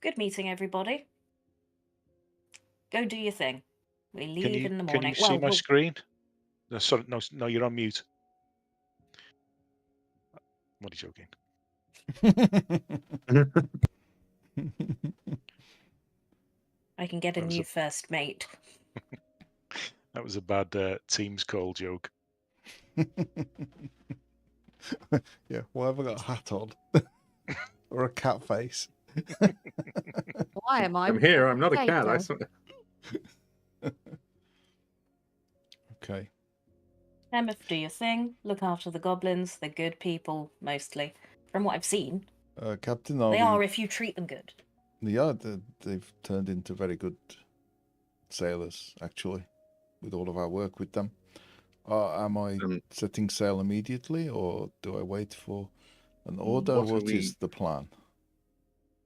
Good meeting, everybody. Go do your thing. We leave in the morning. Can you see my screen? No, sorry, no, you're on mute. I'm only joking. I can get a new first mate. That was a bad Teams call joke. Yeah, why have I got a hat on? Or a cat face? Why am I? I'm here. I'm not a cat. I potato? swear. Okay. Emeth, do your thing. Look after the goblins. They're good people, mostly. From what I've seen, Captain, they are if you treat them good. Yeah, they've turned into very good sailors, actually, with all of our work with them. Am I setting sail immediately, or do I wait for an order? What is the plan?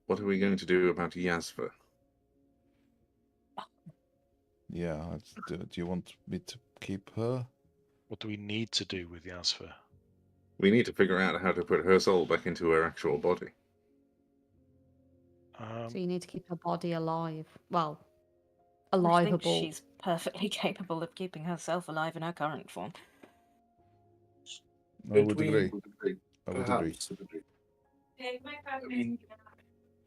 What are we going to do about Yasva? Yeah, do you want me to keep her? What do we need to do with Yasva? We need to figure out how to put her soul back into her actual body. So you need to keep her body alive. Well, I think aliveable. she's perfectly capable of keeping herself alive in her current form. I would agree. I would agree. Perhaps. I mean,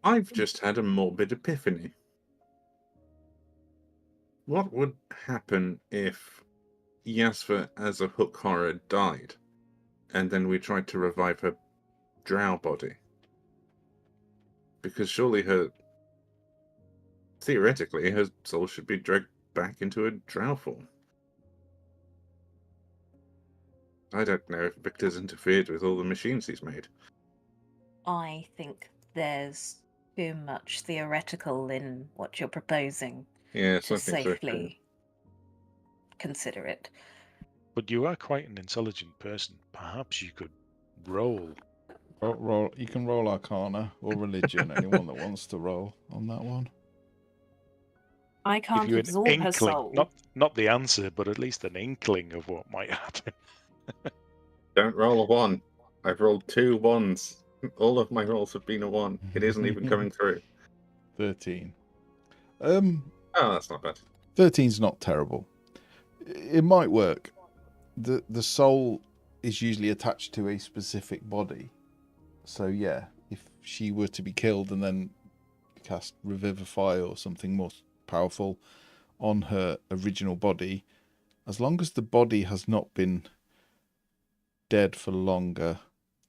I've just had a morbid epiphany. What would happen if Yasva as a hook horror died, and then we tried to revive her drow body? Because surely theoretically, her soul should be dragged back into a drow form. I don't know if Victor's interfered with all the machines he's made. I think there's too much theoretical in what you're proposing Yes, to I think so. safely consider it. But you are quite an intelligent person. Perhaps you could roll. Roll. You can roll Arcana or Religion. Anyone that wants to roll on that one. I Give can't you an absorb her inkling, soul. not the answer, but at least an inkling of what might happen. Don't roll a 1. I've rolled 2 1s. All of my rolls have been a 1. It isn't even coming through. 13. Oh, that's not bad. 13's not terrible. It might work. The soul is usually attached to a specific body. So yeah, if she were to be killed and then cast Revivify or something more powerful on her original body, as long as the body has not been dead for longer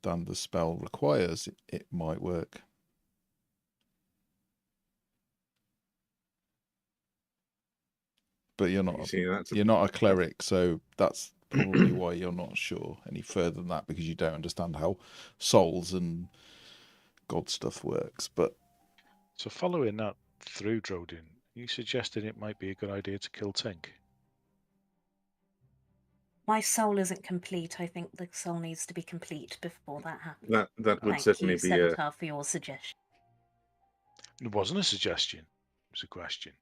than the spell requires, it might work. But you're not you're not a cleric, so that's probably why you're not sure any further than that, because you don't understand how souls and god stuff works. But So following that through, Drodin, you suggested it might be a good idea to kill Tink. My soul isn't complete. I think the soul needs to be complete before that happens. That would Thank certainly you, be Centaur, for your suggestion. It wasn't a suggestion. It was a question.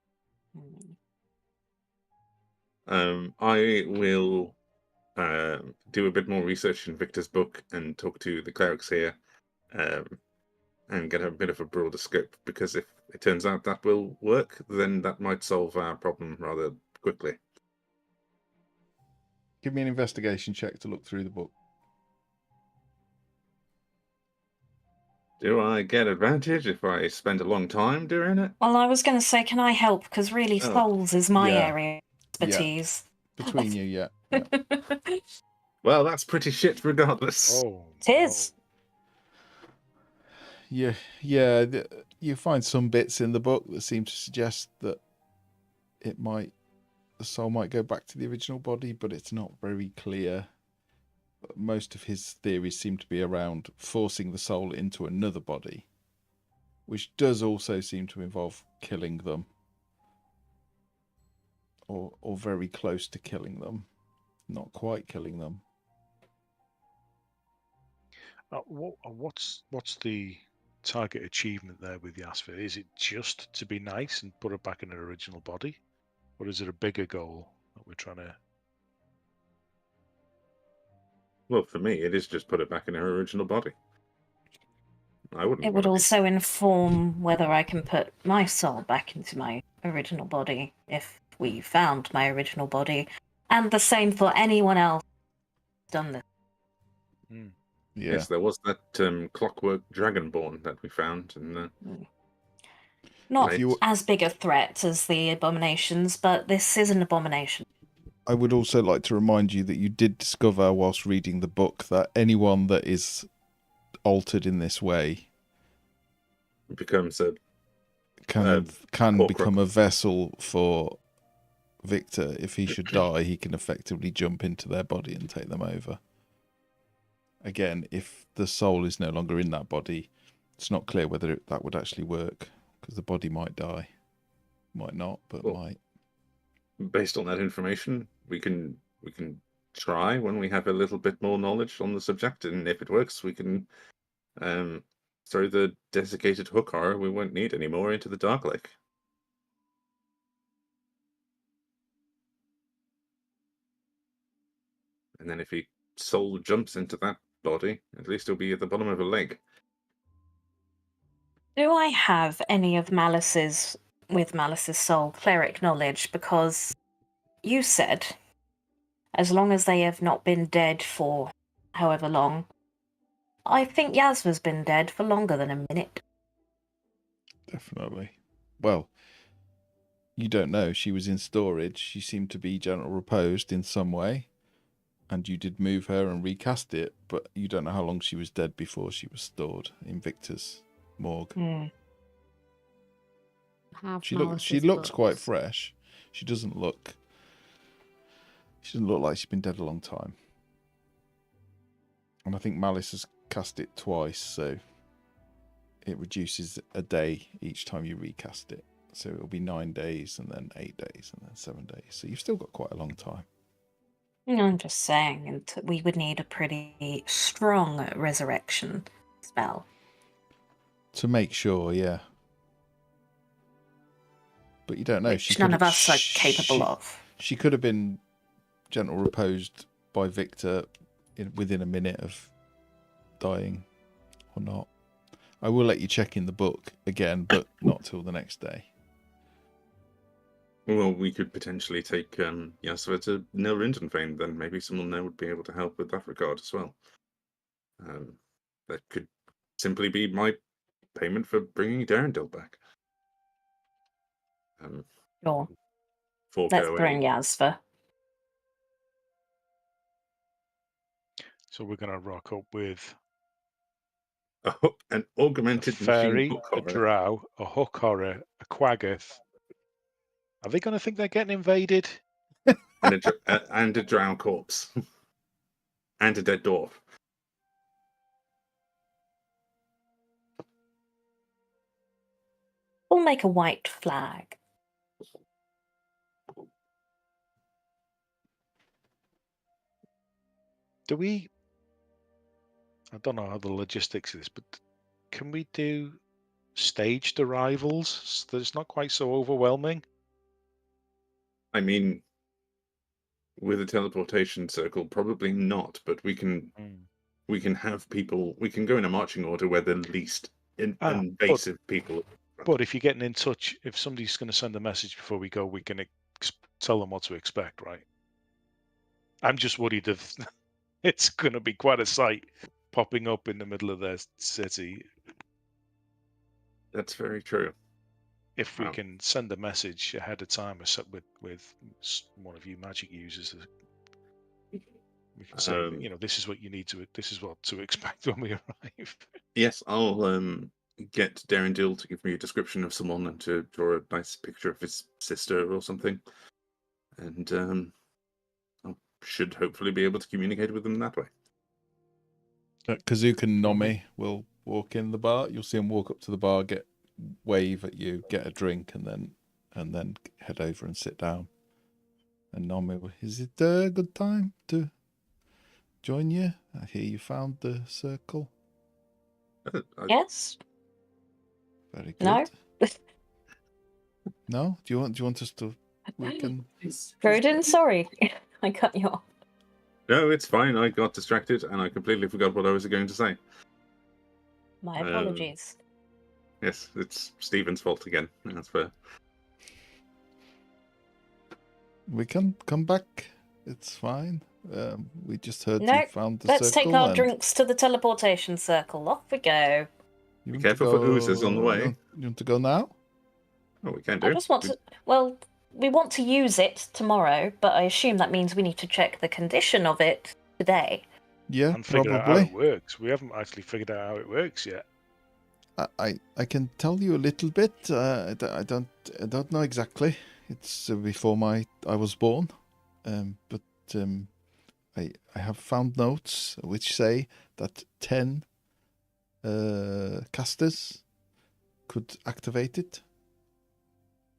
I will do a bit more research in Victor's book and talk to the clerics here, and get a bit of a broader scope, because if it turns out that will work, then that might solve our problem rather quickly. give me an investigation check to look through the book. Do I get advantage if I spend a long time doing it? Well, I was going to say, can I help? Because really, souls is my Yeah. area of expertise. Between you, yeah. Well, that's pretty shit regardless. Oh, It is. Yeah, you find some bits in the book that seem to suggest that the soul might go back to the original body, but it's not very clear. Most of his theories seem to be around forcing the soul into another body, which does also seem to involve killing them, or very close to killing them, not quite killing them. What's the target achievement there with Yasva? Is it just to be nice and put her back in her original body, or is it a bigger goal that we're trying to? Well, for me, it is just put it back in her original body. I wouldn't. It would also inform whether I can put my soul back into my original body if we found my original body, and the same for anyone else who's done this. Yeah. Yes, there was that clockwork dragonborn that we found, and Not as big a threat as the abominations, but this is an abomination. I would also like to remind you that you did discover whilst reading the book that anyone that is altered in this way It becomes a can Horcrux. become a vessel for Victor. If he should die, he can effectively jump into their body and take them over. Again, if the soul is no longer in that body, it's not clear whether that would actually work, because the body might die. Might not, but Well, might. based on that information, we can try when we have a little bit more knowledge on the subject, and if it works, we can throw the desiccated hook horror we won't need anymore into the Dark Lake. And then if he soul jumps into that body, at least he'll be at the bottom of a lake. Do I have any of Malice's soul cleric knowledge? Because you said, as long as they have not been dead for however long, I think Yasva's been dead for longer than a minute. Definitely. Well, you don't know. She was in storage. She seemed to be general reposed in some way. And you did move her and recast it, but you don't know how long she was dead before she was stored in Victor's morgue. She looks quite fresh. She doesn't look like she's been dead a long time. And I think Malice has cast it twice, so it reduces a day each time you recast it. So it'll be 9 days, and then 8 days, and then 7 days. So you've still got quite a long time. I'm just saying, and we would need a pretty strong resurrection spell. To make sure, yeah. But you don't know. Which none of us are capable of. She could have been gentle reposed by Victor within a minute of dying, or not. I will let you check in the book again, but not till the next day. Well, we could potentially take Yasva to Nil Rindenfane, then maybe someone there would be able to help with that regard as well. That could simply be my payment for bringing Darendil back. Sure. Let's bring Yasva. So we're going to rock up with an augmented a fairy, machine hook a drow, a hook horror, a quaggoth. Are they going to think they're getting invaded? and a drow corpse. And a dead dwarf. We'll make a white flag. Do we... I don't know how the logistics of this, but can we do staged arrivals so that it's not quite so overwhelming? I mean, with a teleportation circle, probably not, but we can have people, we can go in a marching order where the least invasive people. But if you're getting in touch, if somebody's going to send a message before we go, we can tell them what to expect, right? I'm just worried if it's going to be quite a sight popping up in the middle of their city. That's very true. If we can send a message ahead of time with one of you magic users, we can say, this is what you need to, this is what to expect when we arrive. Yes, I'll get Darendil to give me a description of someone and to draw a nice picture of his sister or something, and I should hopefully be able to communicate with them that way. Kazook and Nomi will walk in the bar. You'll see them walk up to the bar, wave at you, get a drink, and then head over and sit down. And Nomi will, is it a good time to join you? I hear you found the circle. Yes. Very good. No. No? Do you want us to? We can. Rodin, sorry, I cut you off. No, it's fine. I got distracted and I completely forgot what I was going to say. My apologies. Yes, it's Stephen's fault again. That's fair. We can come back. It's fine. We just heard you found the circle. Let's take our drinks to the teleportation circle. Off we go. Be careful for oozes on the way. You want to go now? Oh, we can do. I just want to. Well, we want to use it tomorrow, but I assume that means we need to check the condition of it today. Yeah, And figure out how it probably. works. We haven't actually figured out how it works yet. I can tell you a little bit. I don't know exactly. It's before I was born, but I have found notes which say that 10 casters could activate it.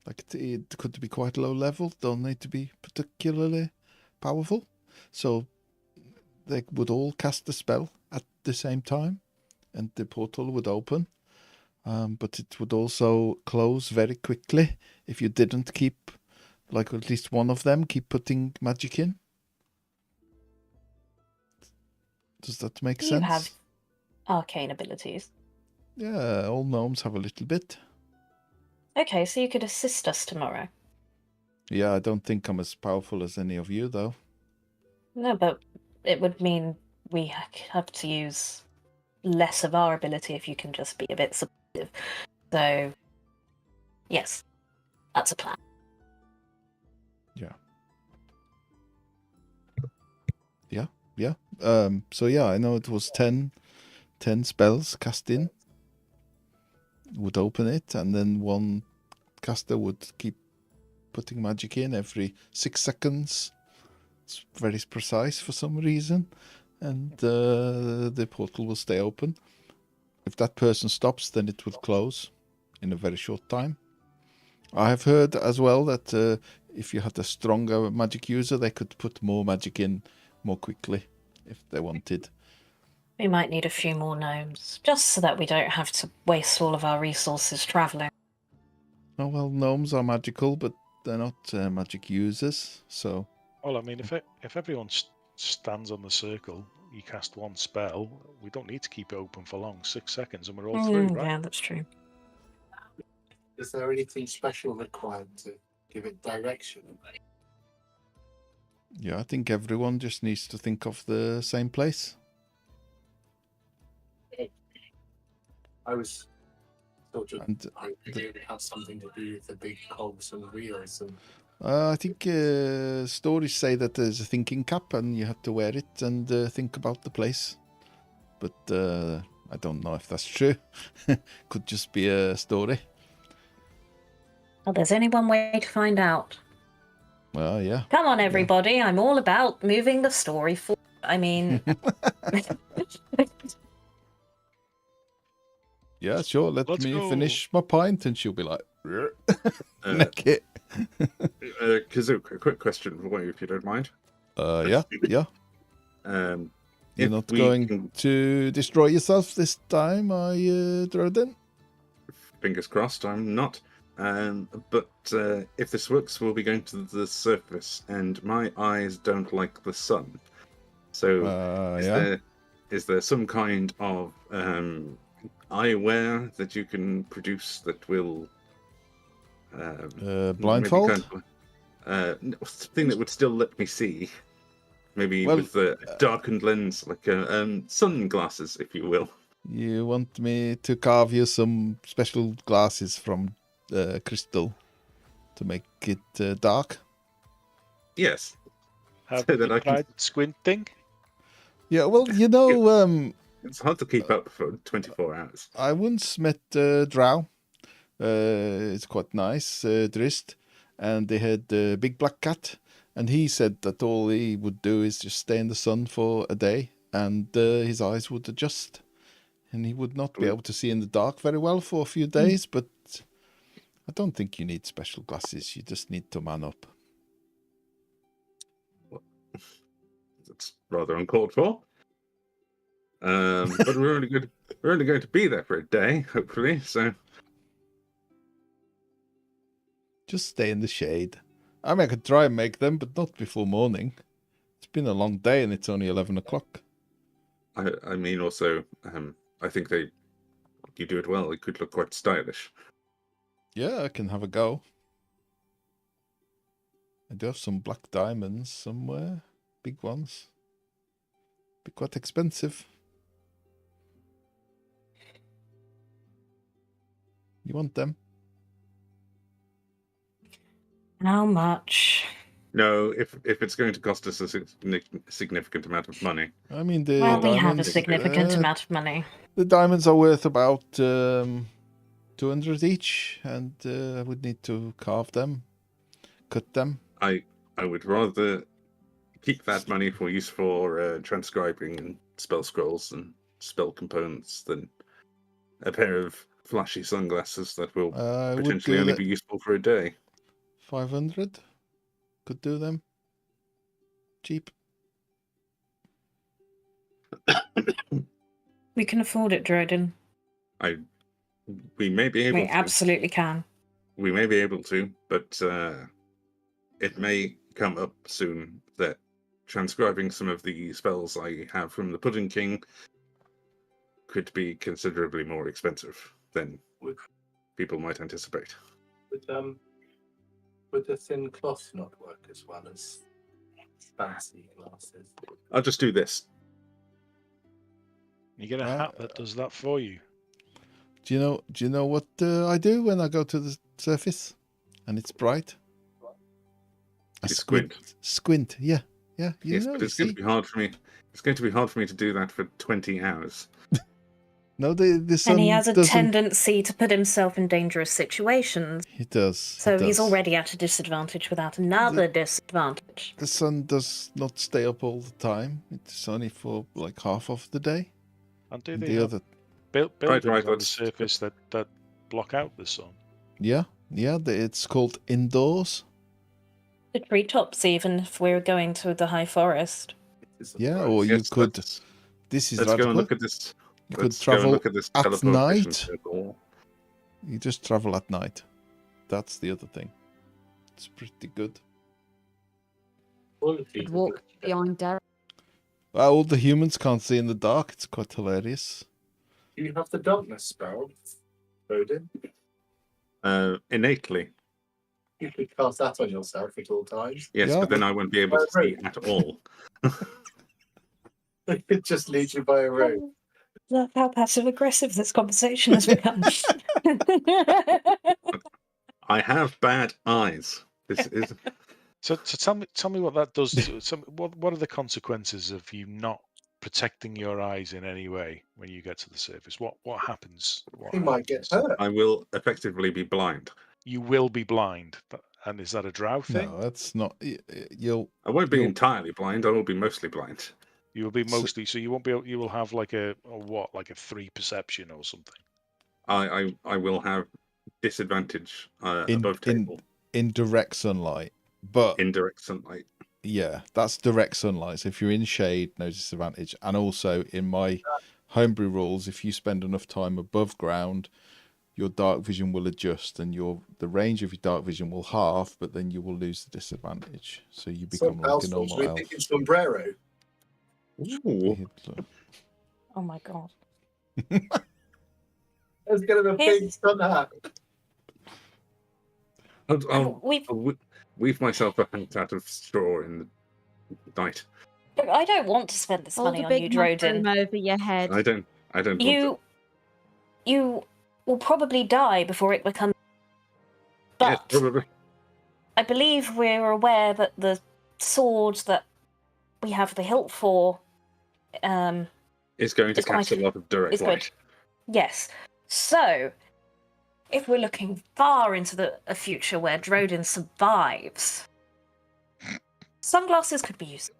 Like it could be quite low level. Don't need to be particularly powerful. So they would all cast the spell at the same time, and the portal would open. But it would also close very quickly if you didn't keep, like at least one of them, keep putting magic in. Does that make sense? You have arcane abilities. Yeah, all gnomes have a little bit. Okay, so you could assist us tomorrow. Yeah, I don't think I'm as powerful as any of you, though. No, but it would mean we have to use less of our ability if you can just be a bit supportive. So, yes, that's a plan. Yeah. So yeah, I know it was 10 spells cast in. Would open it, and then one caster would keep putting magic in every 6 seconds. It's very precise for some reason, and the portal will stay open. If that person stops, then it will close in a very short time. I have heard as well that if you had a stronger magic user, they could put more magic in more quickly if they wanted. We might need a few more gnomes, just so that we don't have to waste all of our resources travelling. Oh well, gnomes are magical, but they're not magic users, so... Well, I mean, if everyone stands on the circle, you cast one spell, we don't need to keep it open for long. 6 seconds and we're all through, right? Yeah, that's true. Is there anything special required to give it direction? Yeah, I think everyone just needs to think of the same place. I was sort of And hoping it had something to do with the big cogs and wheels. And I think stories say that there's a thinking cap and you have to wear it and think about the place. But I don't know if that's true. Could just be a story. Well, there's only one way to find out. Well, yeah. Come on, everybody. I'm all about moving the story forward. I mean... Yeah, sure. Let Let's me go. finish my pint, and she'll be like, Uh, neck it. Kazook, a quick question for you, if you don't mind. Yeah. Um, You're if not we going can- to destroy yourself this time, are you, Drodin? Fingers crossed, I'm not. But if this works, we'll be going to the surface, and my eyes don't like the sun. So, is there some kind of eyewear that you can produce that will Blindfold? something that would still let me see? Maybe Well, with a darkened lens, like sunglasses, if you will. You want me to carve you some special glasses from crystal to make it dark? Yes. Have So you that I can- tried squinting? Yeah, well, you know, It's hard to keep up for 24 hours. I once met Drow. It's quite nice, Drist, and they had a big black cat, and he said that all he would do is just stay in the sun for a day, and his eyes would adjust, and he would not be able to see in the dark very well for a few days, but I don't think you need special glasses. You just need to man up. That's rather uncalled for. But we're only going to be there for a day, hopefully. So Just stay in the shade. I mean, I could try and make them, but not before morning. It's been a long day and it's only 11 o'clock. I mean, also, I think you do it well. It could look quite stylish. Yeah, I can have a go. I do have some black diamonds somewhere. Big ones. Be quite expensive. You want them? How much? No, if it's going to cost us a significant amount of money, I mean, the Well, we have a diamonds. significant amount of money. The diamonds are worth about 200 each, and I would need to carve them, cut them. I would rather keep that money for use for transcribing and spell scrolls and spell components than a pair of flashy sunglasses that will I would potentially do only that. be useful for a day. 500 could do them. Cheap. We can afford it, Droden. We may be able We to. absolutely can. We may be able to, but it may come up soon that transcribing some of the spells I have from the Pudding King could be considerably more expensive than people might anticipate. Would the thin cloth not work as well as fancy glasses? I'll just do this. You get a hat that does that for you. Do you know what I do when I go to the surface and it's bright? I You squint. Squint, yeah. You Yes, know, but you it's going see. to be hard for me. It's going to be hard for me to do that for 20 hours. No, the sun And he has a doesn't. tendency to put himself in dangerous situations. He does. So he he's does. already at a disadvantage without another disadvantage. The sun does not stay up all the time. It's only for like half of the day. And do And they the have other, buildings right, on the let's- surface that block out the sun? yeah. It's called indoors. The treetops, even if we were going to the high forest. Yeah, or you Yes, could. let's- This is Let's go and radical. look at this. You could Let's go and travel look at this at teleportation night. circle. You just travel at night. That's the other thing. It's pretty good. Could walk behind Derek. Well, all the humans can't see in the dark. It's quite hilarious. Do you have the darkness spell, Odin? Innately, You could cast that on yourself at all times. yes, Yeah. but then I won't be able to see at all. It could just lead you by a road. Look how passive aggressive this conversation has become. I have bad eyes. This is So tell me what that does. What are the consequences of you not protecting your eyes in any way when you get to the surface? What happens? What You might get happens? hurt. I will effectively be blind. You will be blind. And is that a drow thing? No, that's not. You'll. I won't be You'll- entirely blind. I will be mostly blind. You will be So- mostly. So you won't be. You will have like a 3 perception or something. I will have disadvantage In- above table. in direct sunlight, but Indirect sunlight. yeah, that's direct sunlight. So if you're in shade, no disadvantage. And also in my homebrew rules, if you spend enough time above ground, your dark vision will adjust, and the range of your dark vision will halve, but then you will lose the disadvantage. So you become like a Elf normal we elf. think it's sombrero. Ooh. Oh my god. There's going to be a big Here's- sun hat. I'll We've. weave myself a hat out of straw in the night. I don't want to spend this Hold money a on you, big mushroom Droden. over your head. I don't want You will probably die before it becomes. to. Yes, But probably. I believe we're aware that the sword that we have the hilt for, It's going to It's quite- cast a lot of direct is good. light. Yes. So, if we're looking far into a future where Droden survives, sunglasses could be used.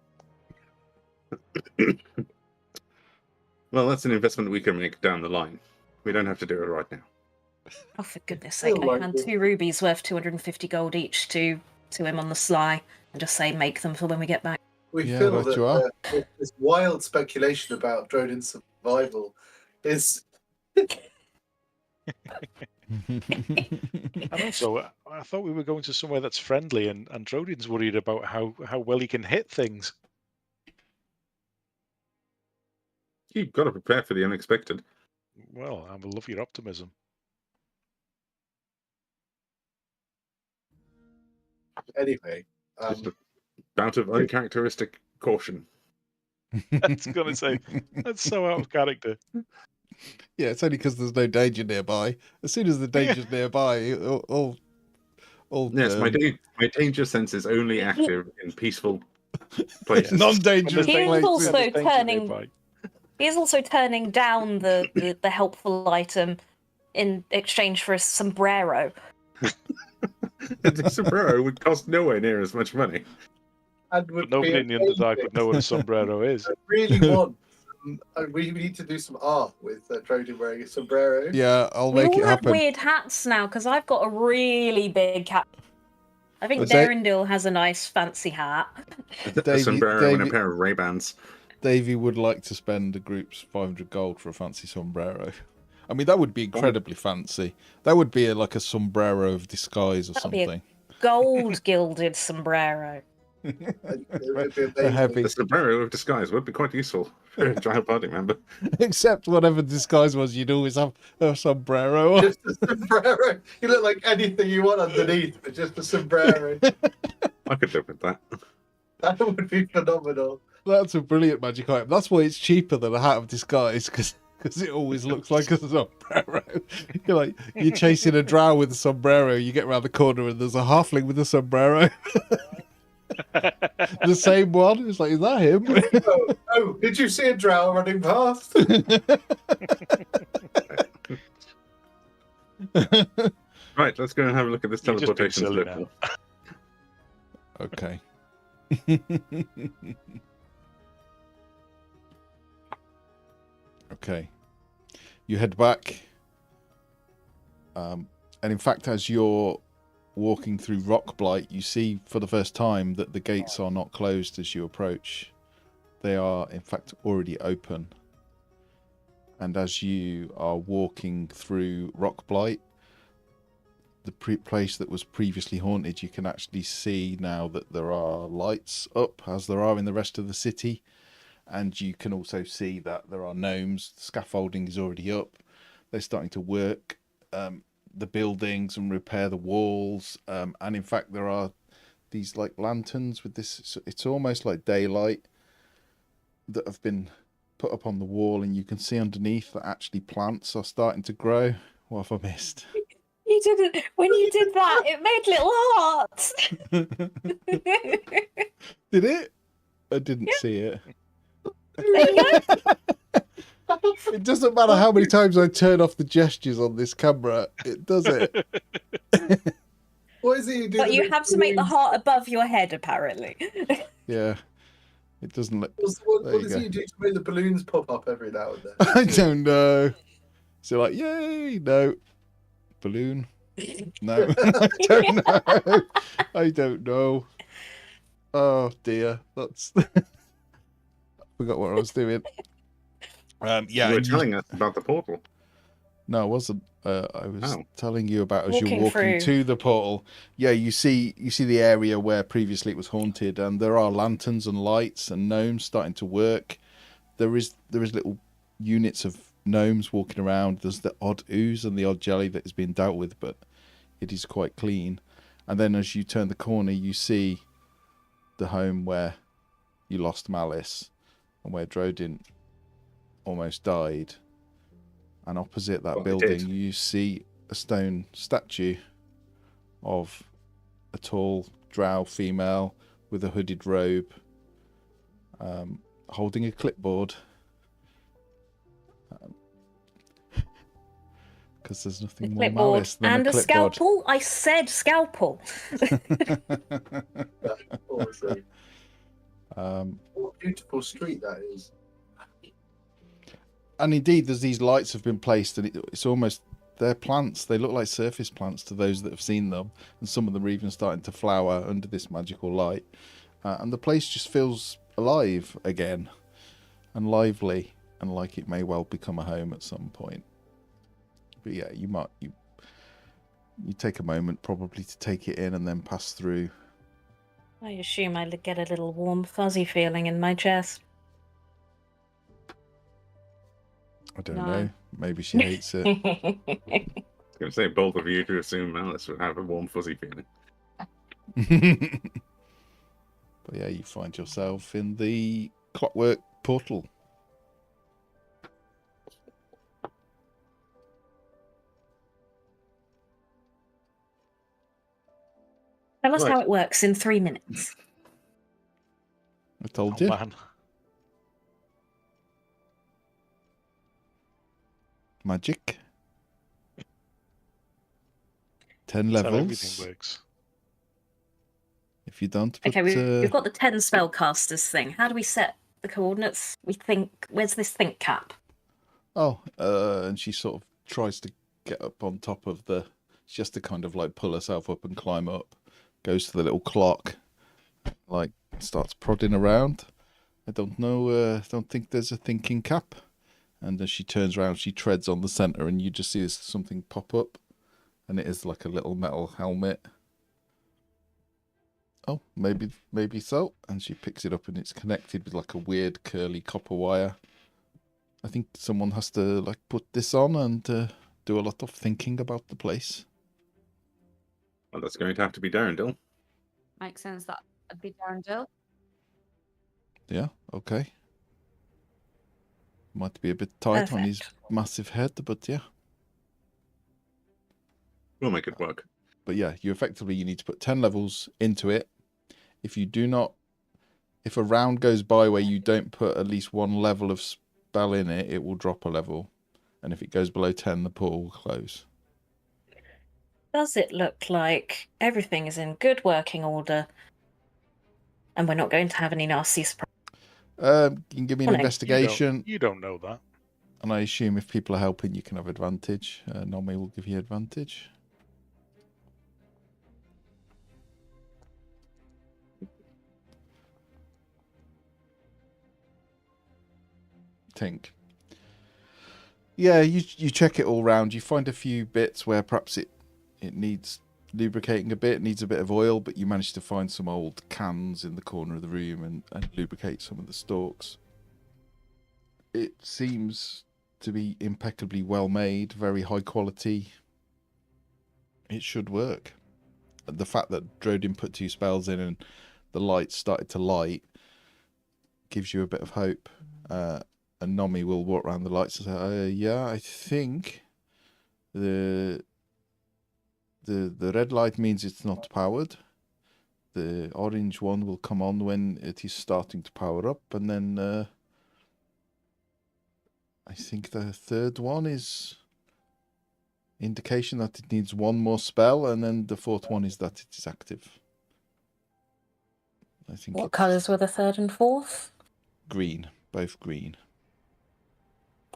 Well, that's an investment we can make down the line. We don't have to do it right now. Oh, for goodness sake! Feel I like hand it. 2 rubies worth 250 gold each to him on the sly, and just say make them for when we get back. We Yeah, feel right that you are. this wild speculation about Droden's survival is And also, I thought we were going to somewhere that's friendly, and Droden's worried about how well he can hit things. You've got to prepare for the unexpected. Well, I love your optimism. anyway. Just a bout of uncharacteristic caution. I was going to say, that's so out of character. Yeah, it's only because there's no danger nearby. As soon as the danger's nearby, all All Yes, my danger sense is only active in peaceful places. non-dangerous He is places. also Danger turning. nearby. He is also turning down the helpful item in exchange for a sombrero. The sombrero would cost nowhere near as much money. And But would nobody be in the Underdark would know what a amazing. sombrero is. I really want. We need to do some art with Trody wearing a sombrero. Yeah, I'll We make all it have happen. weird hats now because I've got a really big hat. I think Was that- Derendil has a nice fancy hat. A sombrero and a pair of Ray-Bans. Davey would like to spend the group's 500 gold for a fancy sombrero. I mean, that would be incredibly fancy. That would be like a sombrero of disguise or That'll be a something. gold gilded sombrero. It would be A amazing. heavy, The sombrero of disguise would be quite useful for a giant party member. except whatever disguise was, you'd always have a sombrero. Just a sombrero. You look like anything you want underneath, but just a sombrero. I could live with that. That would be phenomenal. That's a brilliant magic item. That's why it's cheaper than a hat of disguise, because it always looks like a sombrero. You're chasing a drow with a sombrero, you get around the corner and there's a halfling with a sombrero. The same one. It's like, is that him? Oh, did you see a drow running past? Right, let's go and have a look at this You're just being teleportation silly circle. Okay. Okay. You head back. And in fact, as you're walking through Rockblight, you see for the first time that the gates are not closed as you approach. They are, in fact, already open. And as you are walking through Rockblight, the place that was previously haunted, you can actually see now that there are lights up, as there are in the rest of the city. And you can also see that there are gnomes. The scaffolding is already up. They're starting to work the buildings and repair the walls. And in fact, there are these like lanterns with this. It's almost like daylight that have been put up on the wall, and you can see underneath that actually plants are starting to grow. What have I missed? You didn't. When you did that, it made little hearts. Did it? I didn't see it. There you go. It doesn't matter how many times I turn off the gestures on this camera, it does it. What is it you do? But you have to make the heart above your head, apparently. Yeah. It doesn't look. What There you does go. he do to make the balloons pop up every now and then? I don't know. So like, yay, no. Balloon. No. I don't know. I don't know. Oh dear. That's I forgot what I was doing. Yeah, You were and telling us about the portal. No, I wasn't. I was Oh. telling you about as you're Walking walking through. to the portal. Yeah, you see the area where previously it was haunted, and there are lanterns and lights and gnomes starting to work. There is little units of gnomes walking around. There's the odd ooze and the odd jelly that has been dealt with, but it is quite clean. And then as you turn the corner, you see the home where you lost Malice and where Drodin almost died. And opposite that Well, he building, did. you see a stone statue of a tall drow female with a hooded robe, holding a clipboard. Because there's nothing more Clipboard malice than and a a clipboard. scalpel. I said scalpel. Honestly, um, what a beautiful street that is. and indeed, there's these lights have been placed, and it's almost they're plants. They look like surface plants to those that have seen them, and some of them are even starting to flower under this magical light. And the place just feels alive again, and lively, and like it may well become a home at some point. But yeah, you take a moment probably to take it in and then pass through. I assume I get a little warm, fuzzy feeling in my chest. I don't No. know. Maybe she hates it. I was going to say, both of you to assume Malice would have a warm, fuzzy feeling. But yeah, you find yourself in the clockwork portal. Tell us Right. how it works in 3 minutes. I told Oh you. man. Magic. 10 That's how everything levels. works. If you don't put... Okay, we've got the 10 spellcasters thing. How do we set the coordinates? We think, where's this think cap? and she sort of tries to get up on top of the... She has to kind of like pull herself up and climb up. Goes to the little clock. Like, starts prodding around. I don't know, don't think there's a thinking cap. And as she turns around, she treads on the centre and you just see something pop up. And it is like a little metal helmet. Oh, maybe so. And she picks it up and it's connected with like a weird curly copper wire. I think someone has to like put this on and do a lot of thinking about the place. Well, that's going to have to be Darendil. Makes sense that would be Darendil. Yeah, okay. Might be a bit tight on his Perfect. massive head, but yeah. We'll make it work. But yeah, you need to put 10 levels into it. If a round goes by where you don't put at least one level of spell in it, it will drop a level. And if it goes below 10, the portal will close. Does it look like everything is in good working order and we're not going to have any nasty surprises? You can give me an Well, no, investigation. You don't know that. And I assume if people are helping, you can have advantage. Nomi will give you advantage. Think. Yeah, you check it all round. You find a few bits where perhaps it needs lubricating a bit, needs a bit of oil, but you manage to find some old cans in the corner of the room and lubricate some of the stalks. It seems to be impeccably well made, very high quality. It should work. The fact that Drodin put 2 spells in and the lights started to light gives you a bit of hope. And Nomi will walk around the lights and say, yeah, I think the red light means it's not powered. The orange one will come on when it is starting to power up, and then I think the third one is indication that it needs one more spell, and then the fourth one is that it is active. I think What it's colours were the third and fourth? green, both green.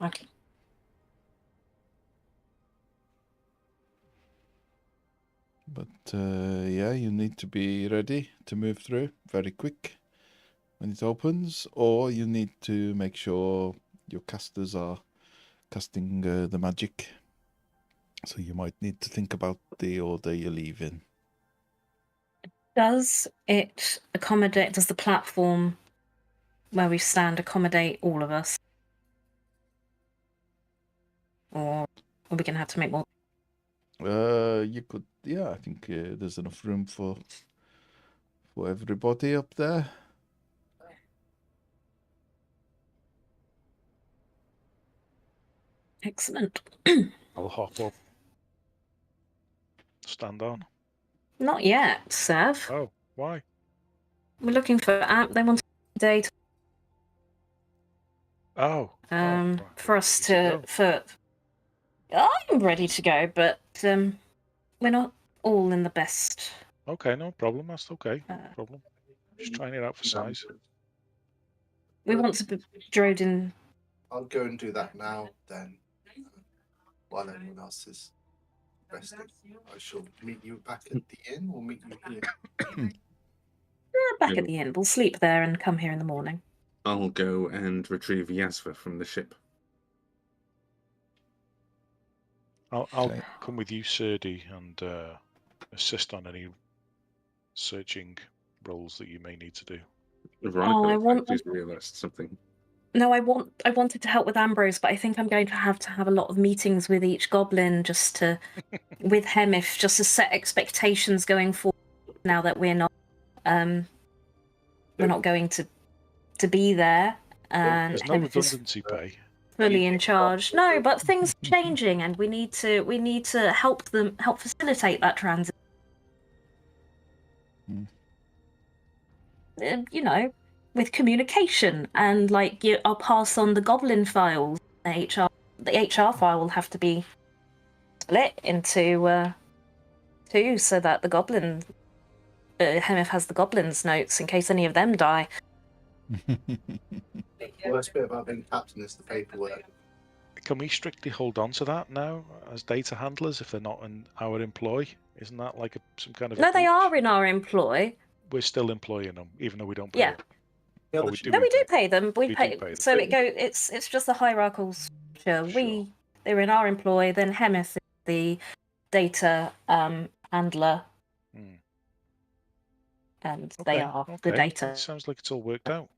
Okay. But yeah, you need to be ready to move through very quick when it opens, or you need to make sure your casters are casting the magic. So you might need to think about the order you leave in. Does the platform where we stand accommodate all of us? Or are we going to have to make more? You could, yeah, I think there's enough room for everybody up there. Excellent. I'll hop up. Stand on. Not yet, Sev. Oh, why? We're looking for they want data Oh. Right. for us Ready to to I'm ready to go, but we're not all in the best. Okay, no problem. That's okay. No problem. Just trying it out for size. We want to be Drodin. I'll go and do that now, then, while anyone else is resting. I shall meet you back at the inn, or meet you here. Back at the inn. We'll sleep there and come here in the morning. I'll go and retrieve Yasva from the ship. I'll Okay. come with you, Serdi, and assist on any searching roles that you may need to do. Veronica, I just realised something. No, I wanted to help with Ambrose, but I think I'm going to have a lot of meetings with each goblin just to with Hemif, just to set expectations going forward. Now that we're not going to be there, and There's no Hemif is redundancy pay. fully in charge. No, but things are changing, and we need to help facilitate that transition. You know, with communication and like I'll pass on the goblin files. The HR file will have to be split into two, so that the goblin Hemeth has the goblins' notes in case any of them die. The worst bit about being captain is the paperwork. Can we strictly hold on to that now as data handlers if they're not in our employ? Isn't that like some kind of? No, they are in our employ. We're still employing them, even though we don't pay Yeah. them. No, We No, we do pay them. We do pay. pay them. So it's just a hierarchical structure. Sure. They're in our employ. Then Hemeth is the data handler, and they are the data. It sounds like it's all worked out.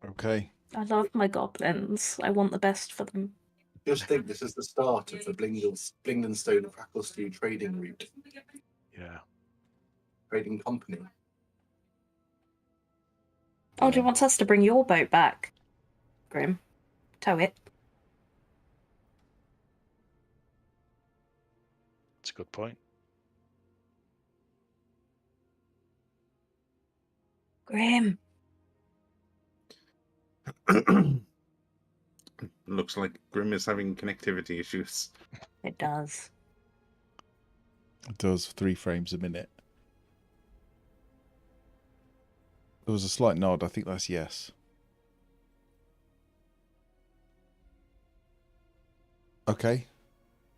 Okay. I love my goblins. I want the best for them. Just think, this is the start of the Blingdenstone Crackle Stew trading route. Yeah. Trading company. Oh, do you want us to bring your boat back, Grim? Tow it. That's a good point. Grim. Looks like Grim is having connectivity issues. It does. It does 3 frames a minute. There was a slight nod. I think that's yes. Okay.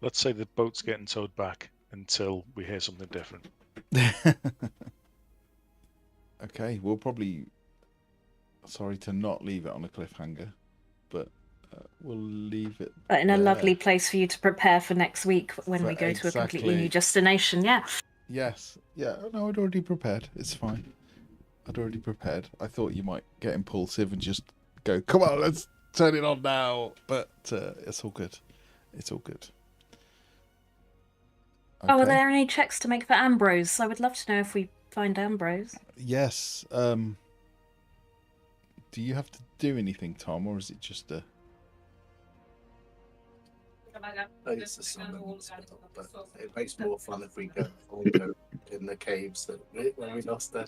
Let's say the boat's getting towed back until we hear something different. Okay, we'll probably... Sorry to not leave it on a cliffhanger, but we'll leave it But in a there. lovely place for you to prepare for next week when we go to a completely new destination. Yeah. Yes. Yeah, no, I'd already prepared. It's fine. I'd already prepared. I thought you might get impulsive and just go, come on, let's turn it on now. But it's all good. It's all good. Oh, are there any checks to make for Ambrose? I would love to know if we find Ambrose. Yes. Do you have to do anything, Tom, or is it just a... It's a summon spell, but it makes more fun if we go in the caves when we lost there.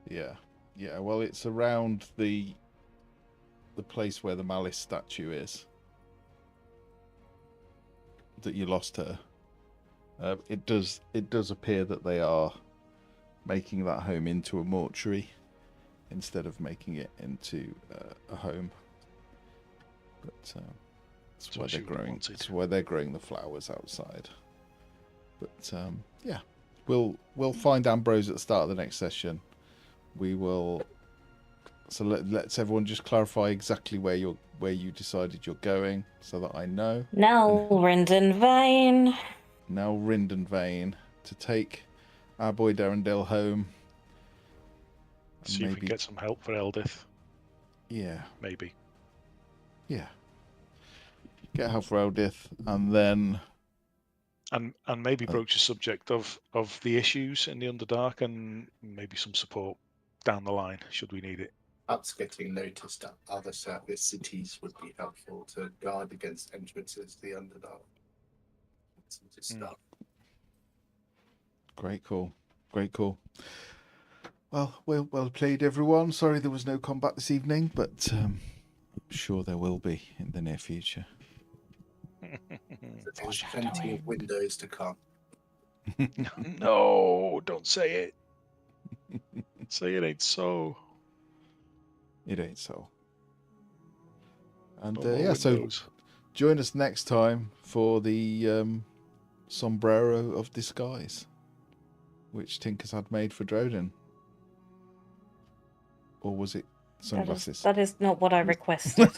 Yeah. Yeah, well, it's around the place where the Malice statue is that you lost her. It does appear that they are making that home into a mortuary instead of making it into a home. But that's why they're growing. It's why they're growing the flowers outside. But yeah, we'll find Ambrose at the start of the next session. We will. So let's everyone just clarify exactly where you decided you're going, so that I know. Now Rindenvane. Now Rindenvane to take our boy Darendale home. See if we can get some help for Eldith. Yeah. Maybe. Yeah. Get help for Eldith, and then... And maybe broach the subject of the issues in the Underdark, and maybe some support down the line, should we need it. Perhaps getting noticed at other service cities would be helpful to guard against entrances to the Underdark. Stuff. Great call. Great call. Well played, everyone. Sorry there was no combat this evening, but I'm sure there will be in the near future. There's plenty of windows to come. No, don't say it. Say it ain't so. It ain't so. And yeah, so join us next time for the sombrero of disguise, which Tinker's had made for Droden. Or was it sunglasses? That is not what I requested.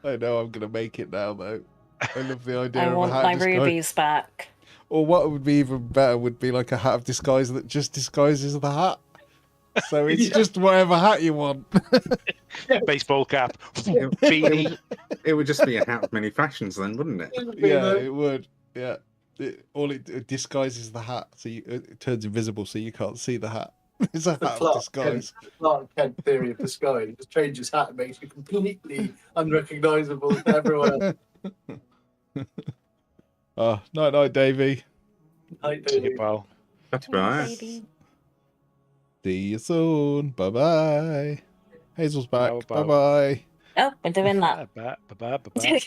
I know I'm going to make it now, though. I love the idea I of want a hat my disguise. rubies back. Or what would be even better would be like a hat of disguise that just disguises the hat. So it's just whatever hat you want. Baseball cap, beanie. It would just be a hat of many fashions then, wouldn't it? Yeah, it would. Yeah. It disguises the hat, so it turns invisible so you can't see the hat. It's a hat of disguise. Clark Kent theory of disguise. Just change his hat and makes you completely unrecognisable to everyone else. Night night, Davey. Night, See you, Davey. pal. Bye. Baby. See you soon. Bye bye. Hazel's back. How Bye about bye. Oh, we're doing that. bye bye bye bye.